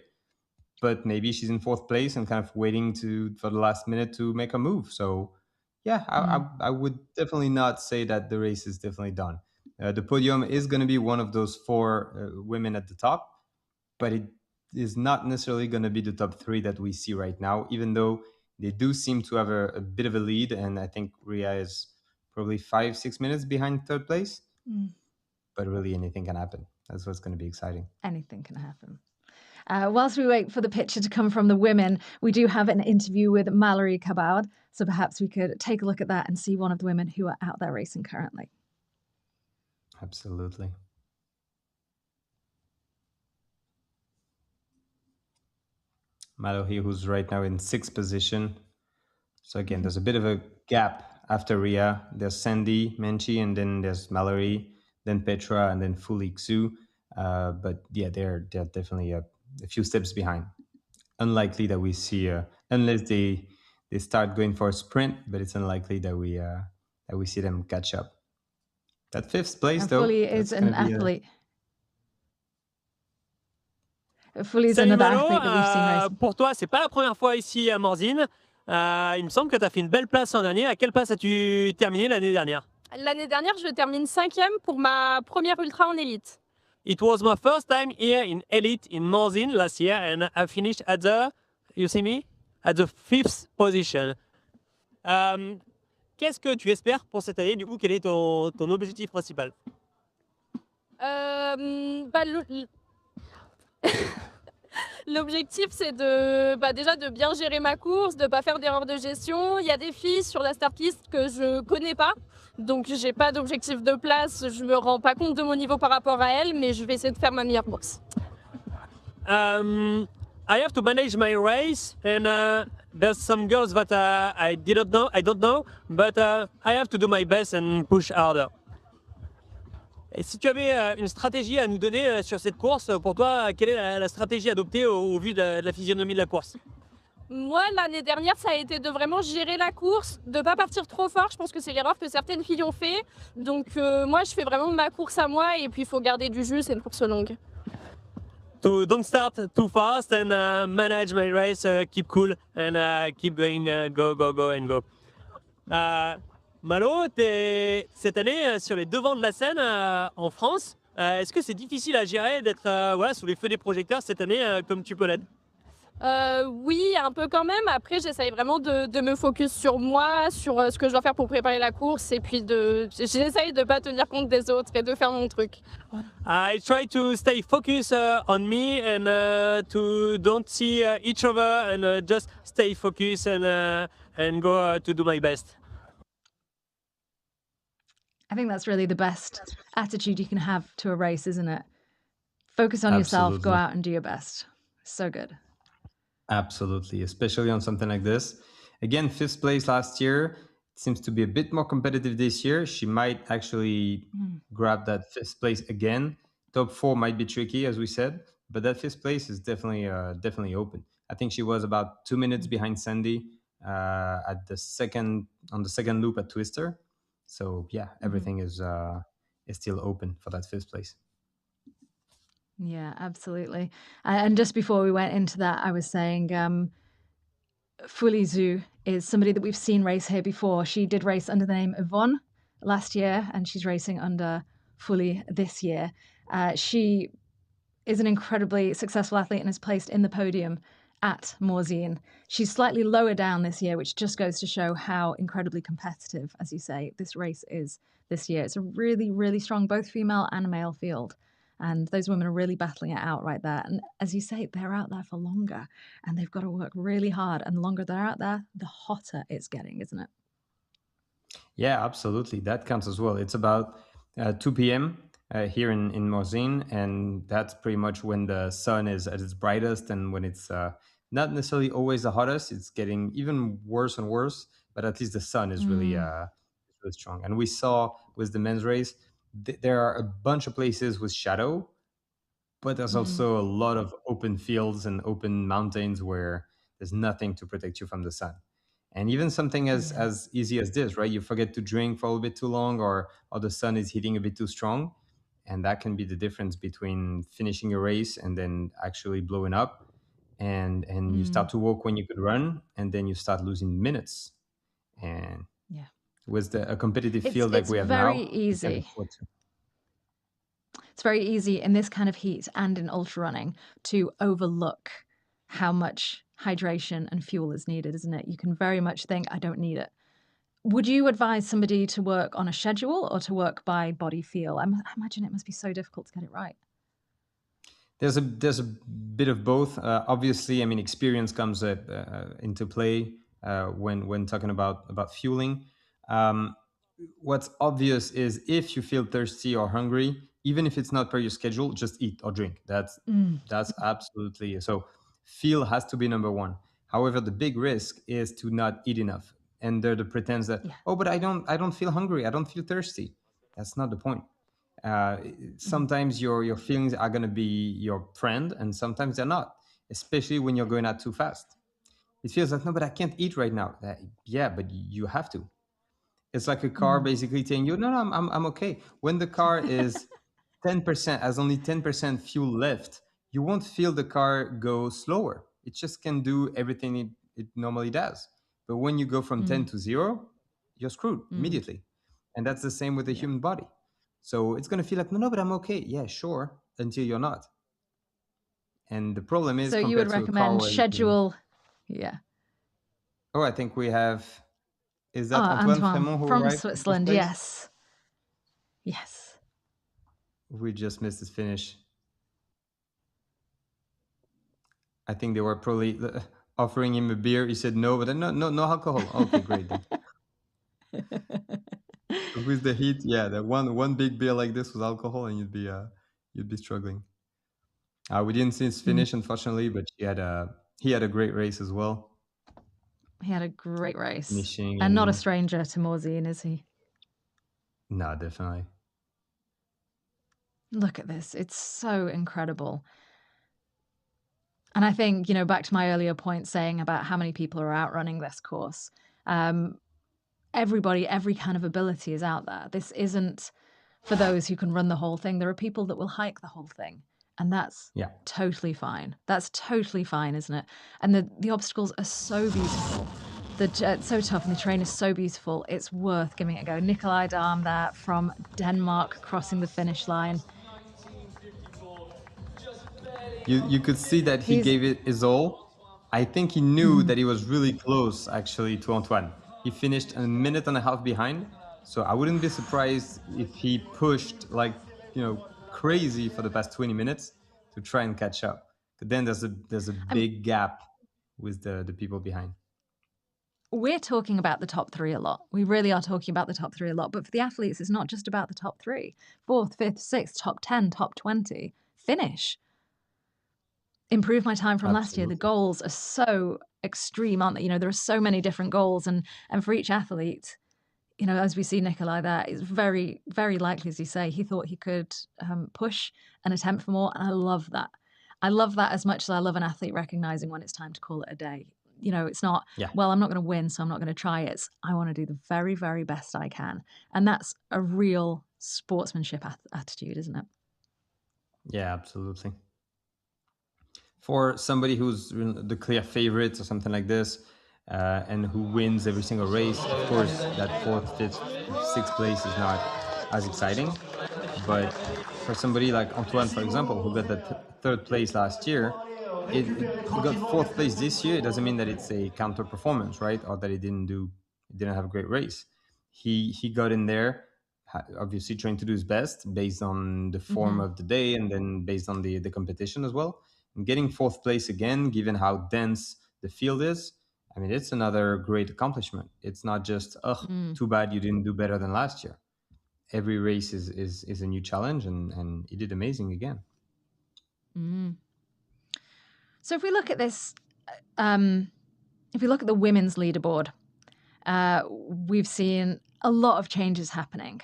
but maybe she's in fourth place and kind of waiting for the last minute to make a move. So yeah, I would definitely not say that the race is definitely done. The podium is going to be one of those 4 women at the top, but it is not necessarily going to be the top 3 that we see right now, even though they do seem to have a bit of a lead. And I think Rhea is probably 5-6 minutes behind third place. But really anything can happen. That's what's going to be exciting. Anything can happen. Whilst we wait for the picture to come from the women, we do have an interview with Mallory Caboud. So perhaps we could take a look at that and see one of the women who are out there racing currently. Absolutely. Mallory, who's right now in 6th position. So again, there's a bit of a gap after Rhea. There's Sandy Menchie, and then there's Mallory, then Petra, and then Fulik Xu. But yeah, they're definitely a few steps behind. Unlikely that we see, unless they start going for a sprint, but it's unlikely that we see them catch up. That 5th place, though. Fully is an athlete. Salut Malo, pour toi, c'est pas la première fois ici à Morzine. Il me semble que tu as fait une belle place l'an dernier. À quelle place as-tu terminé l'année dernière? L'année dernière, je termine 5e pour ma première ultra en élite. It was my first time here in elite in Morzine last year, and I finished at you see me? At the 5th position. Qu'est-ce que tu espères pour cette année? Du coup, quel est ton objectif principal? L'objectif, c'est déjà de bien gérer ma course, de ne pas faire d'erreur de gestion. Il y a des filles sur la start list que je ne connais pas, donc je n'ai pas d'objectif de place. Je ne me rends pas compte de mon niveau par rapport à elles, mais je vais essayer de faire ma meilleure course. I have to manage my race, and there's some girls that I don't know, but I have to do my best and push harder. Et si tu avais une stratégie à nous donner sur cette course, pour toi, quelle est la stratégie adoptée au vu de la physionomie de la course? Moi, l'année dernière, ça a été de vraiment gérer la course, de ne pas partir trop fort. Je pense que c'est l'erreur que certaines filles ont fait. Donc moi, je fais vraiment ma course à moi et puis il faut garder du jus, c'est une course longue. To don't start too fast and manage my race, keep cool and keep going, go and go. Malo, t'es cette année sur les devants de la scène en France. Est-ce que c'est difficile à gérer d'être voilà, sous les feux des projecteurs cette année comme tu peux l'être? Oui, un peu quand même. Après, j'essaye vraiment de me focus sur moi, sur ce que je dois faire pour préparer la course et puis j'essaye de pas tenir compte des autres et de faire mon truc. I try to stay focused on me and to don't see each other and just stay focused and go to do my best. I think that's really the best attitude you can have to a race, isn't it? Focus on yourself, go out and do your best. So good. Absolutely, especially on something like this. Again, 5th place last year. It seems to be a bit more competitive this year. She might actually grab that 5th place again. Top 4 might be tricky, as we said, but that 5th place is definitely open. I think she was about 2 minutes behind Sandy on the second loop at Twister. So yeah, everything is still open for that 5th place. Yeah, absolutely. And just before we went into that, I was saying Fuli Zhu is somebody that we've seen race here before. She did race under the name Yvonne last year, and she's racing under Fuli this year. She is an incredibly successful athlete and is placed in the podium at Morzine. She's slightly lower down this year, which just goes to show how incredibly competitive, as you say, this race is this year. It's a really, really strong both female and male field. And those women are really battling it out right there. And as you say, they're out there for longer and they've got to work really hard. And the longer they're out there, the hotter it's getting, isn't it? Yeah, absolutely. That counts as well. It's about 2 p.m. Here in Morzine. And that's pretty much when the sun is at its brightest and when it's not necessarily always the hottest. It's getting even worse and worse. But at least the sun is really strong. And we saw with the men's race, there are a bunch of places with shadow, but there's also a lot of open fields and open mountains where there's nothing to protect you from the sun. And even something as easy as this, right? You forget to drink for a little bit too long or the sun is hitting a bit too strong. And that can be the difference between finishing a race and then actually blowing up. And you start to walk when you could run, and then you start losing minutes. And with a competitive field like we have now, it's very easy. It's very easy in this kind of heat and in ultra running to overlook how much hydration and fuel is needed, isn't it? You can very much think, I don't need it. Would you advise somebody to work on a schedule or to work by body feel? I imagine it must be so difficult to get it right. There's a bit of both. Obviously, I mean, experience comes into play when talking about fueling. What's obvious is if you feel thirsty or hungry, even if it's not per your schedule, just eat or drink. That's absolutely so. Feel has to be number one. However, the big risk is to not eat enough, and they're the pretense that but I don't feel hungry, I don't feel thirsty. That's not the point. Sometimes your feelings are going to be your friend, and sometimes they're not. Especially when you're going out too fast. It feels like no, but I can't eat right now. Yeah, but you have to. It's like a car basically telling you, no, I'm okay. When the car is 10%, has only 10% fuel left, you won't feel the car go slower. It just can do everything it normally does. But when you go from 10 to 0, you're screwed immediately. And that's the same with the human body. So it's going to feel like, no, but I'm okay. Yeah, sure, until you're not. And the problem is, so you would recommend schedule, Oh, I think we have... Is that Antoine Fremont who from arrived Switzerland? Yes. We just missed his finish. I think they were probably offering him a beer. He said no, but then no alcohol. Okay, great. With the heat, that one big beer like this with alcohol, and you'd be struggling. We didn't see his finish, unfortunately, but he had a great race as well. He had a great race. finishing And not a in... stranger to Morzine, is he? No, definitely. Look at this. It's so incredible. And I think, you know, back to my earlier point saying about how many people are outrunning this course. Everybody, every kind of ability is out there. This isn't for those who can run the whole thing. There are people that will hike the whole thing. And that's totally fine. That's totally fine, isn't it? And the obstacles are so beautiful. It's so tough and the terrain is so beautiful. It's worth giving it a go. Nikolai Dahm there from Denmark crossing the finish line. You could see that he gave it his all. I think he knew that he was really close, actually, to Antoine. He finished a minute and a half behind, so I wouldn't be surprised if he pushed like, you know, crazy for the past 20 minutes to try and catch up. But then there's a big gap with the people behind. We're talking about the top three a lot. We really are talking about the top three a lot. But for the athletes, it's not just about the top three. 4th, 5th, 6th, top 10, top 20. Finish. Improve my time from last year. The goals are so extreme, aren't they? You know, there are so many different goals. And for each athlete, you know, as we see Nikolai there, it's very, very likely, as you say, he thought he could push and attempt for more. And I love that. I love that as much as I love an athlete recognizing when it's time to call it a day. You know, it's not, well, I'm not going to win, so I'm not going to try. It's, I want to do the very, very best I can. And that's a real sportsmanship attitude, isn't it? Yeah, absolutely. For somebody who's the clear favorite or something like this, and who wins every single race, of course, that 4th, 5th, 6th place is not as exciting. But for somebody like Antoine, for example, who got that 3rd place last year, he got 4th place this year. It doesn't mean that it's a counter performance, right? Or that he didn't have a great race. He got in there, obviously trying to do his best based on the form of the day and then based on the competition as well. And getting 4th place again, given how dense the field is, I mean, it's another great accomplishment. It's not just, too bad you didn't do better than last year. Every race is a new challenge, and he did amazing again. So if we look at this, if we look at the women's leaderboard, we've seen a lot of changes happening.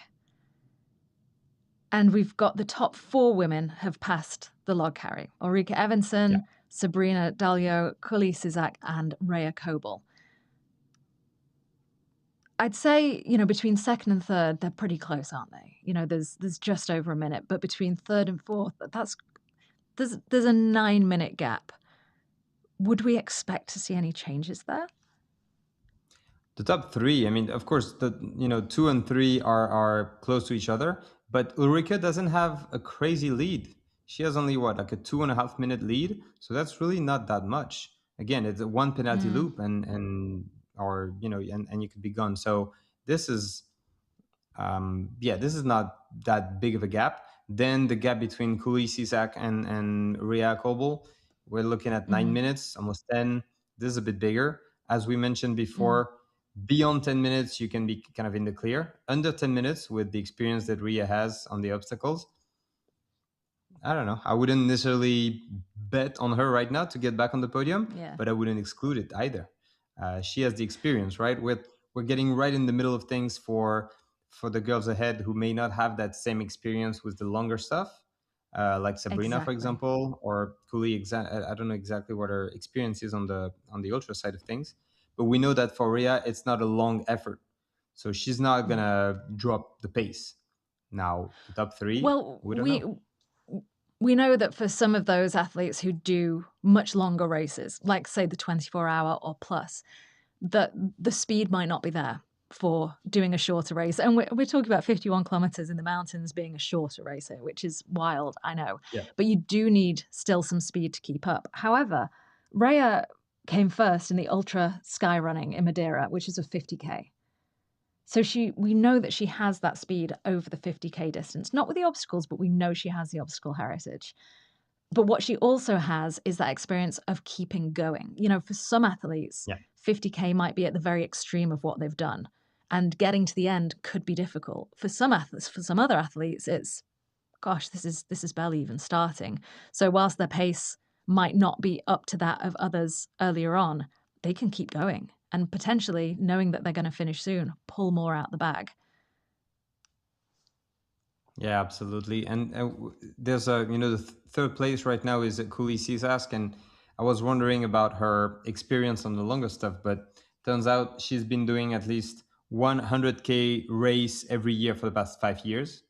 And we've got the top 4 women have passed the log carry. Ulrika Evensen, Sabrina Dalio, Kuli Sizak, and Rhea Kobel. I'd say, you know, between 2nd and 3rd, they're pretty close, aren't they? You know, there's just over a minute. But between 3rd and 4th, there's a 9-minute gap. Would we expect to see any changes there? The top 3, I mean, of course, 2 and 3 are close to each other, but Ulrika doesn't have a crazy lead. She has only like a 2.5 minute lead, so that's really not that much. Again, it's a 1 penalty loop, and you could be gone. So this is, this is not that big of a gap. Then the gap between Kuli Sizak and Rhea Kobel, we're looking at 9 minutes, almost 10. This is a bit bigger. As we mentioned before, beyond 10 minutes, you can be kind of in the clear. Under 10 minutes, with the experience that Rhea has on the obstacles, I don't know. I wouldn't necessarily bet on her right now to get back on the podium, but I wouldn't exclude it either. She has the experience, right? We're getting right in the middle of things for the girls ahead who may not have that same experience with the longer stuff, like Sabrina, for example, or Kuli. I don't know exactly what her experience is on the ultra side of things, but we know that for Rhea, it's not a long effort, so she's not gonna drop the pace. Now, the top 3, we know that for some of those athletes who do much longer races, like say the 24-hour or plus, that the speed might not be there for doing a shorter race. And we're talking about 51 kilometers in the mountains being a shorter race here, which is wild, I know. But you do need still some speed to keep up. However, Rhea came first in the ultra sky running in Madeira, which is a 50K. So we know that she has that speed over the 50K distance, not with the obstacles, but we know she has the obstacle heritage. But what she also has is that experience of keeping going. You know, for some athletes, 50K might be at the very extreme of what they've done, and getting to the end could be difficult. For some athletes, for some other athletes, it's, gosh, this is barely even starting. So whilst their pace might not be up to that of others earlier on, they can keep going. and potentially, knowing that they're going to finish soon, pull more out the bag. Yeah, absolutely. And there's a, the third place right now is Kuli Sisask, and I was wondering about her experience on the longer stuff, but turns out she's been doing at least 100K race every year for the past 5 years.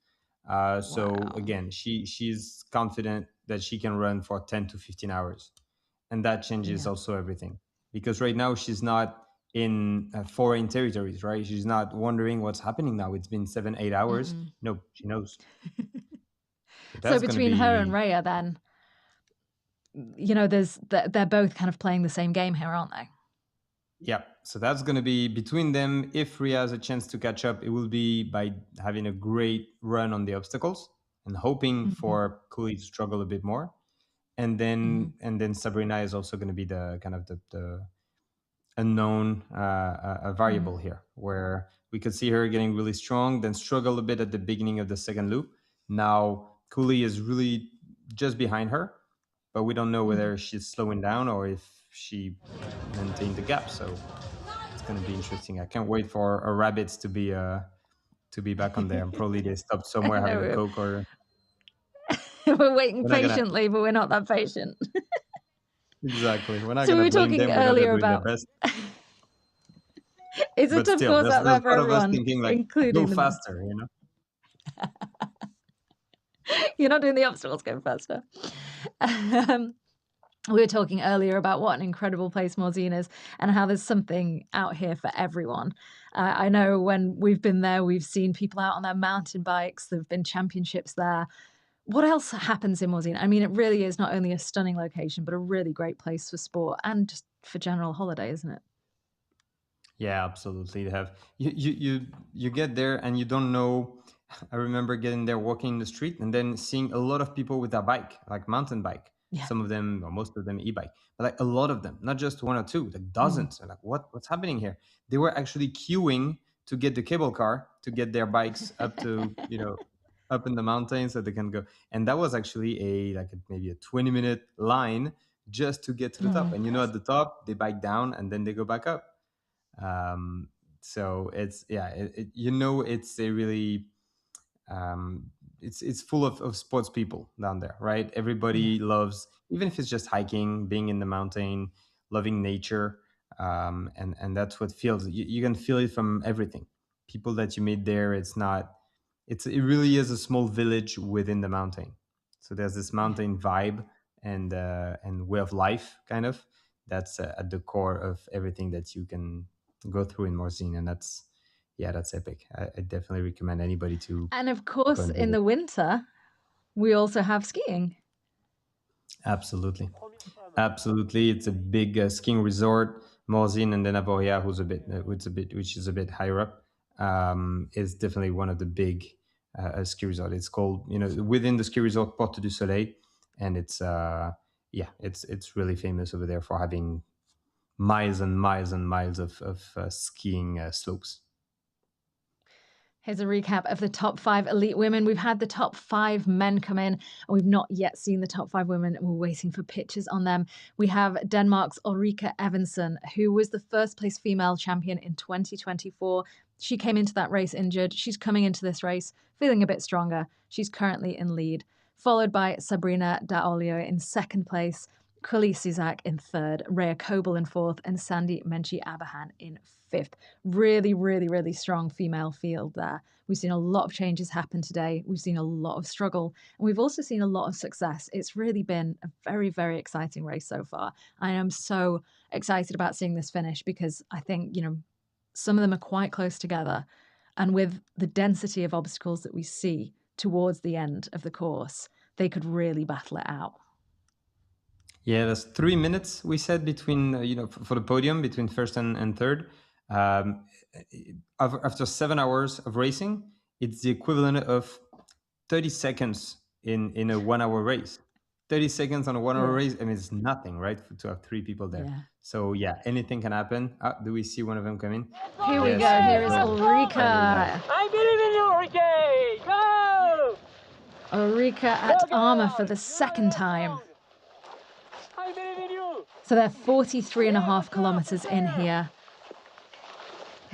So again, she's confident that she can run for 10 to 15 hours, and that changes also everything, because right now she's not in foreign territories, right? She's not wondering what's happening now. It's been 7-8 hours. No, she knows. So between her and Rhea, then, they're both kind of playing the same game here, aren't they? Yeah. So that's going to be between them. If Rhea has a chance to catch up, it will be by having a great run on the obstacles and hoping for Kuli to struggle a bit more. And then Sabrina is also going to be the kind of the unknown variable here, where we could see her getting really strong, then struggle a bit at the beginning of the second loop. Now Kuli is really just behind her, but we don't know whether she's slowing down or if she maintained the gap. So it's going to be interesting. I can't wait for our rabbits to be back on there, and probably they stopped somewhere having a Coke or. We're waiting patiently, but we're not that patient. Exactly. We're not so going to we were blame talking them. earlier We're not about. doing the best. It's a tough course out there for everyone, thinking, like, including go faster, You're not doing the obstacles, go faster. We were talking earlier about what an incredible place Morzine is and how there's something out here for everyone. I know when we've been there, we've seen people out on their mountain bikes. There have been championships there. What else happens in Morzine? I mean, it really is not only a stunning location, but a really great place for sport and just for general holiday, isn't it? Yeah, absolutely. They have you get there and you don't know. I remember getting there, walking in the street, and then seeing a lot of people with their bike, like mountain bike. Yeah. Some of them, or most of them, e-bike, but like a lot of them, not just one or two, like dozens. Like, what's happening here? They were actually queuing to get the cable car to get their bikes up to up in the mountains so they can go. And that was actually maybe a 20-minute line just to get to the top. And at the top they bike down and then they go back up. So it's it's a really it's full of sports people down there, right? Everybody loves, even if it's just hiking, being in the mountain, loving nature, and that's what feels. You can feel it from everything. People that you meet there, it really is a small village within the mountain. So there's this mountain vibe and way of life, kind of, that's at the core of everything that you can go through in Morzine, and that's epic. I definitely recommend anybody to. And of course, in the winter, we also have skiing. Absolutely. It's a big skiing resort. Morzine, and then Avoria, which is a bit higher up, is definitely one of the big ski resorts. It's called, within the ski resort, Porte du Soleil, and it's really famous over there for having miles and miles and miles of skiing slopes. Here's a recap of the top 5 elite women. We've had the top 5 men come in, and we've not yet seen the top 5 women, and we're waiting for pictures on them. We have Denmark's Ulrika Evensen, who was the first place female champion in 2024. She came into that race injured. She's coming into this race feeling a bit stronger. She's currently in lead, followed by Sabrina Daolio in second place, Kuli Sisask in third, Rhea Kobel in fourth, and Sandy Menchi-Abahan in fifth. Really, really, really strong female field there. We've seen a lot of changes happen today. We've seen a lot of struggle, and we've also seen a lot of success. It's really been a very, very exciting race so far. I am so excited about seeing this finish because I think, some of them are quite close together. And with the density of obstacles that we see towards the end of the course, they could really battle it out. Yeah, there's 3 minutes, we said, between, for the podium, between first and third. After 7 hours of racing, it's the equivalent of 30 seconds in a 1 hour race. 30 seconds on a 1 hour race, I mean, it's nothing, right? To have 3 people there. Yeah. So, anything can happen. Do we see one of them coming? Here we go. Here is Ulrika. I believe in you, Ulrika! Go! Ulrika at Armour for the second time. So they're 43.5 kilometers in here.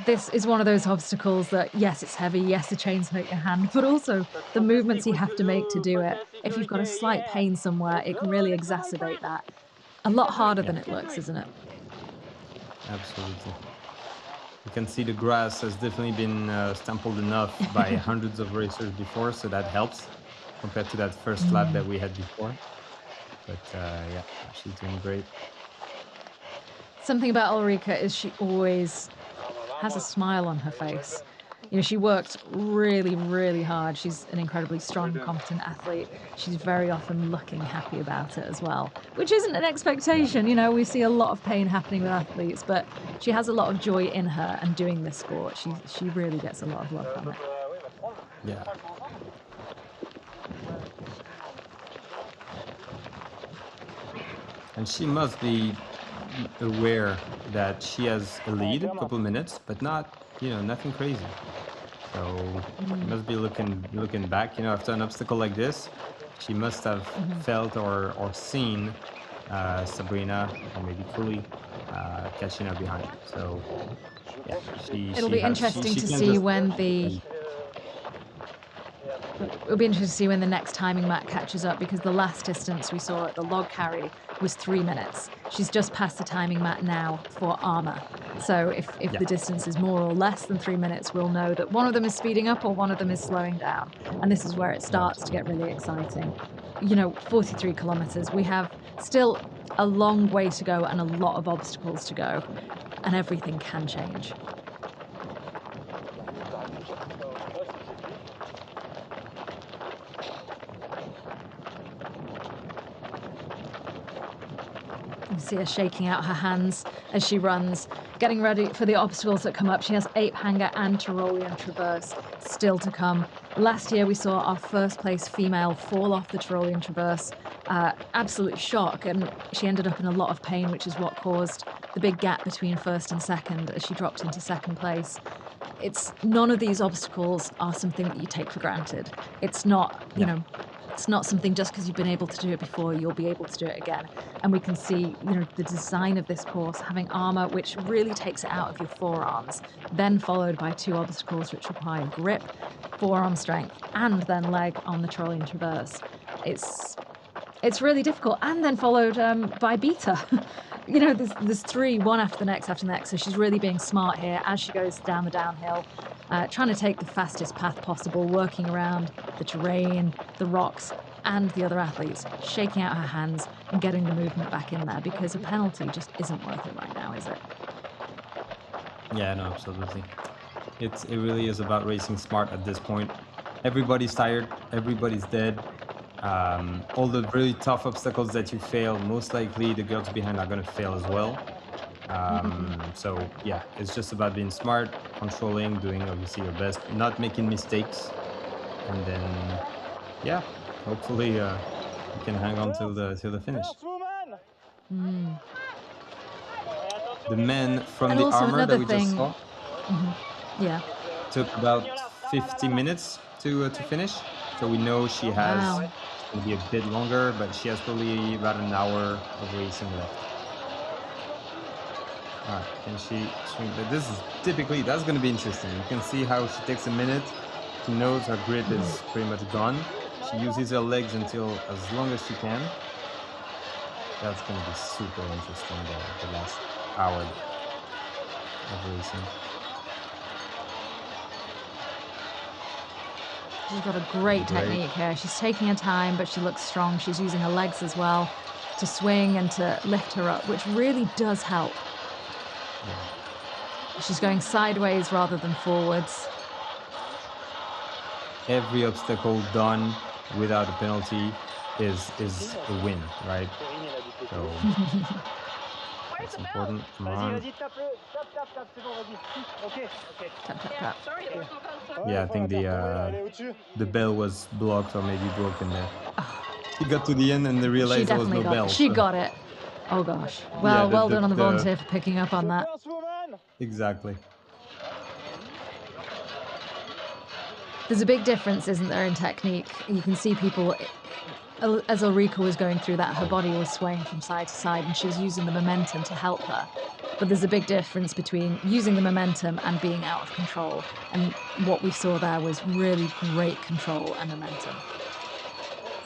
This is one of those obstacles that, yes, it's heavy, yes, the chains hurt your hand, but also the movements you have to make to do it. If you've got a slight pain somewhere, it can really exacerbate that. A lot harder than it looks, isn't it? Absolutely. You can see the grass has definitely been stumbled enough by hundreds of racers before, so that helps compared to that first lap that we had before. But yeah, she's doing great. Something about Ulrika is she always has a smile on her face. You know, she worked really, really hard. She's an incredibly strong, competent athlete. She's very often looking happy about it as well, which isn't an expectation. You know, we see a lot of pain happening with athletes, but she has a lot of joy in her and doing this sport. She really gets a lot of love from it. Yeah. And she must be aware that she has a lead, a couple minutes, but not, you know, nothing crazy. So she must be looking back, you know, after an obstacle like this. She must have felt or seen Sabrina or maybe Kuli catching her behind. So yeah, It'll be interesting to see when the It'll be interesting to see when the next timing mat catches up, because the last distance we saw at the log carry was 3 minutes. She's just past the timing mat now for armor. So if the distance is more or less than 3 minutes, we'll know that one of them is speeding up or one of them is slowing down. And this is where it starts to get really exciting. You know, 43 kilometers, we have still a long way to go and a lot of obstacles to go, and everything can change. You see her shaking out her hands as she runs, getting ready for the obstacles that come up. She has Ape Hanger and Tyrolean Traverse still to come. Last year we saw our first place female fall off the Tyrolean Traverse. Absolute shock, and she ended up in a lot of pain, which is what caused the big gap between first and second as she dropped into second place. None of these obstacles are something that you take for granted. It's not, you know, it's not something just because you've been able to do it before, you'll be able to do it again. And we can see, you know, the design of this course, having armor, which really takes it out of your forearms, then followed by 2 obstacles which require grip, forearm strength, and then leg on the Tyrolean Traverse. It's really difficult, and then followed by beta. You know, there's 3, one after the next, so she's really being smart here as she goes down the downhill, trying to take the fastest path possible, working around the terrain, the rocks, and the other athletes, shaking out her hands and getting the movement back in there, because a penalty just isn't worth it right now, is it? Yeah, no, absolutely. It really is about racing smart at this point. Everybody's tired, everybody's dead. All the really tough obstacles that you fail, most likely the girls behind are going to fail as well. So yeah, it's just about being smart, controlling, doing obviously your best, not making mistakes, and then yeah, hopefully you can hang on till the finish. The men from the armor that we just saw took about 50 minutes to finish. So we know she has going to be a bit longer, but she has probably about an hour of racing left. All right, can she swing? But this is typically, that's going to be interesting. You can see how she takes a minute. She knows her grip is pretty much gone. She uses her legs until as long as she can. That's going to be super interesting, the last hour of racing. She's got a great technique here. She's taking her time, but she looks strong. She's using her legs as well to swing and to lift her up, which really does help. Yeah. She's going sideways rather than forwards. Every obstacle done without a penalty is a win, right? So that's important. Come on. Tap. Yeah, I think the bell was blocked or maybe broken there. She got to the end and they realized there was no bell. She got it. Oh gosh. Well, well done on the volunteer for picking up on that. Exactly. There's a big difference, isn't there, in technique? You can see people, as Ulrika was going through that, her body was swaying from side to side and she was using the momentum to help her. But there's a big difference between using the momentum and being out of control. And what we saw there was really great control and momentum.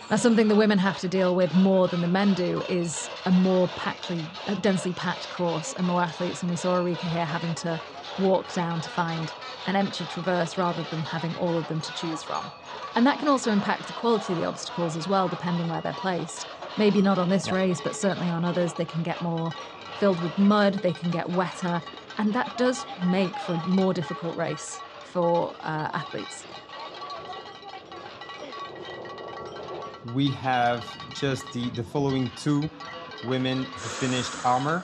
Now, something the women have to deal with more than the men do is a more densely packed course and more athletes. And we saw Ulrika here having to walk down to find an empty traverse rather than having all of them to choose from. And that can also impact the quality of the obstacles as well, depending where they're placed. Maybe not on this race, but certainly on others, they can get more filled with mud, they can get wetter, and that does make for a more difficult race for athletes. We have just the following two women who finished armor.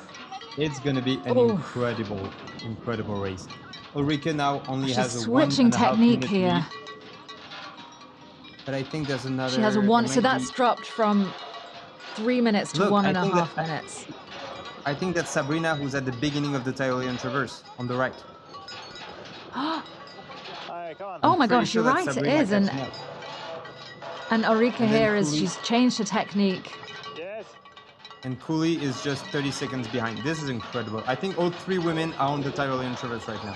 It's going to be an incredible race. Ulrika now only has a switching technique here. Lead, but I think there's another. She has a one, so that's dropped from 3 minutes to 1.5 minutes. I think that's Sabrina who's at the beginning of the Tyrolean Traverse on the right. Oh my gosh, you're right, it is. And Ulrika here she's changed her technique. Yes. And Cooley is just 30 seconds behind. This is incredible. I think all three women are on the Tyrolean Traverse right now.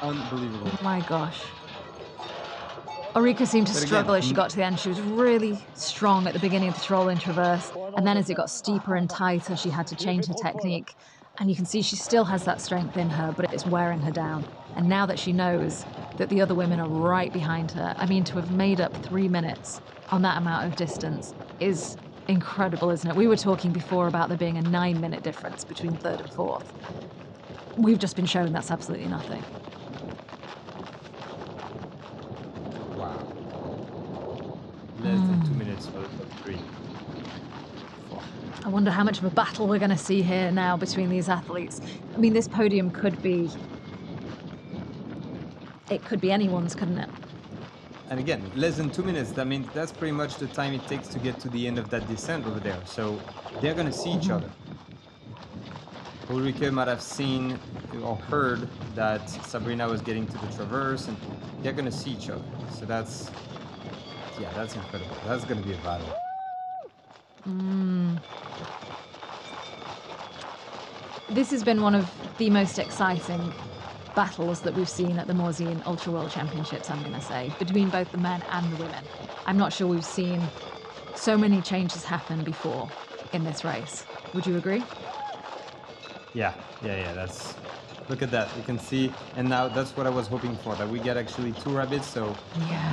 Unbelievable. Oh my gosh. Ulrika seemed to struggle as she got to the end. She was really strong at the beginning of the Tyrolean Traverse. And then as it got steeper and tighter, she had to change her technique. And you can see she still has that strength in her, but it's wearing her down. And now that she knows that the other women are right behind her, I mean, to have made up 3 minutes on that amount of distance is incredible, isn't it? We were talking before about there being a 9-minute difference between third and fourth. We've just been shown that's absolutely nothing. Wow. Less than 2 minutes for the top three. I wonder how much of a battle we're going to see here now between these athletes. I mean, this podium could be anyone's, couldn't it? And again, less than 2 minutes. I mean, that's pretty much the time it takes to get to the end of that descent over there. So they're going to see each other. Ulrika might have seen or heard that Sabrina was getting to the traverse, and they're going to see each other. So that's incredible. That's going to be a battle. This has been one of the most exciting battles that we've seen at the Morzine Ultra World Championships, I'm going to say, between both the men and the women. I'm not sure we've seen so many changes happen before in this race. Would you agree? Yeah. Look at that. You can see, and now that's what I was hoping for, that we get actually two rabbits. So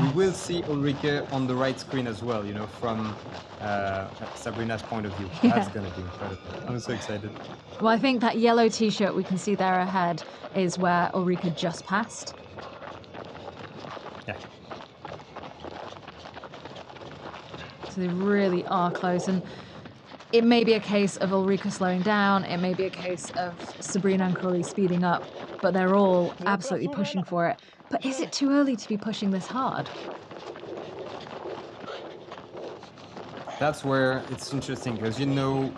we will see Ulrika on the right screen as well, from Sabrina's point of view. That's going to be incredible. I'm so excited. Well, I think that yellow t-shirt we can see there ahead is where Ulrika just passed. Yeah. So they really are close, and it may be a case of Ulrika slowing down, it may be a case of Sabrina and Cooley speeding up, but they're all absolutely pushing for it. But is it too early to be pushing this hard? That's where it's interesting, because you know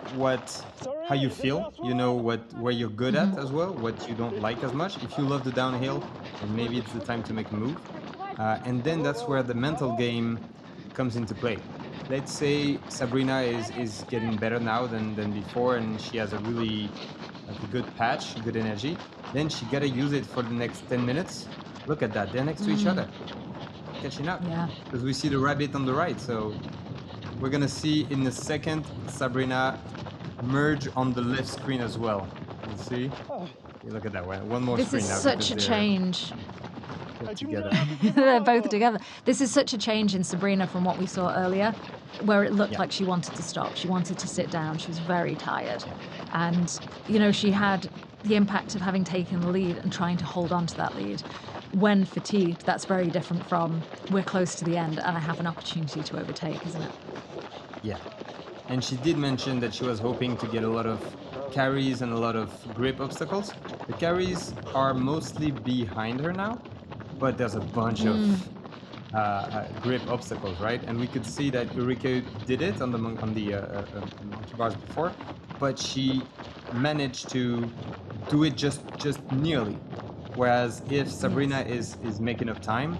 how you feel, you know where you're good at as well, what you don't like as much. If you love the downhill, then maybe it's the time to make a move. And then that's where the mental game comes into play. Let's say Sabrina is getting better now than before, and she has a really good patch, good energy. Then she gotta use it for the next 10 minutes. Look at that, they're next to each other, catching up. Yeah. Because we see the rabbit on the right, so we're gonna see in a second Sabrina merge on the left screen as well. You see? Look at that one more screen now. This is such a change. Together. They're both together. This is such a change in Sabrina from what we saw earlier, where it looked like she wanted to stop. She wanted to sit down. She was very tired. And, she had the impact of having taken the lead and trying to hold on to that lead. When fatigued, that's very different from we're close to the end and I have an opportunity to overtake, isn't it? Yeah. And she did mention that she was hoping to get a lot of carries and a lot of grip obstacles. The carries are mostly behind her now, but there's a bunch of grip obstacles, right? And we could see that Ulrika did it on the monkey bars before, but she managed to do it just nearly. Whereas if Sabrina is making up time,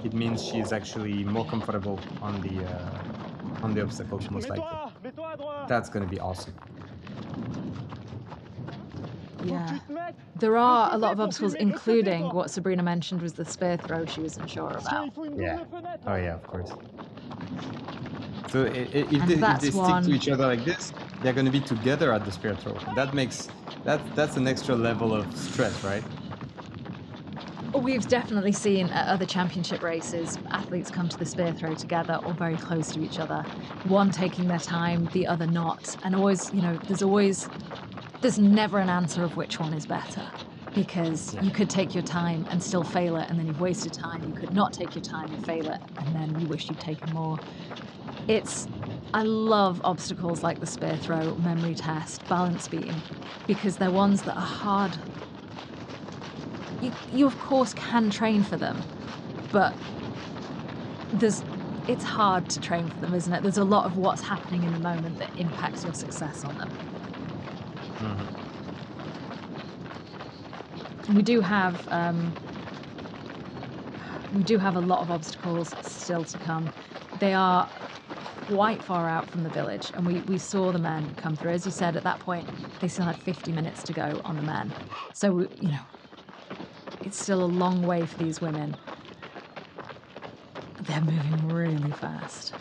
it means she's actually more comfortable on the obstacles, most likely. That's going to be awesome. Yeah. There are a lot of obstacles, including what Sabrina mentioned was the spear throw she wasn't sure about. Yeah. Oh yeah, of course. So if And they that's stick to one. each other like this, they're going to be together at the spear throw. That makes that's an extra level of stress, right? We've definitely seen at other championship races, athletes come to the spear throw together or very close to each other, one taking their time, the other not. And always, there's never an answer of which one is better, because you could take your time and still fail it, and then you've wasted time. You could not take your time and fail it, and then you wish you'd taken more. I love obstacles like the spear throw, memory test, balance beam, because they're ones that are hard. You of course can train for them, but it's hard to train for them, isn't it? There's a lot of what's happening in the moment that impacts your success on them. We do have a lot of obstacles still to come. They are quite far out from the village, and we saw the men come through. As you said, at that point, they still had 50 minutes to go on the men. So, it's still a long way for these women. They're moving really fast.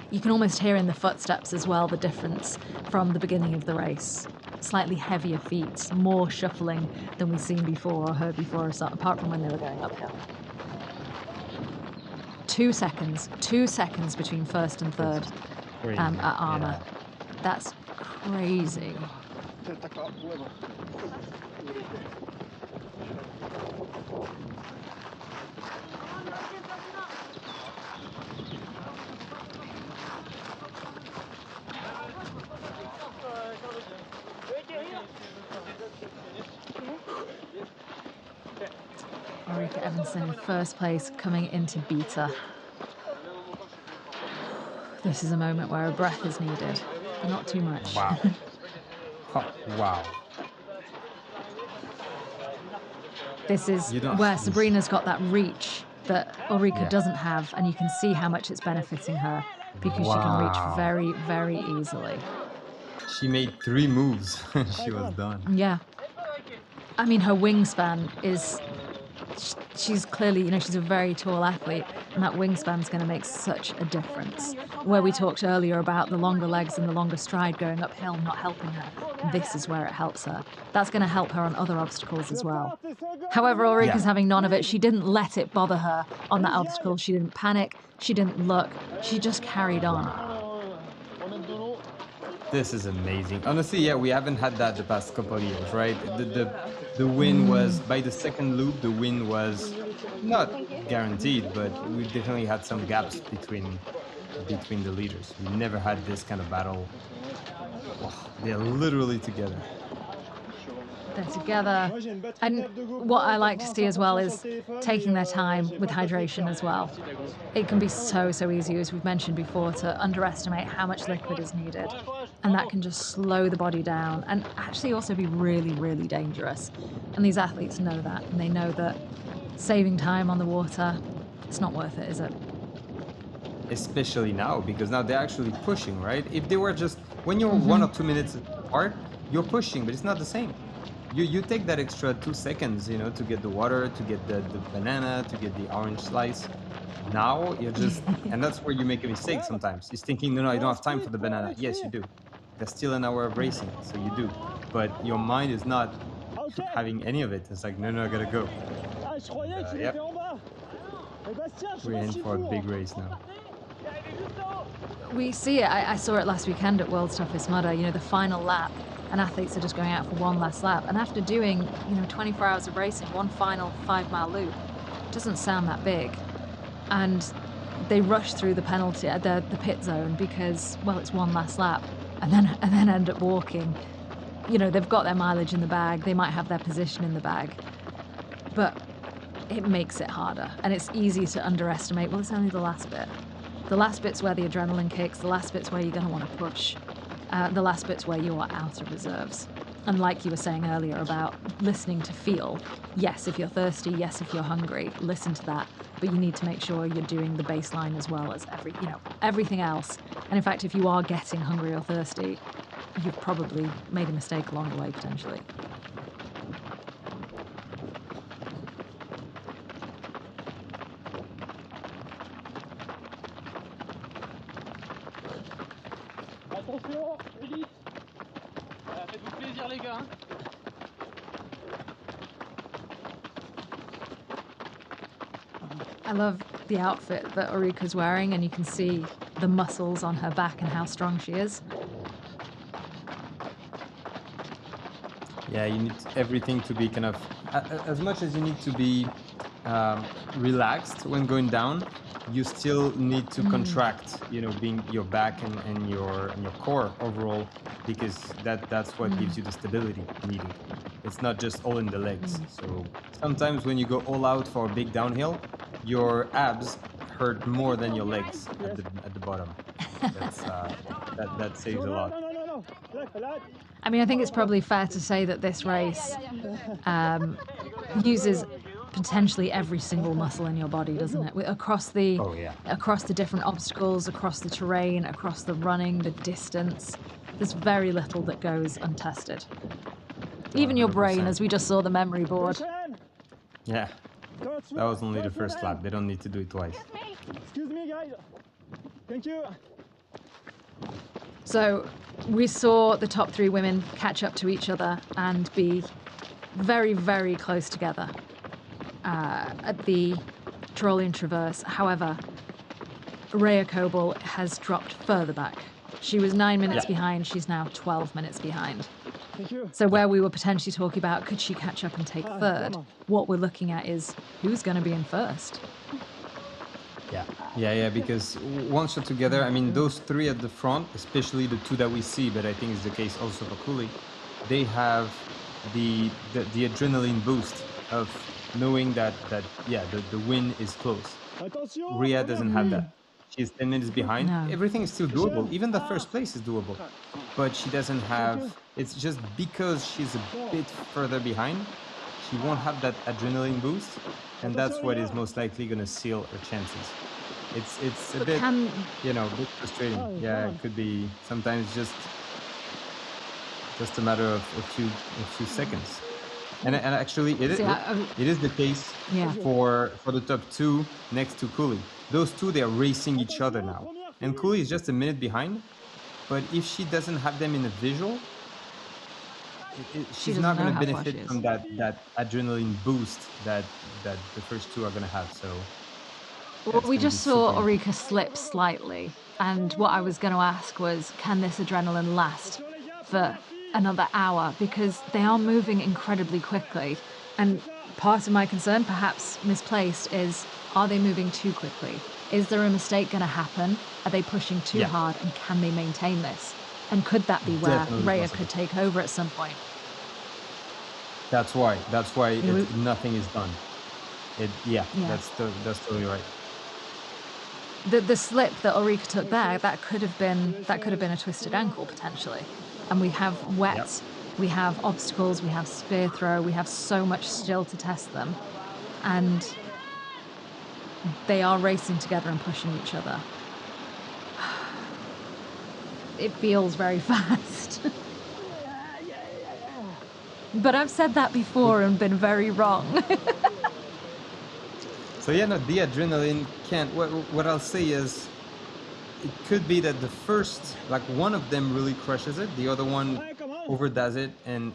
You can almost hear in the footsteps as well the difference from the beginning of the race. Slightly heavier feet, more shuffling than we've seen before or heard before, apart from when they were going uphill. 2 seconds between first and third at Armour. Yeah. That's crazy. Ulrika Evensen in first place, coming into beta. This is a moment where a breath is needed, but not too much. Wow. Wow. This is where Sabrina's got that reach that Ulrika doesn't have, and you can see how much it's benefiting her, because she can reach very, very easily. She made 3 moves and she was done. Yeah. I mean, her wingspan is... She's clearly, she's a very tall athlete, and that wingspan's going to make such a difference. Where we talked earlier about the longer legs and the longer stride going uphill not helping her, this is where it helps her. That's going to help her on other obstacles as well. However, Ulrika's having none of it. She didn't let it bother her on that obstacle. She didn't panic. She didn't look. She just carried on. This is amazing. Honestly, yeah, we haven't had that the past couple of years, right? The win was, by the second loop, the win was not guaranteed, but we definitely had some gaps between the leaders. We never had this kind of battle. Oh, they're literally together. They're together. And what I like to see as well is taking their time with hydration as well. It can be so easy, as we've mentioned before, to underestimate how much liquid is needed. And that can just slow the body down and actually also be really, really dangerous. And these athletes know that, and they know that saving time on the water, it's not worth it, is it? Especially now, because now they're actually pushing, right? If they were just, when you're 1 or 2 minutes apart, you're pushing, but it's not the same. You take that extra 2 seconds, to get the water, to get the banana, to get the orange slice. Now you're just, and that's where you make a mistake sometimes. You're thinking, no, I don't have time for the banana. Yes, you do. There's still an hour of racing, so you do. But your mind is not having any of it. It's like, no, I gotta go. Yep. We're in for a big race now. We see it. I saw it last weekend at World's Toughest Mudder, the final lap. And athletes are just going out for one last lap. And after doing, 24 hours of racing, one final 5-mile loop, it doesn't sound that big. And they rush through the penalty, the pit zone, because, well, it's one last lap, and then end up walking. They've got their mileage in the bag. They might have their position in the bag, but it makes it harder. And it's easy to underestimate. Well, it's only the last bit. The last bit's where the adrenaline kicks. The last bit's where you're going to want to push. The last bit's where you are out of reserves. And like you were saying earlier about listening to feel, yes, if you're thirsty, yes, if you're hungry, listen to that. But you need to make sure you're doing the baseline as well as everything else. And in fact, if you are getting hungry or thirsty, you've probably made a mistake along the way, potentially. Attention, élite. Faites-vous plaisir les gars. I love the outfit that Ulrika's wearing, and you can see the muscles on her back and how strong she is. Yeah, you need everything to be kind of, as much as you need to be relaxed when going down, you still need to contract, being your back and your core overall, because that's what gives you the stability needed. It's not just all in the legs. So sometimes when you go all out for a big downhill, your abs hurt more than your legs at the bottom. That saves a lot. I mean, I think it's probably fair to say that this race uses potentially every single muscle in your body, doesn't it? Across the different obstacles, across the terrain, across the running, the distance. There's very little that goes untested. Even your brain, 100%. as we just saw the memory board. Yeah, that was only the first lap. They don't need to do it twice. Excuse me, guys. Thank you. So we saw the top three women catch up to each other and be very, very close together at the Tyrolean Traverse. However, Rhea Kobel has dropped further back. She was 9 minutes behind. She's now 12 minutes behind. So where we were potentially talking about, could she catch up and take third? What we're looking at is who's going to be in first. Yeah, because once you're together, I mean, those three at the front, especially the two that we see, but I think it's the case also for Cooley, they have the adrenaline boost of knowing that the win is close. Rhea doesn't have that. She's 10 minutes behind. No. Everything is still doable. Even the first place is doable. But she doesn't have, it's just because she's a bit further behind, she won't have that adrenaline boost. And that's what is most likely going to seal her chances. It's a bit, a bit frustrating. Yeah, it could be sometimes just a matter of a few seconds. And actually, it is the case for the top two next to Cooley. Those two, they are racing each other now. And Cooley is just a minute behind. But if she doesn't have them in a visual, she's not going to benefit from that adrenaline boost that the first two are going to have. So well, we just saw Ulrika slip slightly. And what I was going to ask was, can this adrenaline last for another hour? Because they are moving incredibly quickly. And part of my concern, perhaps misplaced, is, are they moving too quickly? Is there a mistake going to happen? Are they pushing too hard? And can they maintain this? And could that be where Rhea could take over at some point? That's why nothing is done. That's totally right. The slip that Ulrika took there, that could have been a twisted ankle potentially. And we have wet, we have obstacles, we have spear throw, we have so much still to test them. And they are racing together and pushing each other. It feels very fast. But I've said that before and been very wrong. So the adrenaline can't. What I'll say is, it could be that the first, like one of them really crushes it, the other one overdoes it and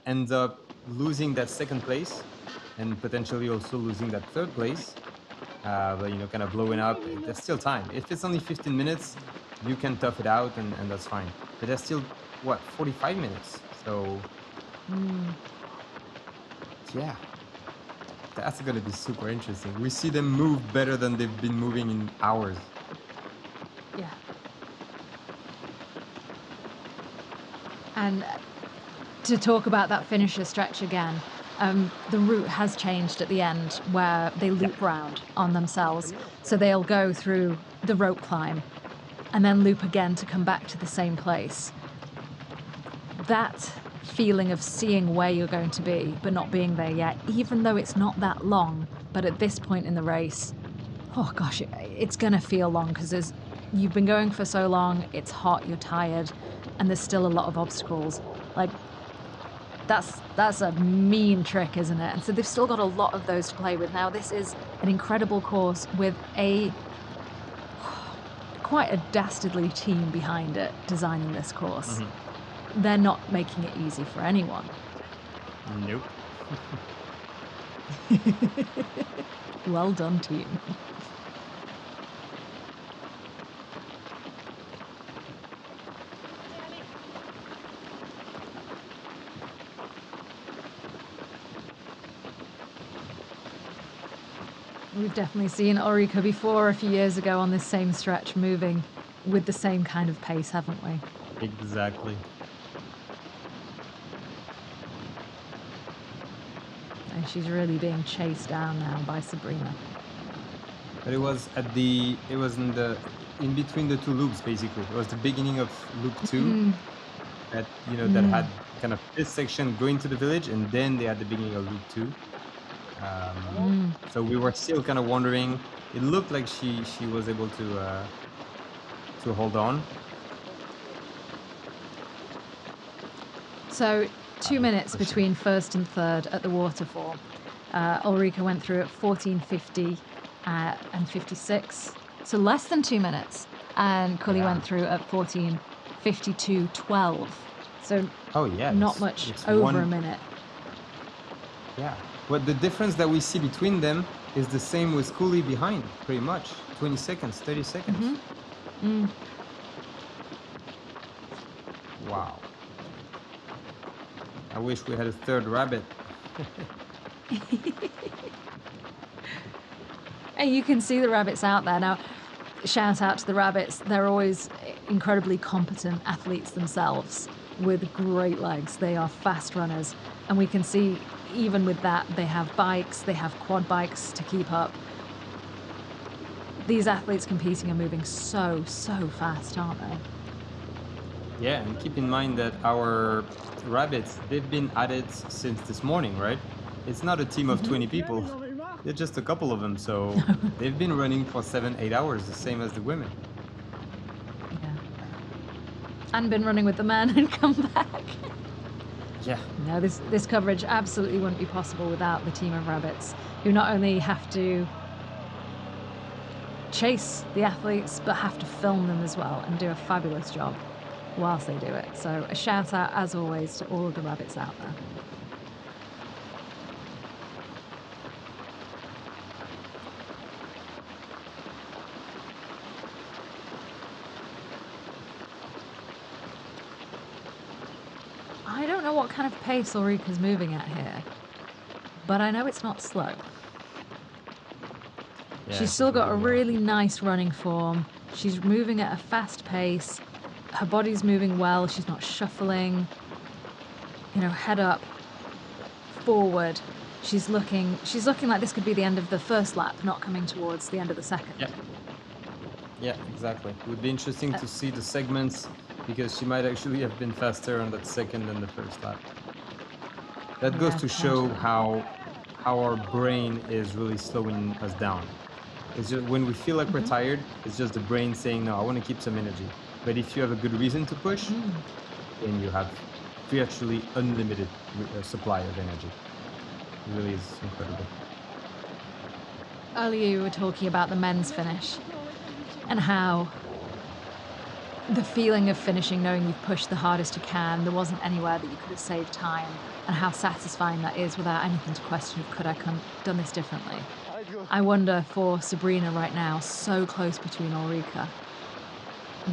ends up losing that second place, and potentially also losing that third place. But kind of blowing up. There's still time. If it's only 15 minutes, you can tough it out, and that's fine. But there's still 45 minutes. So yeah, that's gonna be super interesting. We see them move better than they've been moving in hours. Yeah. And to talk about that finisher stretch again, the route has changed at the end where they loop round on themselves. So they'll go through the rope climb and then loop again to come back to the same place. That feeling of seeing where you're going to be but not being there yet, even though it's not that long, but at this point in the race, oh gosh, it's going to feel long because you've been going for so long, it's hot, you're tired. and there's still a lot of obstacles. Like, that's a mean trick, isn't it? And so they've still got a lot of those to play with. Now, this is an incredible course with quite a dastardly team behind it designing this course. They're not making it easy for anyone. Nope. Well done, team. We've definitely seen Ulrika before a few years ago on this same stretch, moving with the same kind of pace, haven't we? Exactly. And she's really being chased down now by Sabrina. But it was in between the two loops, basically. It was the beginning of loop 2 that, that had kind of this section going to the village, and then they had the beginning of loop 2. So we were still kind of wondering. It looked like she was able to hold on. So 2 minutes between first and third at the waterfall. Ulrika went through at 14:50 and 56, so less than 2 minutes. And Cully went through at 14:52:12. So not much over a minute. Yeah. But the difference that we see between them is the same with Cooley behind, pretty much. 20 seconds, 30 seconds. Wow. I wish we had a third rabbit. And you can see the rabbits out there. Now, shout out to the rabbits. They're always incredibly competent athletes themselves with great legs. They are fast runners. And we can see, even with that, they have bikes, they have quad bikes to keep up. These athletes competing are moving so fast, aren't they? Yeah, and keep in mind that our rabbits, they've been at it since this morning, right? It's not a team of 20 people. They're just a couple of them, so they've been running for 7-8 hours, the same as the women. Yeah. And been running with the men and come back. Yeah. No, this coverage absolutely wouldn't be possible without the team of rabbits, who not only have to chase the athletes, but have to film them as well and do a fabulous job whilst they do it. So a shout out, as always, to all of the rabbits out there. I don't know what kind of pace Ulrika's moving at here, but I know it's not slow. Yeah, She's still got a really nice running form. She's moving at a fast pace. Her body's moving well. She's not shuffling. Head up, forward. She's looking like this could be the end of the first lap, not coming towards the end of the second. Yeah, exactly. It would be interesting to see the segments, because she might actually have been faster on that second than the first lap. That goes to show how our brain is really slowing us down. It's just when we feel like we're tired, it's just the brain saying, no, I want to keep some energy. But if you have a good reason to push, then you have virtually unlimited supply of energy. It really is incredible. Earlier you were talking about the men's finish and how the feeling of finishing, knowing you've pushed the hardest you can, there wasn't anywhere that you could have saved time, and how satisfying that is without anything to question of could I have done this differently. I wonder for Sabrina right now, so close between Ulrika,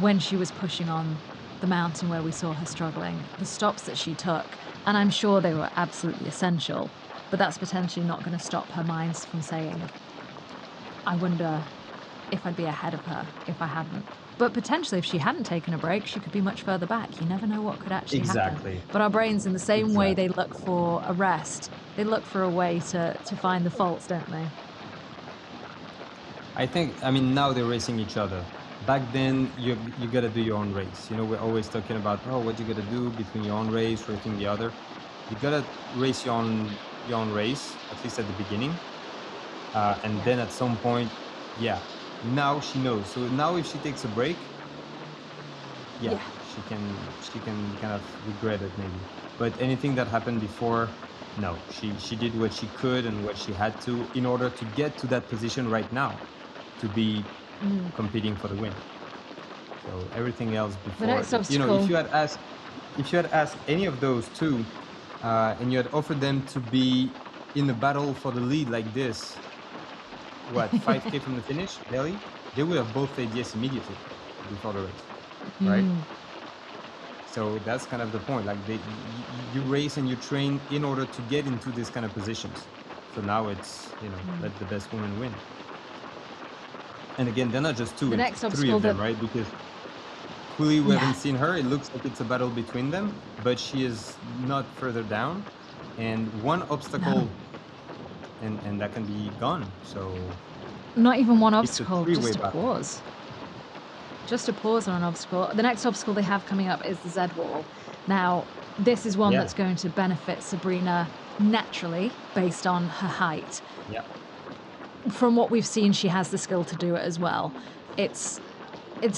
when she was pushing on the mountain where we saw her struggling, the stops that she took, and I'm sure they were absolutely essential, but that's potentially not going to stop her mind from saying, I wonder if I'd be ahead of her if I hadn't. But potentially if she hadn't taken a break, she could be much further back. You never know what could actually happen. But our brains, in the same way they look for a rest, they look for a way to find the faults, don't they? I mean, now they're racing each other. Back then, you gotta do your own race. We're always talking about, what you gotta do between your own race, racing the other. You gotta race your own race, at least at the beginning. And then at some point, now she knows. So now if she takes a break, she can kind of regret it maybe. But anything that happened before, no, she did what she could and what she had to in order to get to that position right now, to be competing for the win. So everything else before, next you know, obstacle. if you had asked any of those two, and you had offered them to be in the battle for the lead like this, what, 5K from the finish, Ellie, they would have both said yes immediately before the race, right? So that's kind of the point. Like you race and you train in order to get into this kind of positions. So now it's, you know, let the best woman win. And again, they're not just two, The it's next three obstacle of them, that- right? Because Quilly, we haven't seen her. It looks like it's a battle between them, but she is not further down. And one obstacle, and that can be gone. So Not even one it's a obstacle, three-way just a battle. pause. Just a pause on an obstacle. The next obstacle they have coming up is the Z wall. Now, this is one that's going to benefit Sabrina naturally based on her height. Yeah. From what we've seen, she has the skill to do it as well. It's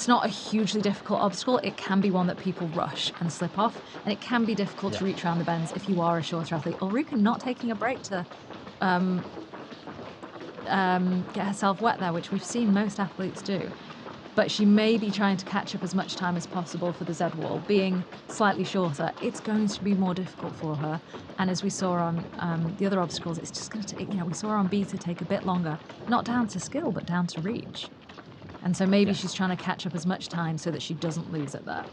not a hugely difficult obstacle. It can be one that people rush and slip off, and it can be difficult to reach around the bends if you are a shorter athlete. Ulrika not taking a break to get herself wet there, which we've seen most athletes do. But she may be trying to catch up as much time as possible for the Z wall. Being slightly shorter, it's going to be more difficult for her. And as we saw on the other obstacles, it's just going to take, you know, we saw her on beta take a bit longer, not down to skill, but down to reach. And so maybe she's trying to catch up as much time so that she doesn't lose it there.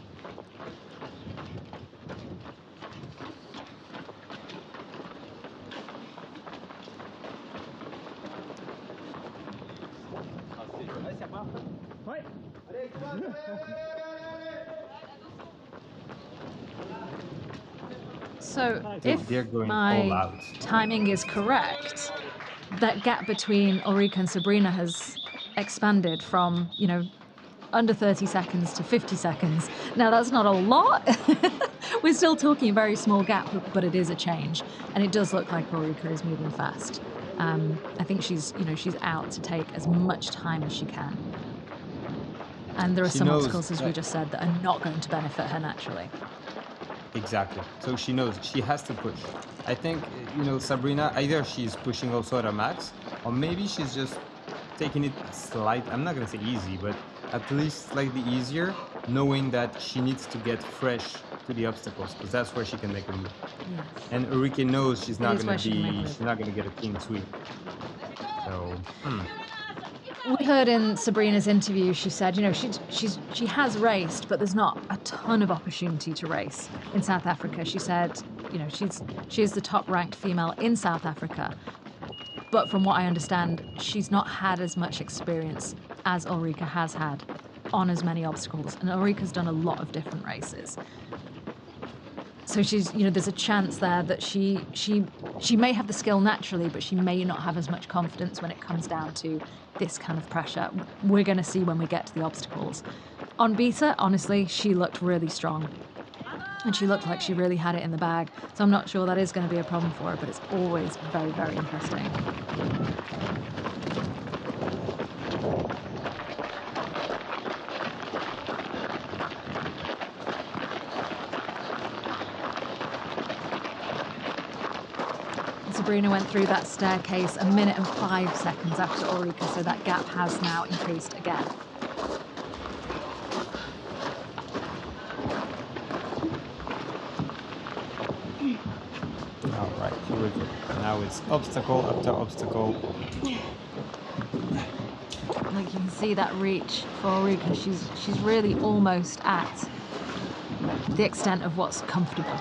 So if they're going all my out. timing is correct, that gap between Ulrika and Sabrina has expanded from, you know, under 30 seconds to 50 seconds. Now, that's not a lot. We're still talking a very small gap, but it is a change. And it does look like Ulrika is moving fast. I think she's out to take as much time as she can. And there are some obstacles, as we just said, that are not going to benefit her naturally. Exactly. So she knows she has to push. I think, you know, Sabrina, either she's pushing also at her max, or maybe she's just taking it I'm not going to say easy, but at least slightly easier, knowing that she needs to get fresh to the obstacles, because that's where she can make a move. Yes. And Ulrike knows she's not going to get a clean sweep. So, We heard in Sabrina's interview, she said, you know, she has raced, but there's not a ton of opportunity to race in South Africa. She said, you know, she is the top ranked female in South Africa. But from what I understand, she's not had as much experience as Ulrika has had on as many obstacles. And Ulrika's done a lot of different races. So she's, you know, there's a chance there that she may have the skill naturally, but she may not have as much confidence when it comes down to this kind of pressure. We're going to see when we get to the obstacles. On beta, honestly, she looked really strong. And she looked like she really had it in the bag. So I'm not sure that is going to be a problem for her, but it's always very, very interesting. Sabrina went through that staircase 1 minute and 5 seconds after Ulrika, so that gap has now increased again. all right, here we go. Now it's obstacle after obstacle. Like you can see that reach for Ulrika, she's really almost at the extent of what's comfortable.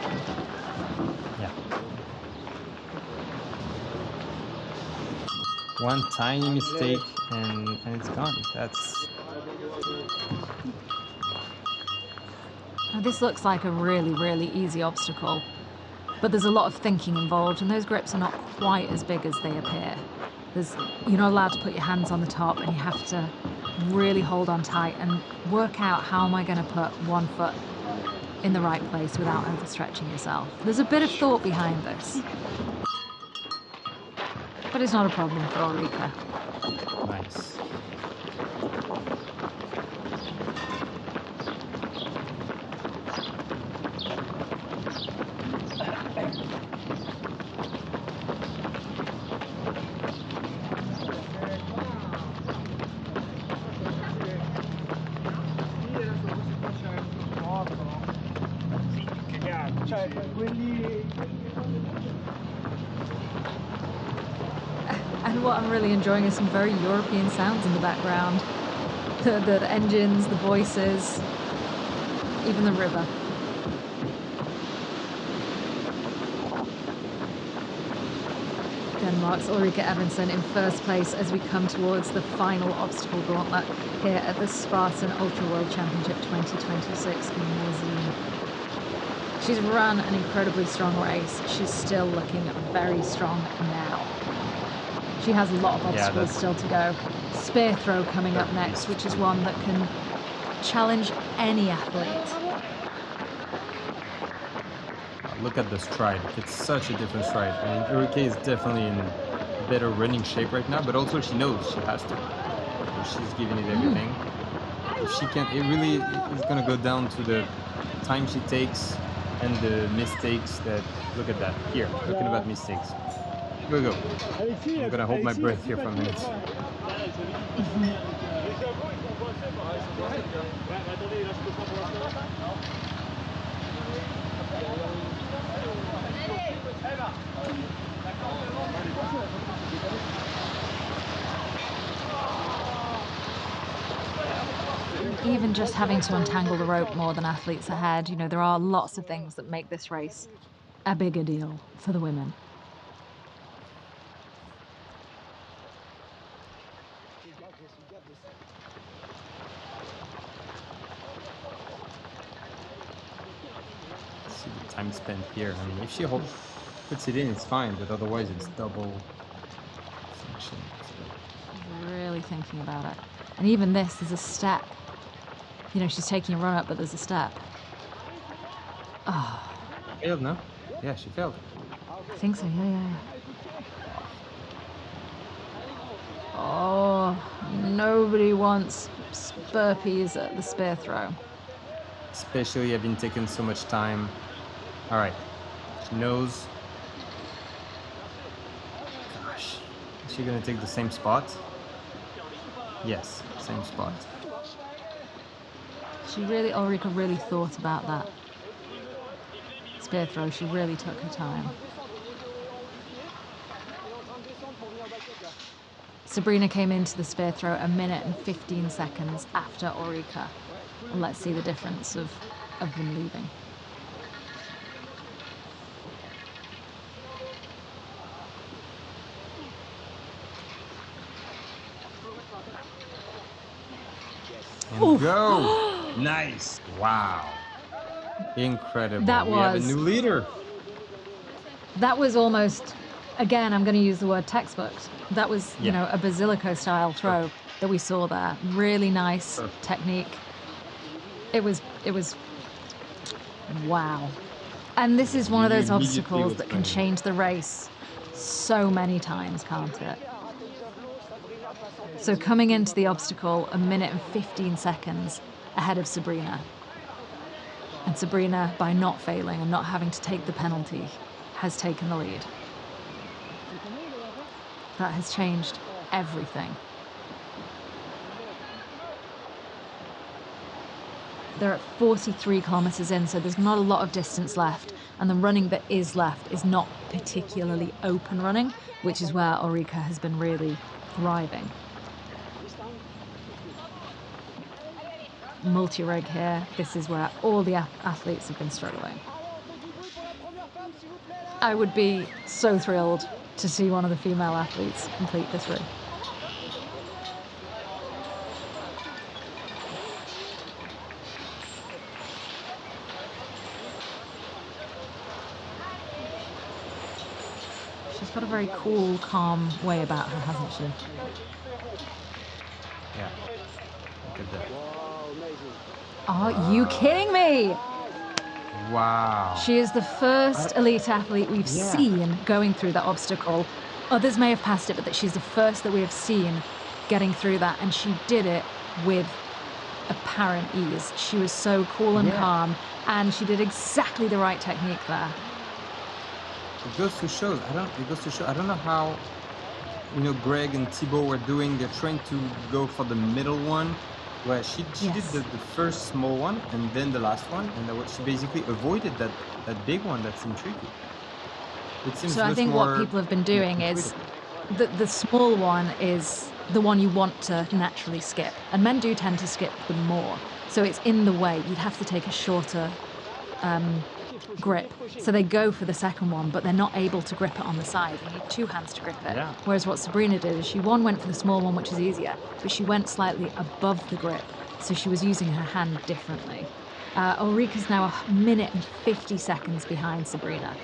Yeah. One tiny mistake and it's gone. That's... Now this looks like a really, really easy obstacle, but there's a lot of thinking involved, and those grips are not quite as big as they appear. You're not allowed to put your hands on the top, and you have to really hold on tight and work out how am I going to put one foot in the right place without overstretching yourself. There's a bit of thought behind this, but it's not a problem for Ulrika. Nice. And what I'm really enjoying is some very European sounds in the background. The engines, the voices, even the river. Denmark's Ulrika Evensen in first place as we come towards the final obstacle gauntlet here at the Spartan Ultra World Championship 2026 in Morzine. She's run an incredibly strong race. She's still looking very strong now. She has a lot of obstacles still to go. Spear throw coming up next, which is one that can challenge any athlete. Look at the stride. It's such a different stride. I mean, Ulrika is definitely in better running shape right now, but also she knows she has to. So she's giving it everything. If she can, it really is going to go down to the time she takes and the mistakes that, look at that. Here, talking about mistakes. Here we go. I'm going to hold my breath here for a minute. Even just having to untangle the rope more than athletes ahead, you know, there are lots of things that make this race a bigger deal for the women. See the time spent here. I mean, if she puts it in, it's fine, but otherwise it's double function. Really thinking about it. And even this, there's a step. You know, she's taking a run up, but there's a step. Oh. Failed, no? Yeah, she failed. I think so, yeah. Oh, nobody wants burpees at the spear throw. Especially having taken so much time. All right, she knows. Gosh, is she gonna take the same spot? Yes, same spot. Ulrika really thought about that spear throw. She really took her time. Sabrina came into the spear throw 1 minute and 15 seconds after Ulrika. And let's see the difference of them leaving. And go! Nice! Wow! Incredible. We have a new leader. That was almost, again, I'm going to use the word textbook. That was, you know, a basilico style throw that we saw there. Really nice technique. It was wow. And this is one of those obstacles that can change the race so many times, can't it? So coming into the obstacle 1 minute and 15 seconds ahead of Sabrina. And Sabrina, by not failing and not having to take the penalty, has taken the lead. That has changed everything. They're at 43 kilometers in, so there's not a lot of distance left. And the running that is left is not particularly open running, which is where Ulrika has been really thriving. Multi-rig here. This is where all the athletes have been struggling. I would be so thrilled to see one of the female athletes complete this rig. She's got a very cool, calm way about her, hasn't she? Yeah. Look at that. Are you kidding me? Wow. She is the first elite athlete we've seen going through that obstacle. Others may have passed it, but that she's the first that we have seen getting through that, and she did it with apparent ease. She was so cool and calm, and she did exactly the right technique there. It goes to show. I don't know how, you know, Greg and Thibaut were doing. They're trying to go for the middle one, Well, she did Yes. the first small one and then the last one, and she basically avoided that big one that seemed tricky. It seems So I much think what more people have been doing is intuitive. the small one is the one you want to naturally skip, and men do tend to skip them more. So it's in the way. You'd have to take a shorter grip. So they go for the second one, but they're not able to grip it on the side. You need two hands to grip it. Yeah. Whereas what Sabrina did is she went for the small one, which is easier, but she went slightly above the grip. So she was using her hand differently. Ulrika's now 1 minute and 50 seconds behind Sabrina.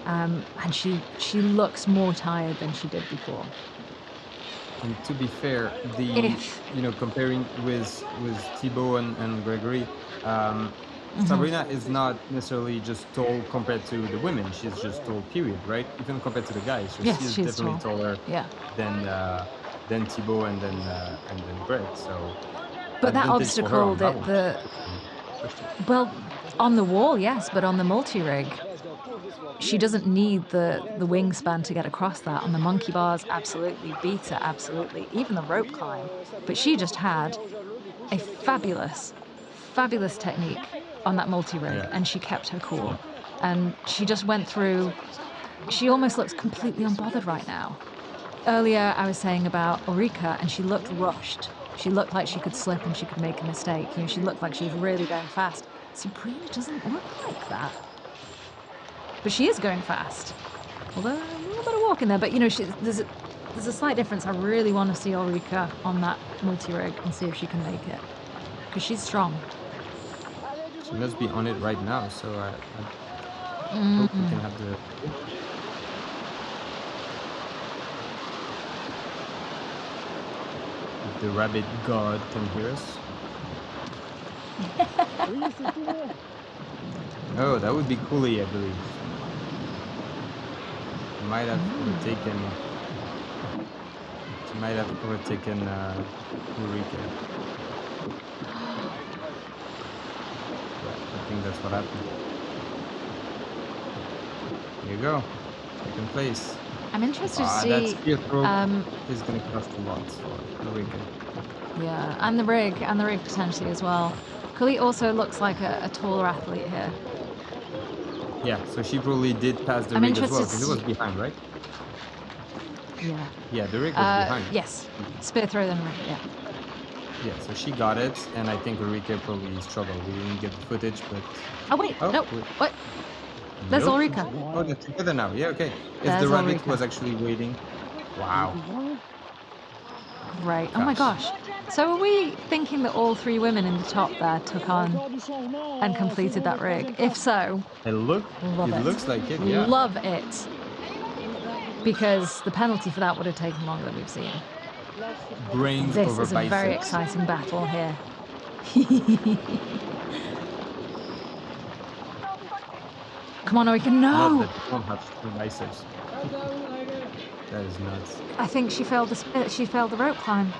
And she looks more tired than she did before. And to be fair, comparing with Thibaut and Gregory, Sabrina is not necessarily just tall compared to the women. She's just tall, period, right? Even compared to the guys, so Yes, she is she's definitely tall. taller Yeah. than Thibaut and then Greg. So But that advantage for her obstacle on that that one. well, on the wall, yes, but on the multi-rig, she doesn't need the wingspan to get across that. On the monkey bars, absolutely. Beta, absolutely. Even the rope climb. But she just had a fabulous technique on that multi-rig, and she kept her cool. And she just went through. She almost looks completely unbothered right now. Earlier, I was saying about Ulrika, and she looked rushed. She looked like she could slip and she could make a mistake. You know, she looked like she was really going fast. Sabrina doesn't look like that. But she is going fast. Although a little bit of walking there. But, you know, there's a slight difference. I really want to see Ulrika on that multi-rig and see if she can make it. Because she's strong. She must be on it right now, so I hope we can have the... If the rabbit god can hear us. Oh, that would be Cooley, I believe. She might have overtaken Ulrika. I think that's what happened. There you go. Second place. I'm interested to see. That spear throw is going to cost a lot for Ulrika. Yeah, and the rig potentially as well. Cooley also looks like a taller athlete here. Yeah, so she probably did pass the rig as well, because it was behind, right? Yeah. Yeah, the rig was behind. Yes. Spear throw then rig, yeah. Yeah, so she got it, and I think Ulrika probably struggled. We didn't get the footage, but... Oh, wait, no, what? There's Ulrika. Oh, they're together now. Yeah, okay. There's the rabbit Ulrika. Was actually waiting. Wow. Great. Oh my gosh. So are we thinking that all three women in the top there took on and completed that rig? If so, it looks like it, yeah. Love it. Because the penalty for that would have taken longer than we've seen. Brains this over is a biceps. very exciting battle here. Come on, Ulrika, no! Not that you don't have two biceps. That is nuts. I think she failed the rope climb.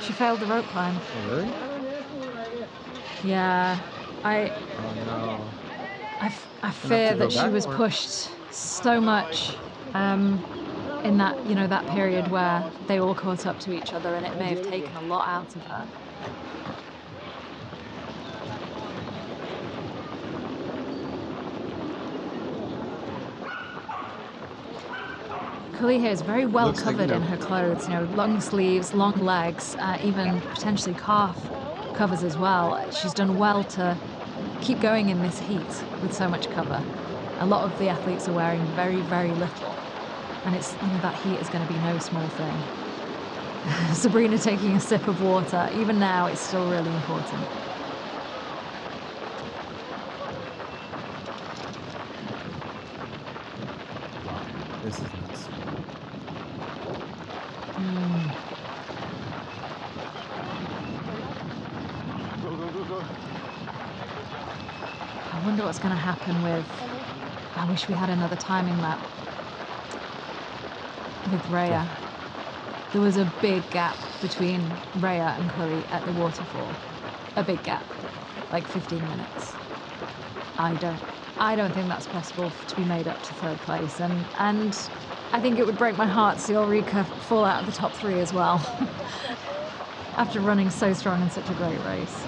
She failed the rope climb. Oh, really? Yeah. Oh no. I fear that she was pushed so much in that, you know, that period where they all caught up to each other, and it may have taken a lot out of her. Cooley here is very well covered in her clothes, you know, long sleeves, long legs, even potentially calf covers as well. She's done well to keep going in this heat with so much cover. A lot of the athletes are wearing very, very little, and it's, you know, that heat is going to be no small thing. Sabrina taking a sip of water. Even now, it's still really important. This is nice. I wonder what's going to happen with... I wish we had another timing lap with Rhea. There was a big gap between Rhea and Cooley at the waterfall. A big gap, like 15 minutes. I don't think that's possible to be made up to third place, and I think it would break my heart to see Ulrika fall out of the top three as well. after running so strong in such a great race.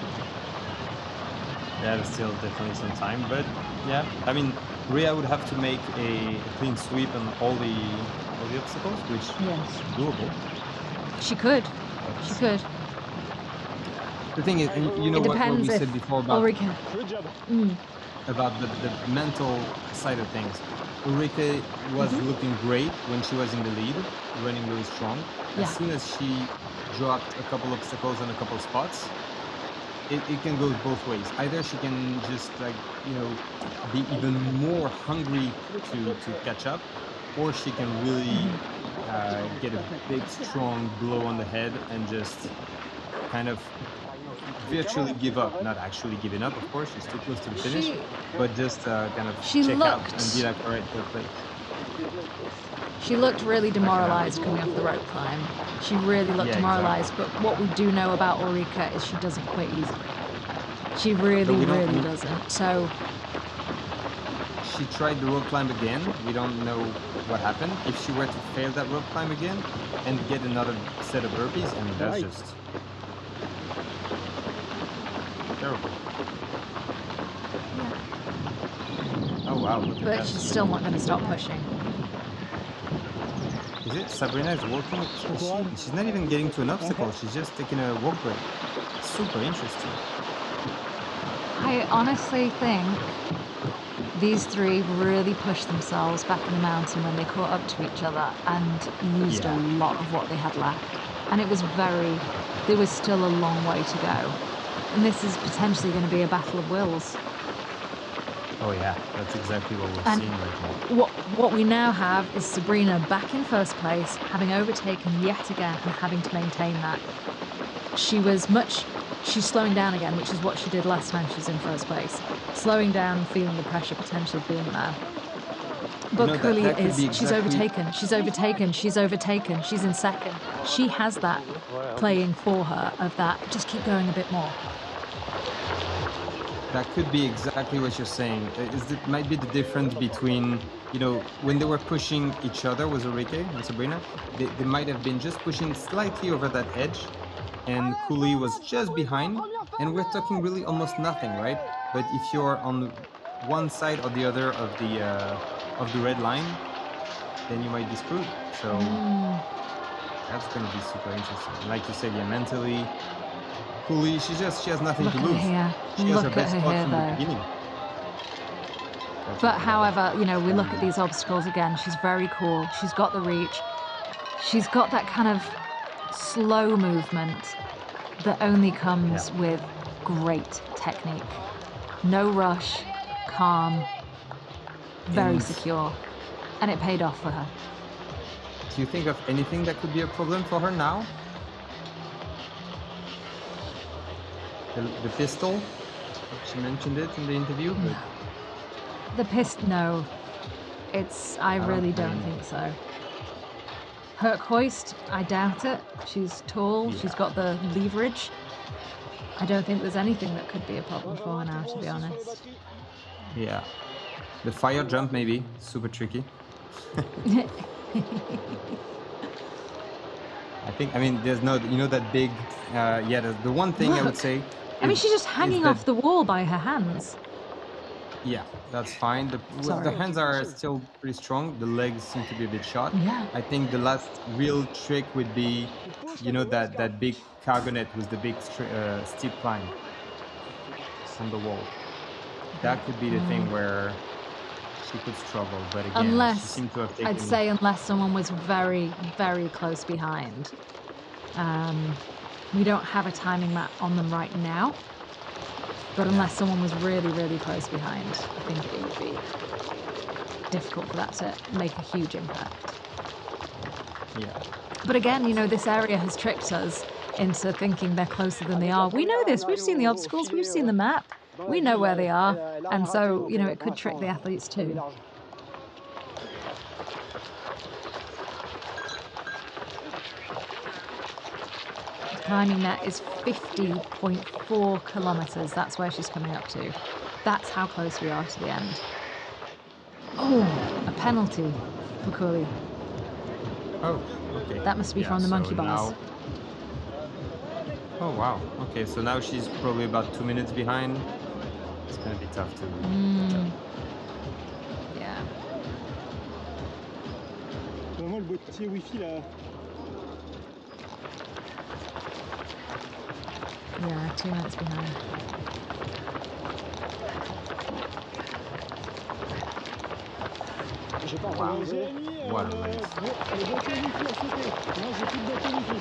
Yeah, there's still definitely some time, but yeah, I mean, Ria would have to make a clean sweep on all the obstacles, which Yes. is doable. She could. She could. The thing is, and you know It what we depends if said before about Ulrika. the mental side of things. Ulrike was looking great when she was in the lead, running really strong. Yeah. As soon as she dropped a couple obstacles and a couple spots, it can go both ways. Either she can just like, you know, be even more hungry to catch up, or she can really get a big, strong blow on the head and just kind of virtually give up. Not actually giving up, of course, she's too close to the finish, but just kind of check out and be like, all right, third place. She looked really demoralized coming off the rope climb. She really looked demoralized, but what we do know about Ulrika is she doesn't quit easily. She really, really doesn't. So she tried the rope climb again. We don't know what happened. If she were to fail that rope climb again and get another set of burpees, I mean, that's just terrible. Yeah. Oh wow, look at that. But she's still not going to stop pushing. Is it? Sabrina is walking. She's not even getting to an obstacle. She's just taking a walk break. Super interesting. I honestly think these three really pushed themselves back in the mountain when they caught up to each other and used a lot of what they had left. And it was there was still a long way to go. And this is potentially going to be a battle of wills. Oh yeah, that's exactly what we're seeing right now. What we now have is Sabrina back in first place, having overtaken yet again and having to maintain that. She's slowing down again, which is what she did last time she was in first place. Slowing down and feeling the pressure potentially of being there. But Cooley she's overtaken, she's in second. She has that playing for her of that, just keep going a bit more. That could be exactly what you're saying. It might be the difference between, you know, when they were pushing each other with Ulrike and Sabrina, they might have been just pushing slightly over that edge, and Cooley was just behind, and we're talking really almost nothing, right? But if you're on one side or the other of the red line, then you might be screwed. So that's going to be super interesting. Like you said, yeah, mentally, Cooley, she has nothing to lose. She has her best spot from the beginning. But however, you know, we look at these obstacles again, she's very cool. She's got the reach. She's got that kind of slow movement that only comes with great technique. No rush, calm, very secure. And it paid off for her. Do you think of anything that could be a problem for her now? The pistol? She mentioned it in the interview, but... The pistol, no. I really don't think so. Her hoist, I doubt it. She's tall, she's got the leverage. I don't think there's anything that could be a problem for her now, to be honest. Yeah. The fire jump, maybe. Super tricky. I mean, there's no, you know, that big, the one thing I would say... I mean, she's just hanging off the wall by her hands. Yeah, that's fine. The hands are still pretty strong. The legs seem to be a bit short. Yeah. I think the last real trick would be, you know, that big cargo net with the big steep climb on the wall. That could be the thing where she could struggle. But again, she seemed to have taken... I'd say unless someone was very, very close behind. We don't have a timing map on them right now. But unless someone was really, really close behind, I think it would be difficult for that to make a huge impact. Yeah. But again, you know, this area has tricked us into thinking they're closer than they are. We know this. We've seen the obstacles. We've seen the map. We know where they are. And so, you know, it could trick the athletes too. Climbing net is 50.4 kilometres. That's where she's coming up to. That's how close we are to the end. Oh, a penalty for Cooley. Oh, okay. That must be from the monkey bars. Oh wow. Okay, so now she's probably about 2 minutes behind. It's gonna be tough to catch up. Yeah. Moi, le boîtier Wi-Fi là. Yeah, 2 minutes behind. Wow. What a race. Le boîtier Wi-Fi a sauté. Moi, j'ai plus de boîtier Wi-Fi.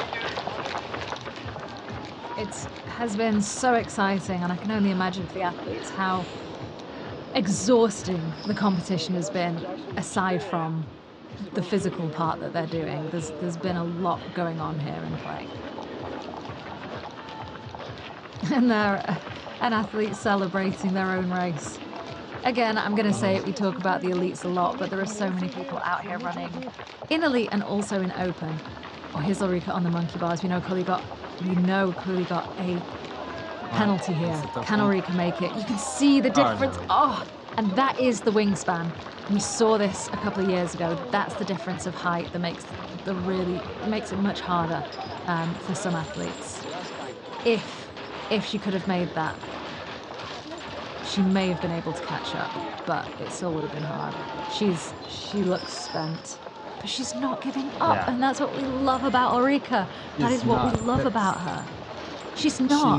It has been so exciting, and I can only imagine for the athletes how exhausting the competition has been, aside from the physical part that they're doing. There's been a lot going on here in play. And they're an athlete celebrating their own race. Again, I'm going to say it, we talk about the elites a lot, but there are so many people out here running in elite and also in open. Oh, here's Ulrika on the monkey bars. We know clearly got a penalty here. Can Ulrika make it? You can see the difference. Oh, and that is the wingspan. We saw this a couple of years ago. That's the difference of height that makes it much harder for some athletes. If she could have made that, she may have been able to catch up, but it still would have been hard. She looks spent, but she's not giving up, Yeah. and that's what we love about Ulrika. That is what we love about her. She's not.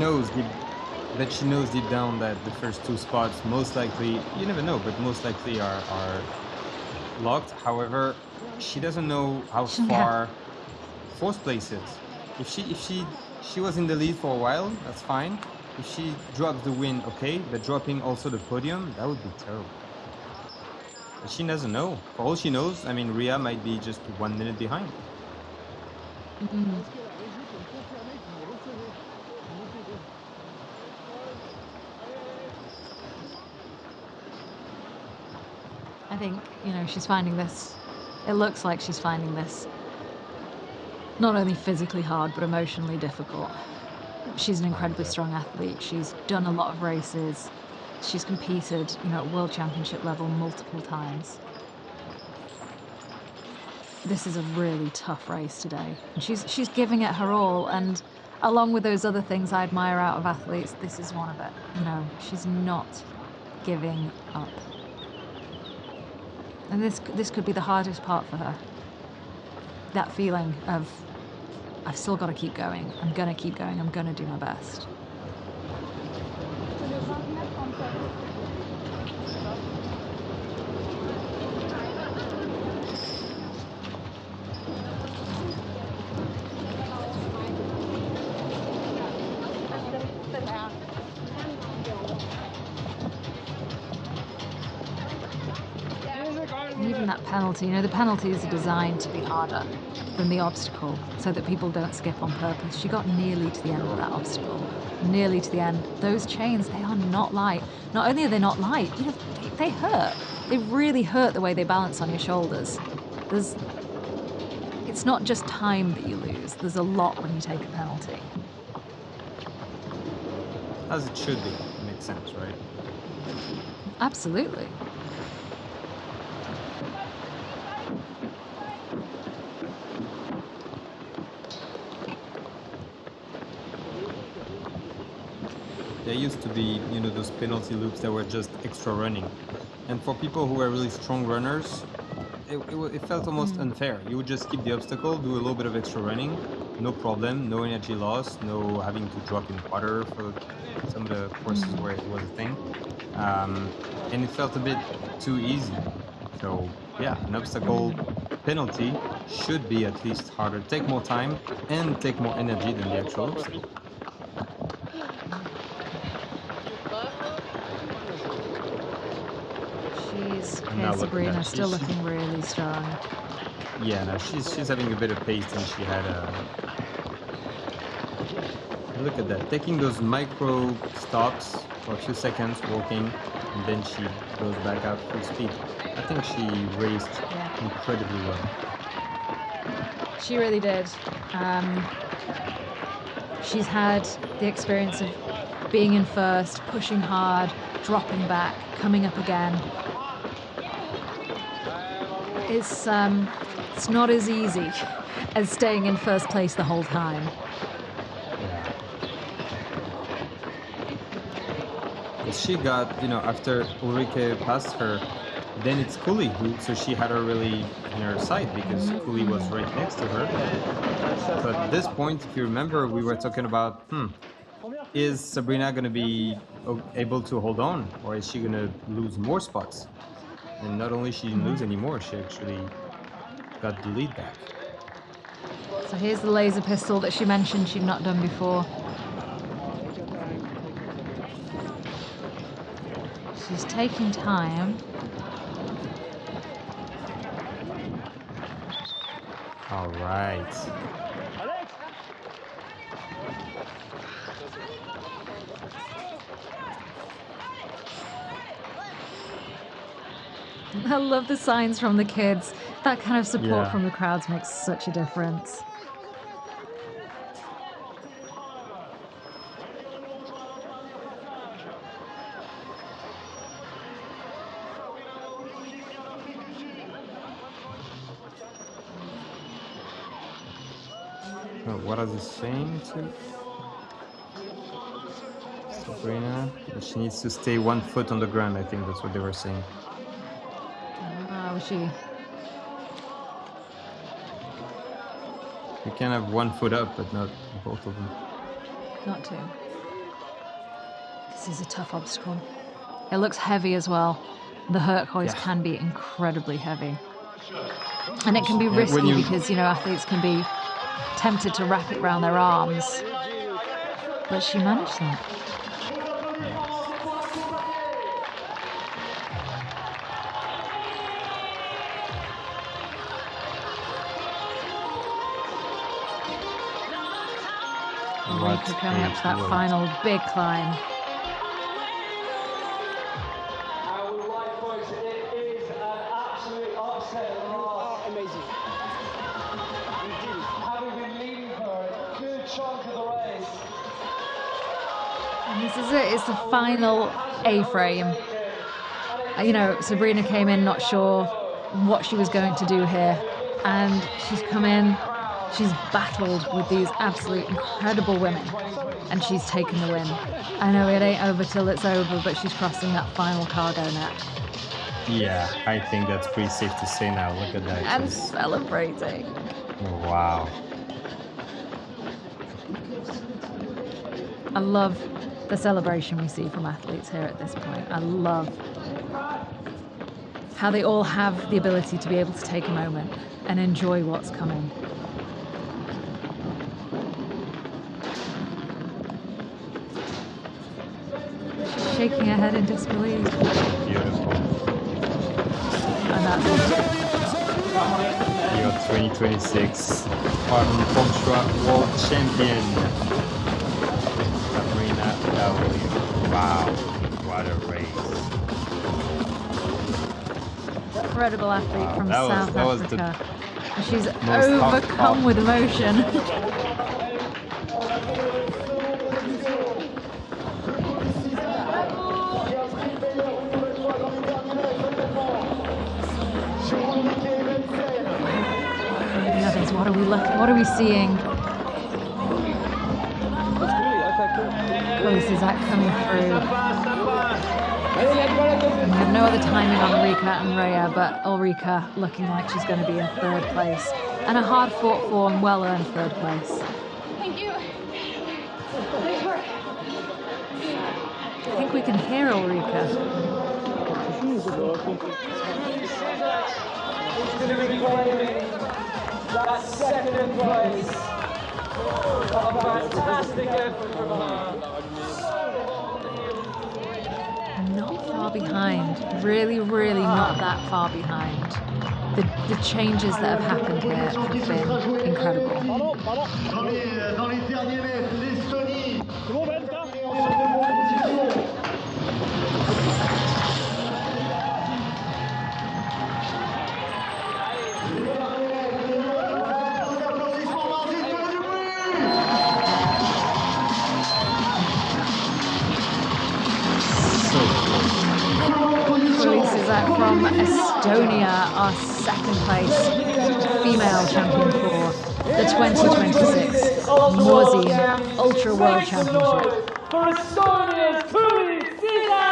She knows deep down that the first two spots most likely, you never know, but most likely are locked. However, she doesn't know how far fourth place is. If she was in the lead for a while, that's fine. If she drops the win, okay, but dropping also the podium, that would be terrible. But she doesn't know. For all she knows, I mean, Ria might be just 1 minute behind. Mm-hmm. I think, she's finding this, it looks like she's finding this not only physically hard, but emotionally difficult. She's an incredibly strong athlete. She's done a lot of races. She's competed, at World Championship level multiple times. This is a really tough race today. And she's giving it her all. And along with those other things I admire out of athletes, this is one of it. She's not giving up. And this could be the hardest part for her. That feeling of, I've still got to keep going. I'm going to keep going. I'm going to do my best. Even that penalty, the penalties are designed to be harder than the obstacle so that people don't skip on purpose. She got nearly to the end of that obstacle, nearly to the end. Those chains, they are not light. Not only are they not light, they hurt. They really hurt the way they balance on your shoulders. It's not just time that you lose. There's a lot when you take a penalty. As it should be. Makes sense, right? Absolutely. There used to be, those penalty loops that were just extra running. And for people who were really strong runners, it felt almost unfair. You would just skip the obstacle, do a little bit of extra running, no problem, no energy loss, no having to drop in water for some of the courses where it was a thing. And it felt a bit too easy. So yeah, an obstacle penalty should be at least harder, take more time and take more energy than the actual obstacle. Sabrina still looking really strong. Yeah, no, she's having a better pace than she had. Look at that, taking those micro stops for a few seconds, walking, and then she goes back out full speed. I think she raced incredibly well. She really did. She's had the experience of being in first, pushing hard, dropping back, coming up again. It's not as easy as staying in first place the whole time. Yeah. She got, after Ulrike passed her, then it's Cooley so she had her really in her sight because Cooley was right next to her. So at this point, if you remember, we were talking about, is Sabrina going to be able to hold on, or is she going to lose more spots? And not only she didn't lose anymore, she actually got the lead back. So here's the laser pistol that she mentioned she'd not done before. She's taking time. All right. I love the signs from the kids. That kind of support Yeah. from the crowds makes such a difference. What are they saying to Sabrina? That she needs to stay 1 foot on the ground. I think that's what they were saying. Oh, she. You can have 1 foot up, but not both of them. Not two. This is a tough obstacle. It looks heavy as well. The Herc hoist can be incredibly heavy. And it can be risky because, athletes can be tempted to wrap it around their arms. But she managed that. Ulrike coming up to that final big climb. I would like, folks, it is an absolute upset. Amazing. Having been leading for a good chunk of the race. And this is it, it's the final A-frame. Sabrina came in not sure what she was going to do here. And she's come in, she's battled with these absolute incredible women. And she's taken the win. I know it ain't over till it's over, but she's crossing that final cargo net. Yeah, I think that's pretty safe to say now. Look at that. And celebrating. Oh, wow. I love the celebration we see from athletes here at this point. I love how they all have the ability to be able to take a moment and enjoy what's coming. She's shaking her head in disbelief. Beautiful. And that's it. You're 2026 Spartan Ultra World Champion. Sabrina W. Wow, what a race. Incredible athlete from That South was Africa. And she's most overcome with emotion. What are we seeing? Chloe Zizak coming through. We have no other timing on Ulrike and Rhea, but Ulrike looking like she's going to be in third place. And a hard-fought for and well-earned third place. Thank you. I think we can hear Ulrike. It's going to be claiming that second place. A fantastic effort from her. Not far behind. Really, really not that far behind. The changes that have happened here have been incredible. Dans les derniers mètres, l'Estonie. From Estonia, our second place female champion for the 2026 Morzine Ultra World Championship. For Estonia's Cooley Zizak!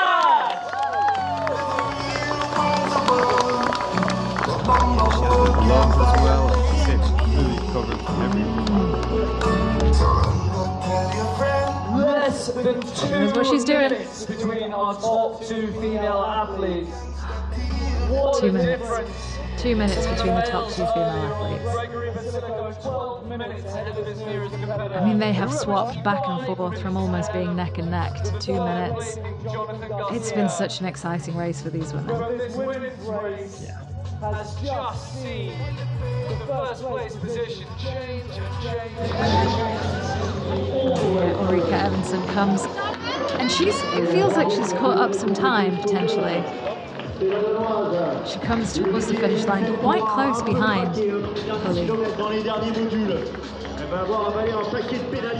covered from everywhere. Less than 2 Here's what she's doing. minutes between our top 2 female athletes. What 2 a minutes. difference. 2 minutes between the top 2 female athletes. 12 minutes ahead of his nearest competitor. I mean, they have swapped back and forth from almost being neck and neck to 2 minutes. It's been such an exciting race for these women. This women's race has just seen the first place position change and change. Ulrika Evensen comes, and it feels like she's caught up some time, potentially. She comes towards the finish line, quite close behind Polly.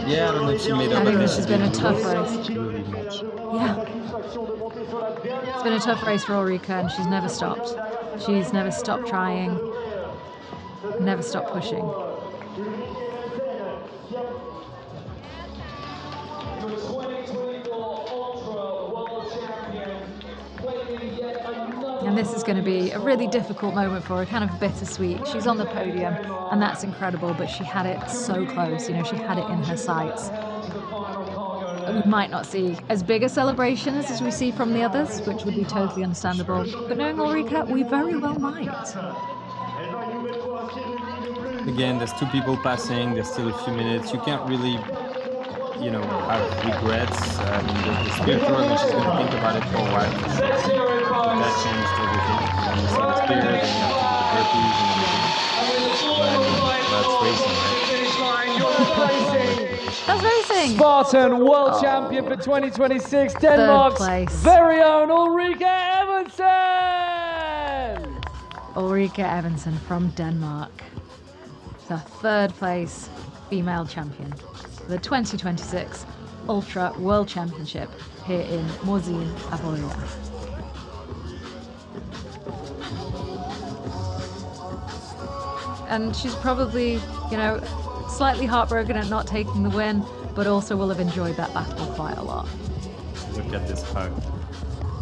Yeah, I don't know if she made up. I think this has been a tough race. Really much. Yeah. It's been a tough race for Ulrika, and she's never stopped. She's never stopped trying, never stopped pushing. And this is going to be a really difficult moment for her, kind of bittersweet. She's on the podium, and that's incredible, but she had it so close, you know, she had it in her sights. We might not see as big a celebration as we see from the others, which would be totally understandable. But knowing Ulrika, we very well might. Again, there's 2 people passing, there's still a few minutes. You can't really, you know, have regrets. I mean, the spear throw, I mean, she's going to think about it for a while. That changed everything. You know, the spear, then you have to do the burpees and everything. But that's racing, right? That's racing! Spartan World Champion for 2026, Denmark's very own Ulrika Evensen! Ulrika Evensen from Denmark. The 3rd place female champion for the 2026 Ultra World Championship here in Morzine, Avoria. And she's probably, you know, slightly heartbroken at not taking the win, but also will have enjoyed that battle quite a lot. Look at this hug.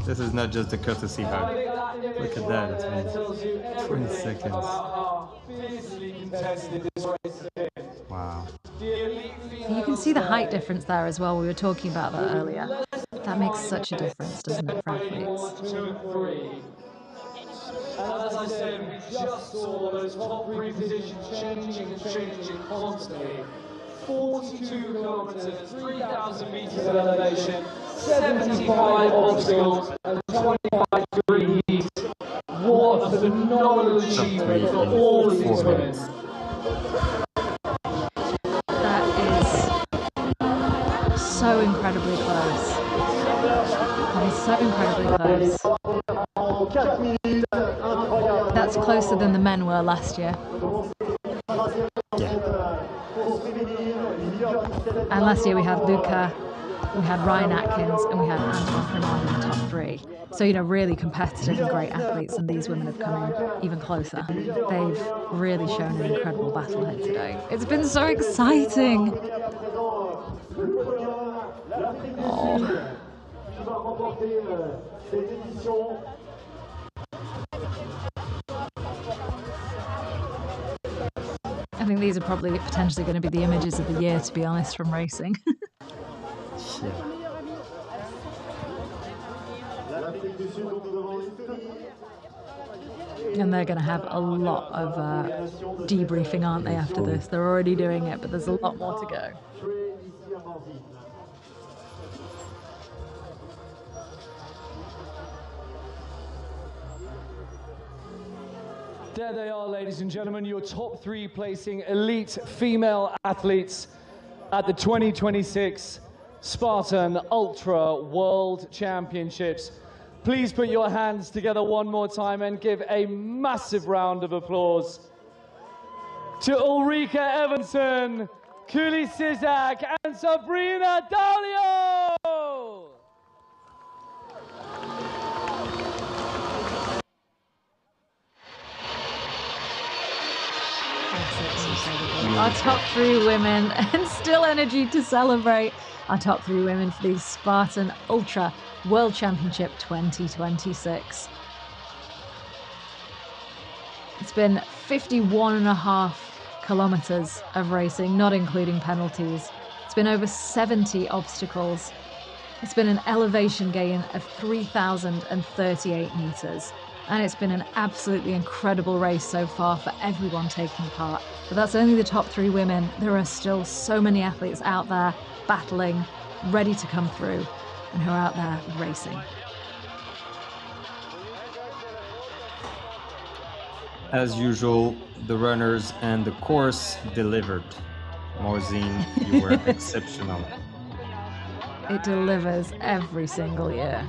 This is not just a courtesy hug. Look at that, it's been 20 seconds. Wow. You can see the height difference there as well. We were talking about that earlier. That makes such a difference, doesn't it, for athletes? And as I said, we just saw those top 3 positions changing and changing constantly. 42 kilometres, 3,000 metres of elevation, 75 obstacles, and 25-degree heat. What a phenomenal achievement for all of these women. That is so incredibly close. That is so incredibly close. That's closer than the men were last year. And last year we had Luca, we had Ryan Atkins, and we had Anton Herman in the top 3. So, you know, really competitive and great athletes, and these women have come in even closer. They've really shown an incredible battle here today. It's been so exciting. Oh. I think these are probably potentially going to be the images of the year, to be honest, from racing. And they're going to have a lot of debriefing, aren't they, after this? They're already doing it, but there's a lot more to go. There they are, ladies and gentlemen, your top 3 placing elite female athletes at the 2026 Spartan Ultra World Championships. Please put your hands together one more time and give a massive round of applause to Ulrika Evensen, Kuli Sizak, and Sabrina Dalio! Our top 3 women, and still energy to celebrate. Our top 3 women for the Spartan Ultra World Championship 2026. It's been 51.5 kilometres of racing, not including penalties. It's been over 70 obstacles. It's been an elevation gain of 3,038 metres. And it's been an absolutely incredible race so far for everyone taking part. But that's only the top 3 women. There are still so many athletes out there battling, ready to come through, and who are out there racing. As usual, the runners and the course delivered. Morzine, you were exceptional. It delivers every single year.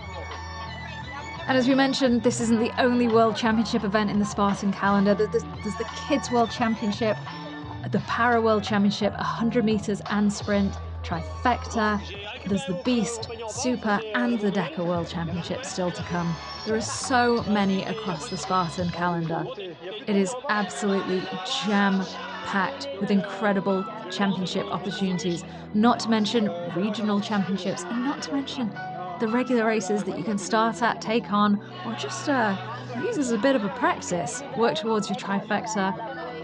And as we mentioned, this isn't the only World Championship event in the Spartan calendar. There's the Kids World Championship, the Para World Championship, 100 metres and sprint, trifecta. There's the Beast, Super and the Deca World Championship still to come. There are so many across the Spartan calendar. It is absolutely jam-packed with incredible championship opportunities, not to mention regional championships, and not to mention the regular races that you can start at, take on, or just use as a bit of a practice, work towards your trifecta.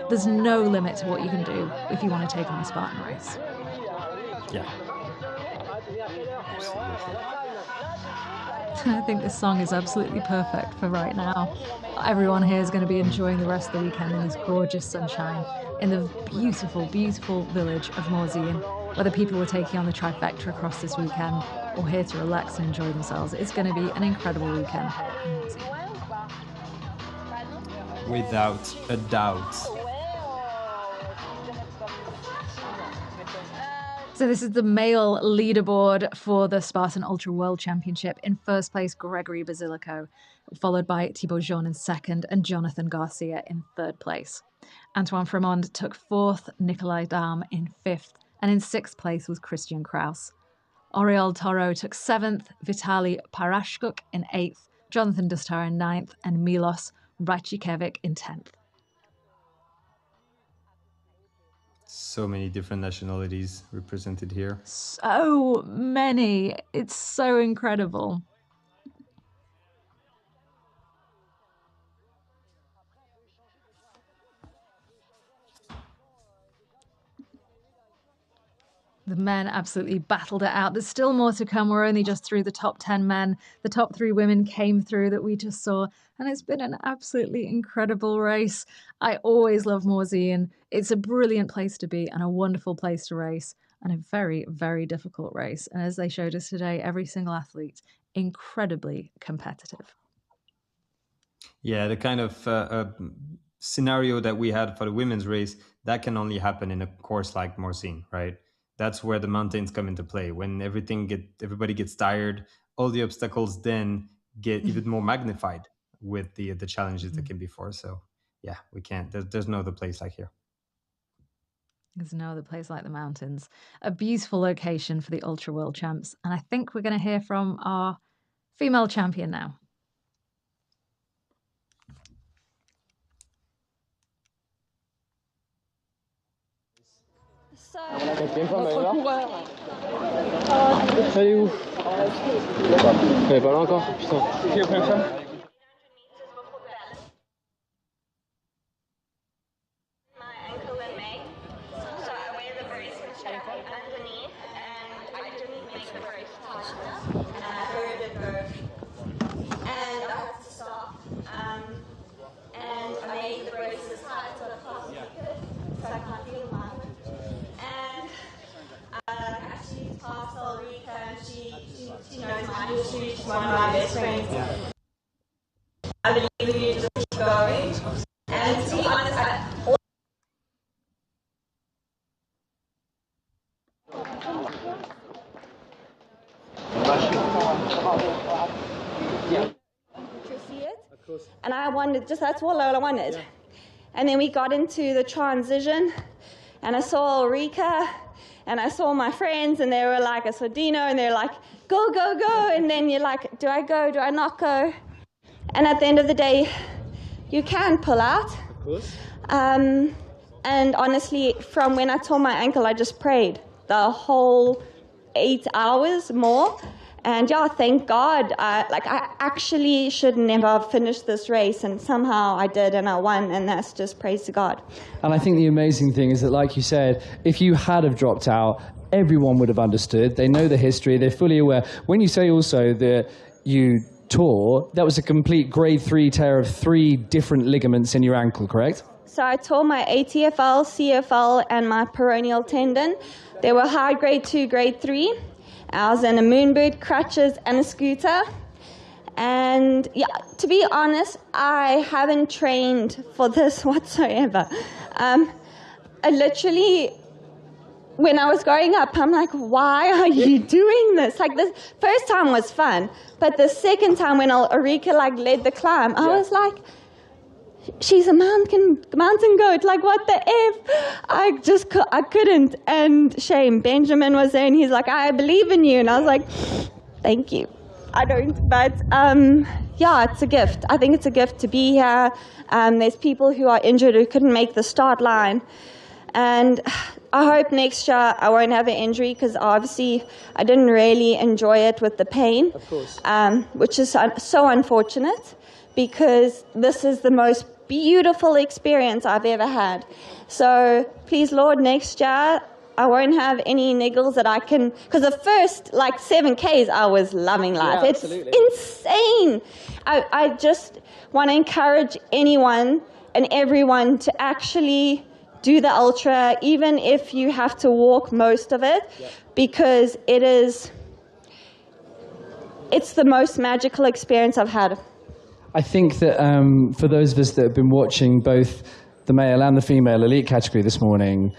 There's no limit to what you can do if you want to take on a Spartan race. Yeah. I think this song is absolutely perfect for right now. Everyone here is going to be enjoying the rest of the weekend in this gorgeous sunshine in the beautiful, beautiful village of Morzine. Whether people were taking on the trifecta across this weekend or here to relax and enjoy themselves, it's going to be an incredible weekend in Morzine. Without a doubt. So this is the male leaderboard for the Spartan Ultra World Championship. In first place, Gregory Basilico, followed by Thibaut Jean in second and Jonathan Garcia in third place. Antoine Fremond took fourth, Nikolai Dahm in fifth, and in sixth place was Christian Kraus. Oriol Toro took seventh, Vitali Parashkuk in eighth, Jonathan Dustar in ninth, and Milos Rajcikevic in 10th. So many different nationalities represented here. So many. It's so incredible. The men absolutely battled it out. There's still more to come. We're only just through the top 10 men. The top 3 women came through that we just saw, and it's been an absolutely incredible race. I always love Morzine. It's a brilliant place to be and a wonderful place to race, and a very, very difficult race. And as they showed us today, every single athlete, incredibly competitive. Yeah, the kind of scenario that we had for the women's race, that can only happen in a course like Morzine, right? That's where the mountains come into play. When everybody gets tired, all the obstacles then get even more magnified with the challenges that can be for. So yeah, we can't. There's no other place like here. There's no other place like the mountains. A beautiful location for the Ultra World Champs. And I think we're going to hear from our female champion now. Elle est où? Elle est pas là encore? Putain. Qui est prêt ça? She's one of my best friends. Yeah. I believe in you, just keep going. And to be honest, to see it. And I wanted, that's all I wanted. Yeah. And then we got into the transition, and I saw Ulrika, and I saw my friends, and they were like, I saw Dino, and they're like, go, go, go. And then you're like, do I go? Do I not go? And at the end of the day, you can pull out. Of course. And honestly, from when I tore my ankle, I just prayed the whole 8 hours more. And yeah, thank God. I actually should never have finished this race, and somehow I did, and I won, and that's just praise to God. And I think the amazing thing is that, like you said, if you had have dropped out, everyone would have understood. They know the history. They're fully aware. When you say also that you tore, that was a complete grade 3 tear of 3 different ligaments in your ankle, correct? So I tore my ATFL, CFL, and my peroneal tendon. They were high grade 2, grade 3. I was in a moon boot, crutches, and a scooter. And yeah, to be honest, I haven't trained for this whatsoever. I literally, when I was growing up, I'm like, why are you doing this? Like, the first time was fun, but the second time when Ulrika led the climb, I was like, she's a mountain goat, like what the F? I couldn't. And shame, Benjamin was there and he's like, I believe in you. And I was like, thank you. I don't, but yeah, it's a gift. I think it's a gift to be here. There's people who are injured who couldn't make the start line. And I hope next year I won't have an injury, because obviously I didn't really enjoy it with the pain, of course. Which is so unfortunate, because this is the most beautiful experience I've ever had. So please, Lord, next year I won't have any niggles that I can, because the first 7Ks I was loving life. Yeah, it's absolutely insane. I just want to encourage anyone and everyone to actually do the ultra, even if you have to walk most of it, because it's the most magical experience I've had. I think that for those of us that have been watching both the male and the female elite category this morning,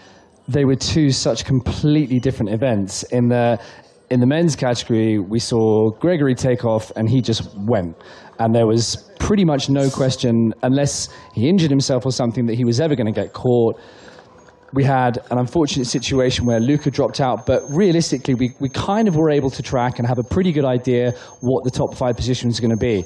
they were two such completely different events. In the men's category, we saw Gregory take off, and he just went. And there was pretty much no question, unless he injured himself or something, that he was ever going to get caught. We had an unfortunate situation where Luca dropped out, but realistically, we kind of were able to track and have a pretty good idea what the top 5 positions are going to be.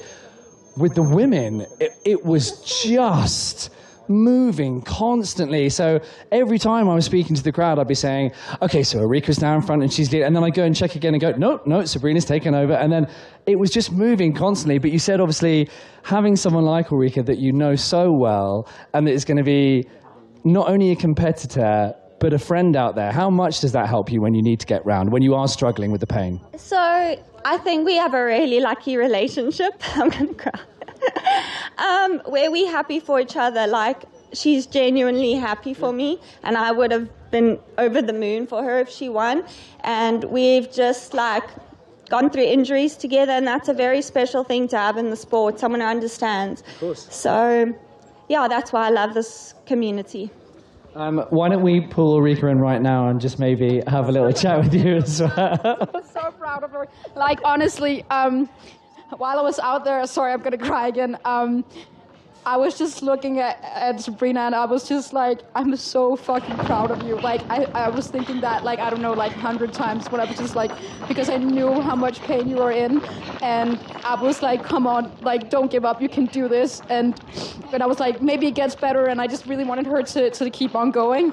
With the women, it was just moving constantly. So every time I was speaking to the crowd, I'd be saying, okay, so Ulrika's now in front and she's leading. And then I go and check again and go, no, Sabrina's taken over. And then it was just moving constantly. But you said, obviously, having someone like Ulrika that you know so well, and that is going to be not only a competitor, but a friend out there. How much does that help you when you need to get round, when you are struggling with the pain? So I think we have a really lucky relationship. I'm going to cry. Where we're happy for each other. Like, she's genuinely happy for me, and I would have been over the moon for her if she won. And we've just gone through injuries together, and that's a very special thing to have in the sport, someone who understands. Of course. So yeah, that's why I love this community. Why don't we pull Ulrika in right now and just maybe have a little chat with you as well? I'm so proud of her. Honestly, while I was out there, sorry, I'm going to cry again. I was just looking at Sabrina, and I was just like, I'm so fucking proud of you. I was thinking that, 100 times, but I was just because I knew how much pain you were in, and I was like, come on, don't give up, you can do this. And I was like, maybe it gets better, and I just really wanted her to keep on going.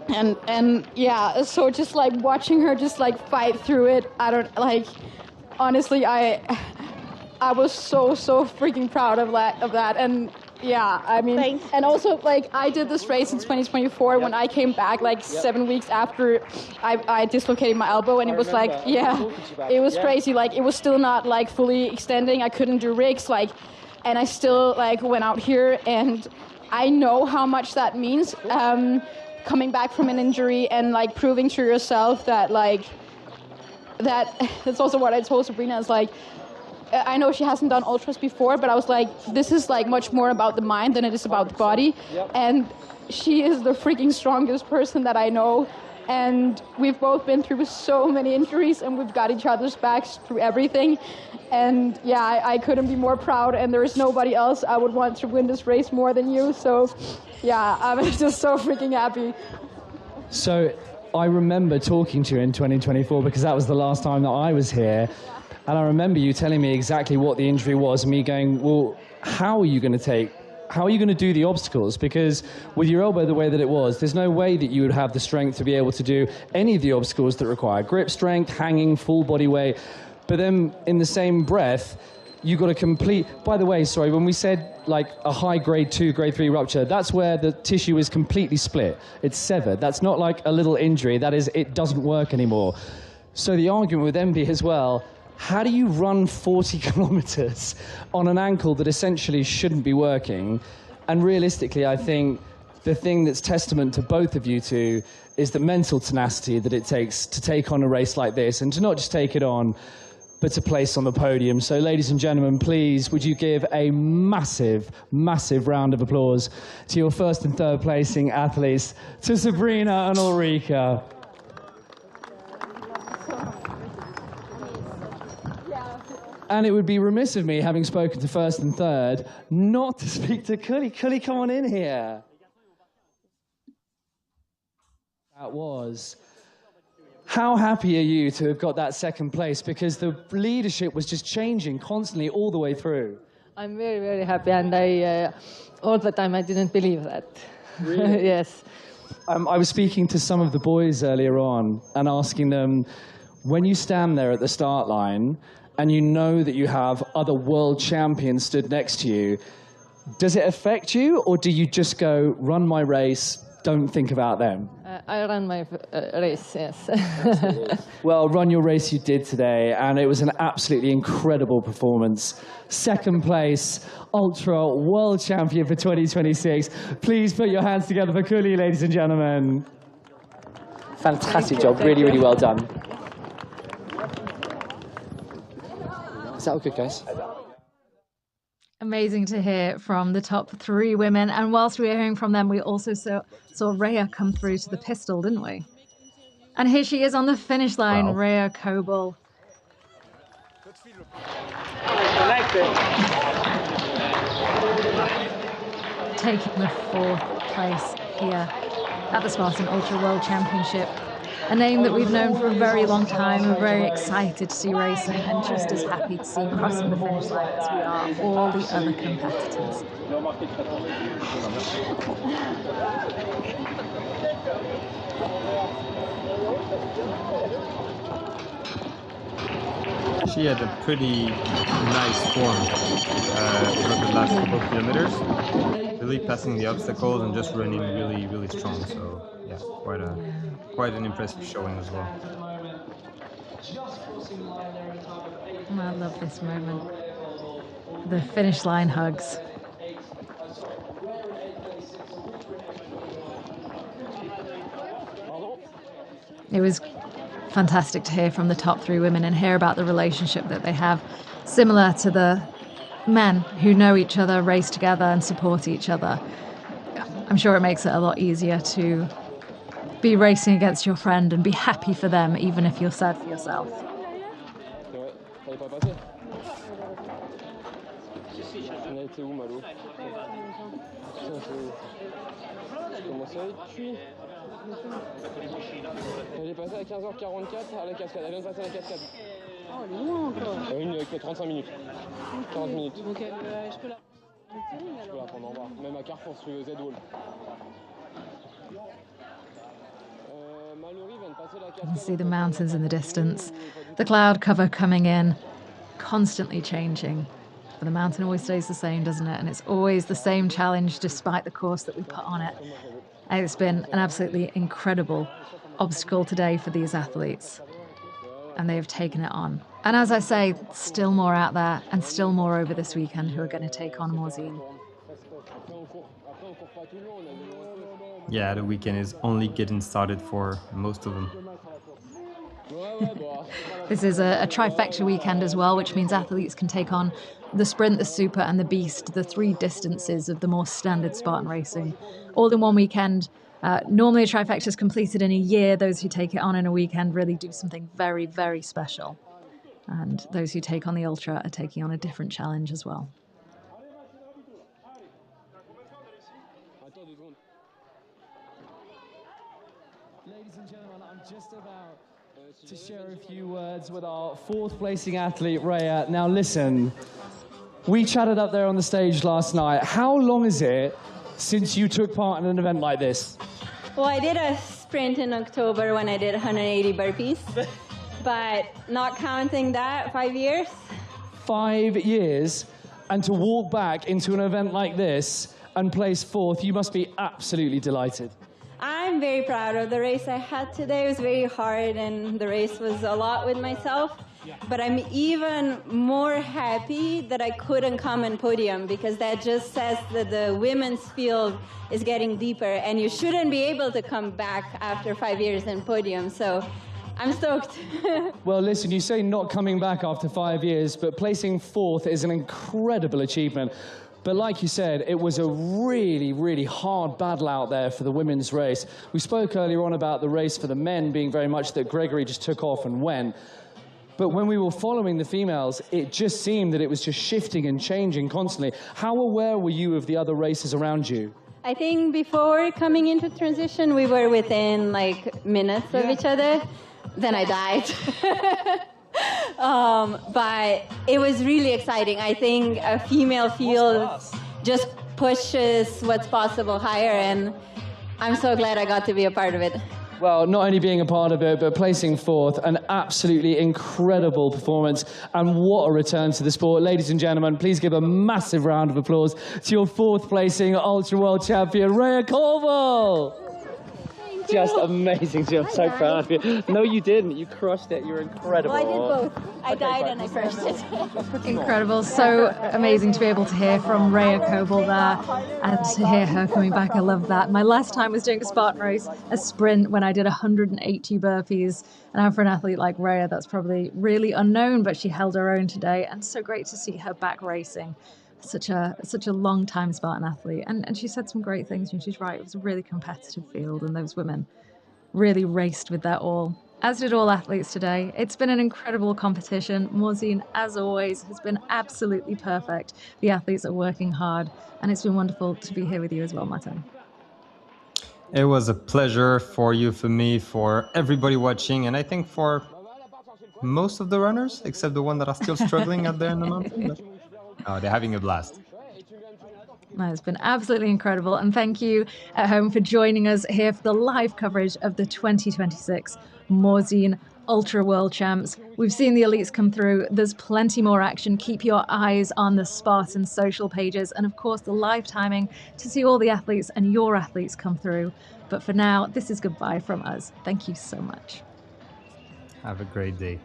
And yeah, so just watching her just fight through it, honestly, I was so freaking proud of that. And yeah, I mean, Thanks. And also I did this race in 2024 when I came back 7 weeks after I dislocated my elbow, and it was it was crazy. It was still not fully extending. I couldn't do rigs, and I still went out here, and I know how much that means, coming back from an injury and proving to yourself that that's also what I told Sabrina, is I know she hasn't done ultras before, but I was like, this is much more about the mind than it is about the body. Yep. And she is the freaking strongest person that I know. And we've both been through so many injuries, and we've got each other's backs through everything. And yeah, I couldn't be more proud, and there is nobody else I would want to win this race more than you. So yeah, I'm just so freaking happy. So I remember talking to you in 2024, because that was the last time that I was here. And I remember you telling me exactly what the injury was, and me going, well, how are you going to do the obstacles? Because with your elbow the way that it was, there's no way that you would have the strength to be able to do any of the obstacles that require grip strength, hanging, full body weight. But then in the same breath, you got to complete, by the way, sorry, when we said like a high grade 2, grade 3 rupture, that's where the tissue is completely split. It's severed. That's not like a little injury. That is, it doesn't work anymore. So the argument with Envy as well, how do you run 40 kilometers on an ankle that essentially shouldn't be working? And realistically, I think the thing that's testament to both of you two is the mental tenacity that it takes to take on a race like this, and to not just take it on, but to place on the podium. So ladies and gentlemen, please, would you give a massive, massive round of applause to your first and third placing athletes, to Sabrina and Ulrika. And it would be remiss of me, having spoken to first and third, not to speak to Cully. Cully, come on in here. That was. How happy are you to have got that second place? Because the leadership was just changing constantly all the way through. I'm very, very happy, and all the time I didn't believe that. Really? Yes. I was speaking to some of the boys earlier on and asking them, when you stand there at the start line and you know that you have other world champions stood next to you, does it affect you, or do you just go, run my race, don't think about them? I ran my race, yes. Well, run your race you did today, and it was an absolutely incredible performance. Second place, Ultra World Champion for 2026. Please put your hands together for Cully, ladies and gentlemen. Fantastic job, really, really well done. Is that all good, guys? Amazing to hear from the top 3 women. And whilst we were hearing from them, we also saw Rhea come through to the pistol, didn't we? And here she is on the finish line, wow. Rhea Coble. Taking the 4th place here at the Spartan Ultra World Championship. A name that we've known for a very long time. We're very excited to see racing, and just as happy to see crossing the finish line as we are all the other competitors. She had a pretty nice form over the last couple of kilometers, really passing the obstacles and just running really, really strong. So yeah, quite an impressive showing as well. I love this moment. The finish line hugs. It was fantastic to hear from the top 3 women and hear about the relationship that they have, similar to the men who know each other, race together and support each other. I'm sure it makes it a lot easier to be racing against your friend and be happy for them, even if you're sad for yourself. Elle est passée à 15h44 à la cascade. Elle vient de passer à la cascade. Oh, elle est loin encore. Une avec 35 minutes. 40 minutes. Ok, je peux la... Je peux la prendre en bas. Même à Carrefour, sur le Z-Wall. You can see the mountains in the distance, the cloud cover coming in, constantly changing. But the mountain always stays the same, doesn't it? And it's always the same challenge despite the course that we put on it. And it's been an absolutely incredible obstacle today for these athletes. And they have taken it on. And as I say, still more out there and still more over this weekend who are going to take on Morzine. Yeah, the weekend is only getting started for most of them. This is a trifecta weekend as well, which means athletes can take on the sprint, the super and the beast, the 3 distances of the more standard Spartan racing, all in one weekend. Normally a trifecta is completed in a year. Those who take it on in a weekend really do something very, very special. And those who take on the Ultra are taking on a different challenge as well. Ladies and gentlemen, I'm just about to share a few words with our 4th placing athlete, Rhea. Now listen, we chatted up there on the stage last night. How long is it since you took part in an event like this? Well, I did a sprint in October when I did 180 burpees. but not counting that, 5 years. 5 years, and to walk back into an event like this and place 4th, you must be absolutely delighted. I'm very proud of the race I had today. It was very hard, and the race was a lot with myself. But I'm even more happy that I couldn't come and podium, because that just says that the women's field is getting deeper, and you shouldn't be able to come back after 5 years and podium. So I'm stoked. Well, listen, you say not coming back after 5 years, but placing 4th is an incredible achievement. But like you said, it was a really, really hard battle out there for the women's race. We spoke earlier on about the race for the men being very much that Gregory just took off and went. But when we were following the females, it just seemed that it was just shifting and changing constantly. How aware were you of the other races around you? I think before coming into transition, we were within like minutes of each other. Then I died. But it was really exciting. I think a female field just pushes what's possible higher, and I'm so glad I got to be a part of it. Well, not only being a part of it, but placing 4th, an absolutely incredible performance, and what a return to the sport. Ladies and gentlemen, please give a massive round of applause to your 4th placing Ultra World Champion, Rhea Colville. Just amazing, Jill. I'm so proud of you. No, you didn't. You crushed it. You're incredible. Well, I did both. I died and I crushed it. Incredible. So amazing to be able to hear from Rhea Colville there and to hear her coming back. I love that. My last time was doing a Spartan race, a sprint, when I did 180 burpees. And now for an athlete like Rhea, that's probably really unknown, but she held her own today. And so great to see her back racing. Such a long-time Spartan athlete. And she said some great things, and she's right. It was a really competitive field, and those women really raced with their all, as did all athletes today. It's been an incredible competition. Morzine, as always, has been absolutely perfect. The athletes are working hard, and it's been wonderful to be here with you as well, Martin. It was a pleasure for you, for me, for everybody watching, and I think for most of the runners, except the ones that are still struggling out there in the mountain. Oh, they're having a blast. No, it's been absolutely incredible. And thank you at home for joining us here for the live coverage of the 2026 Morzine Ultra World Champs. We've seen the elites come through. There's plenty more action. Keep your eyes on the Spartan social pages and, of course, the live timing to see all the athletes and your athletes come through. But for now, this is goodbye from us. Thank you so much. Have a great day.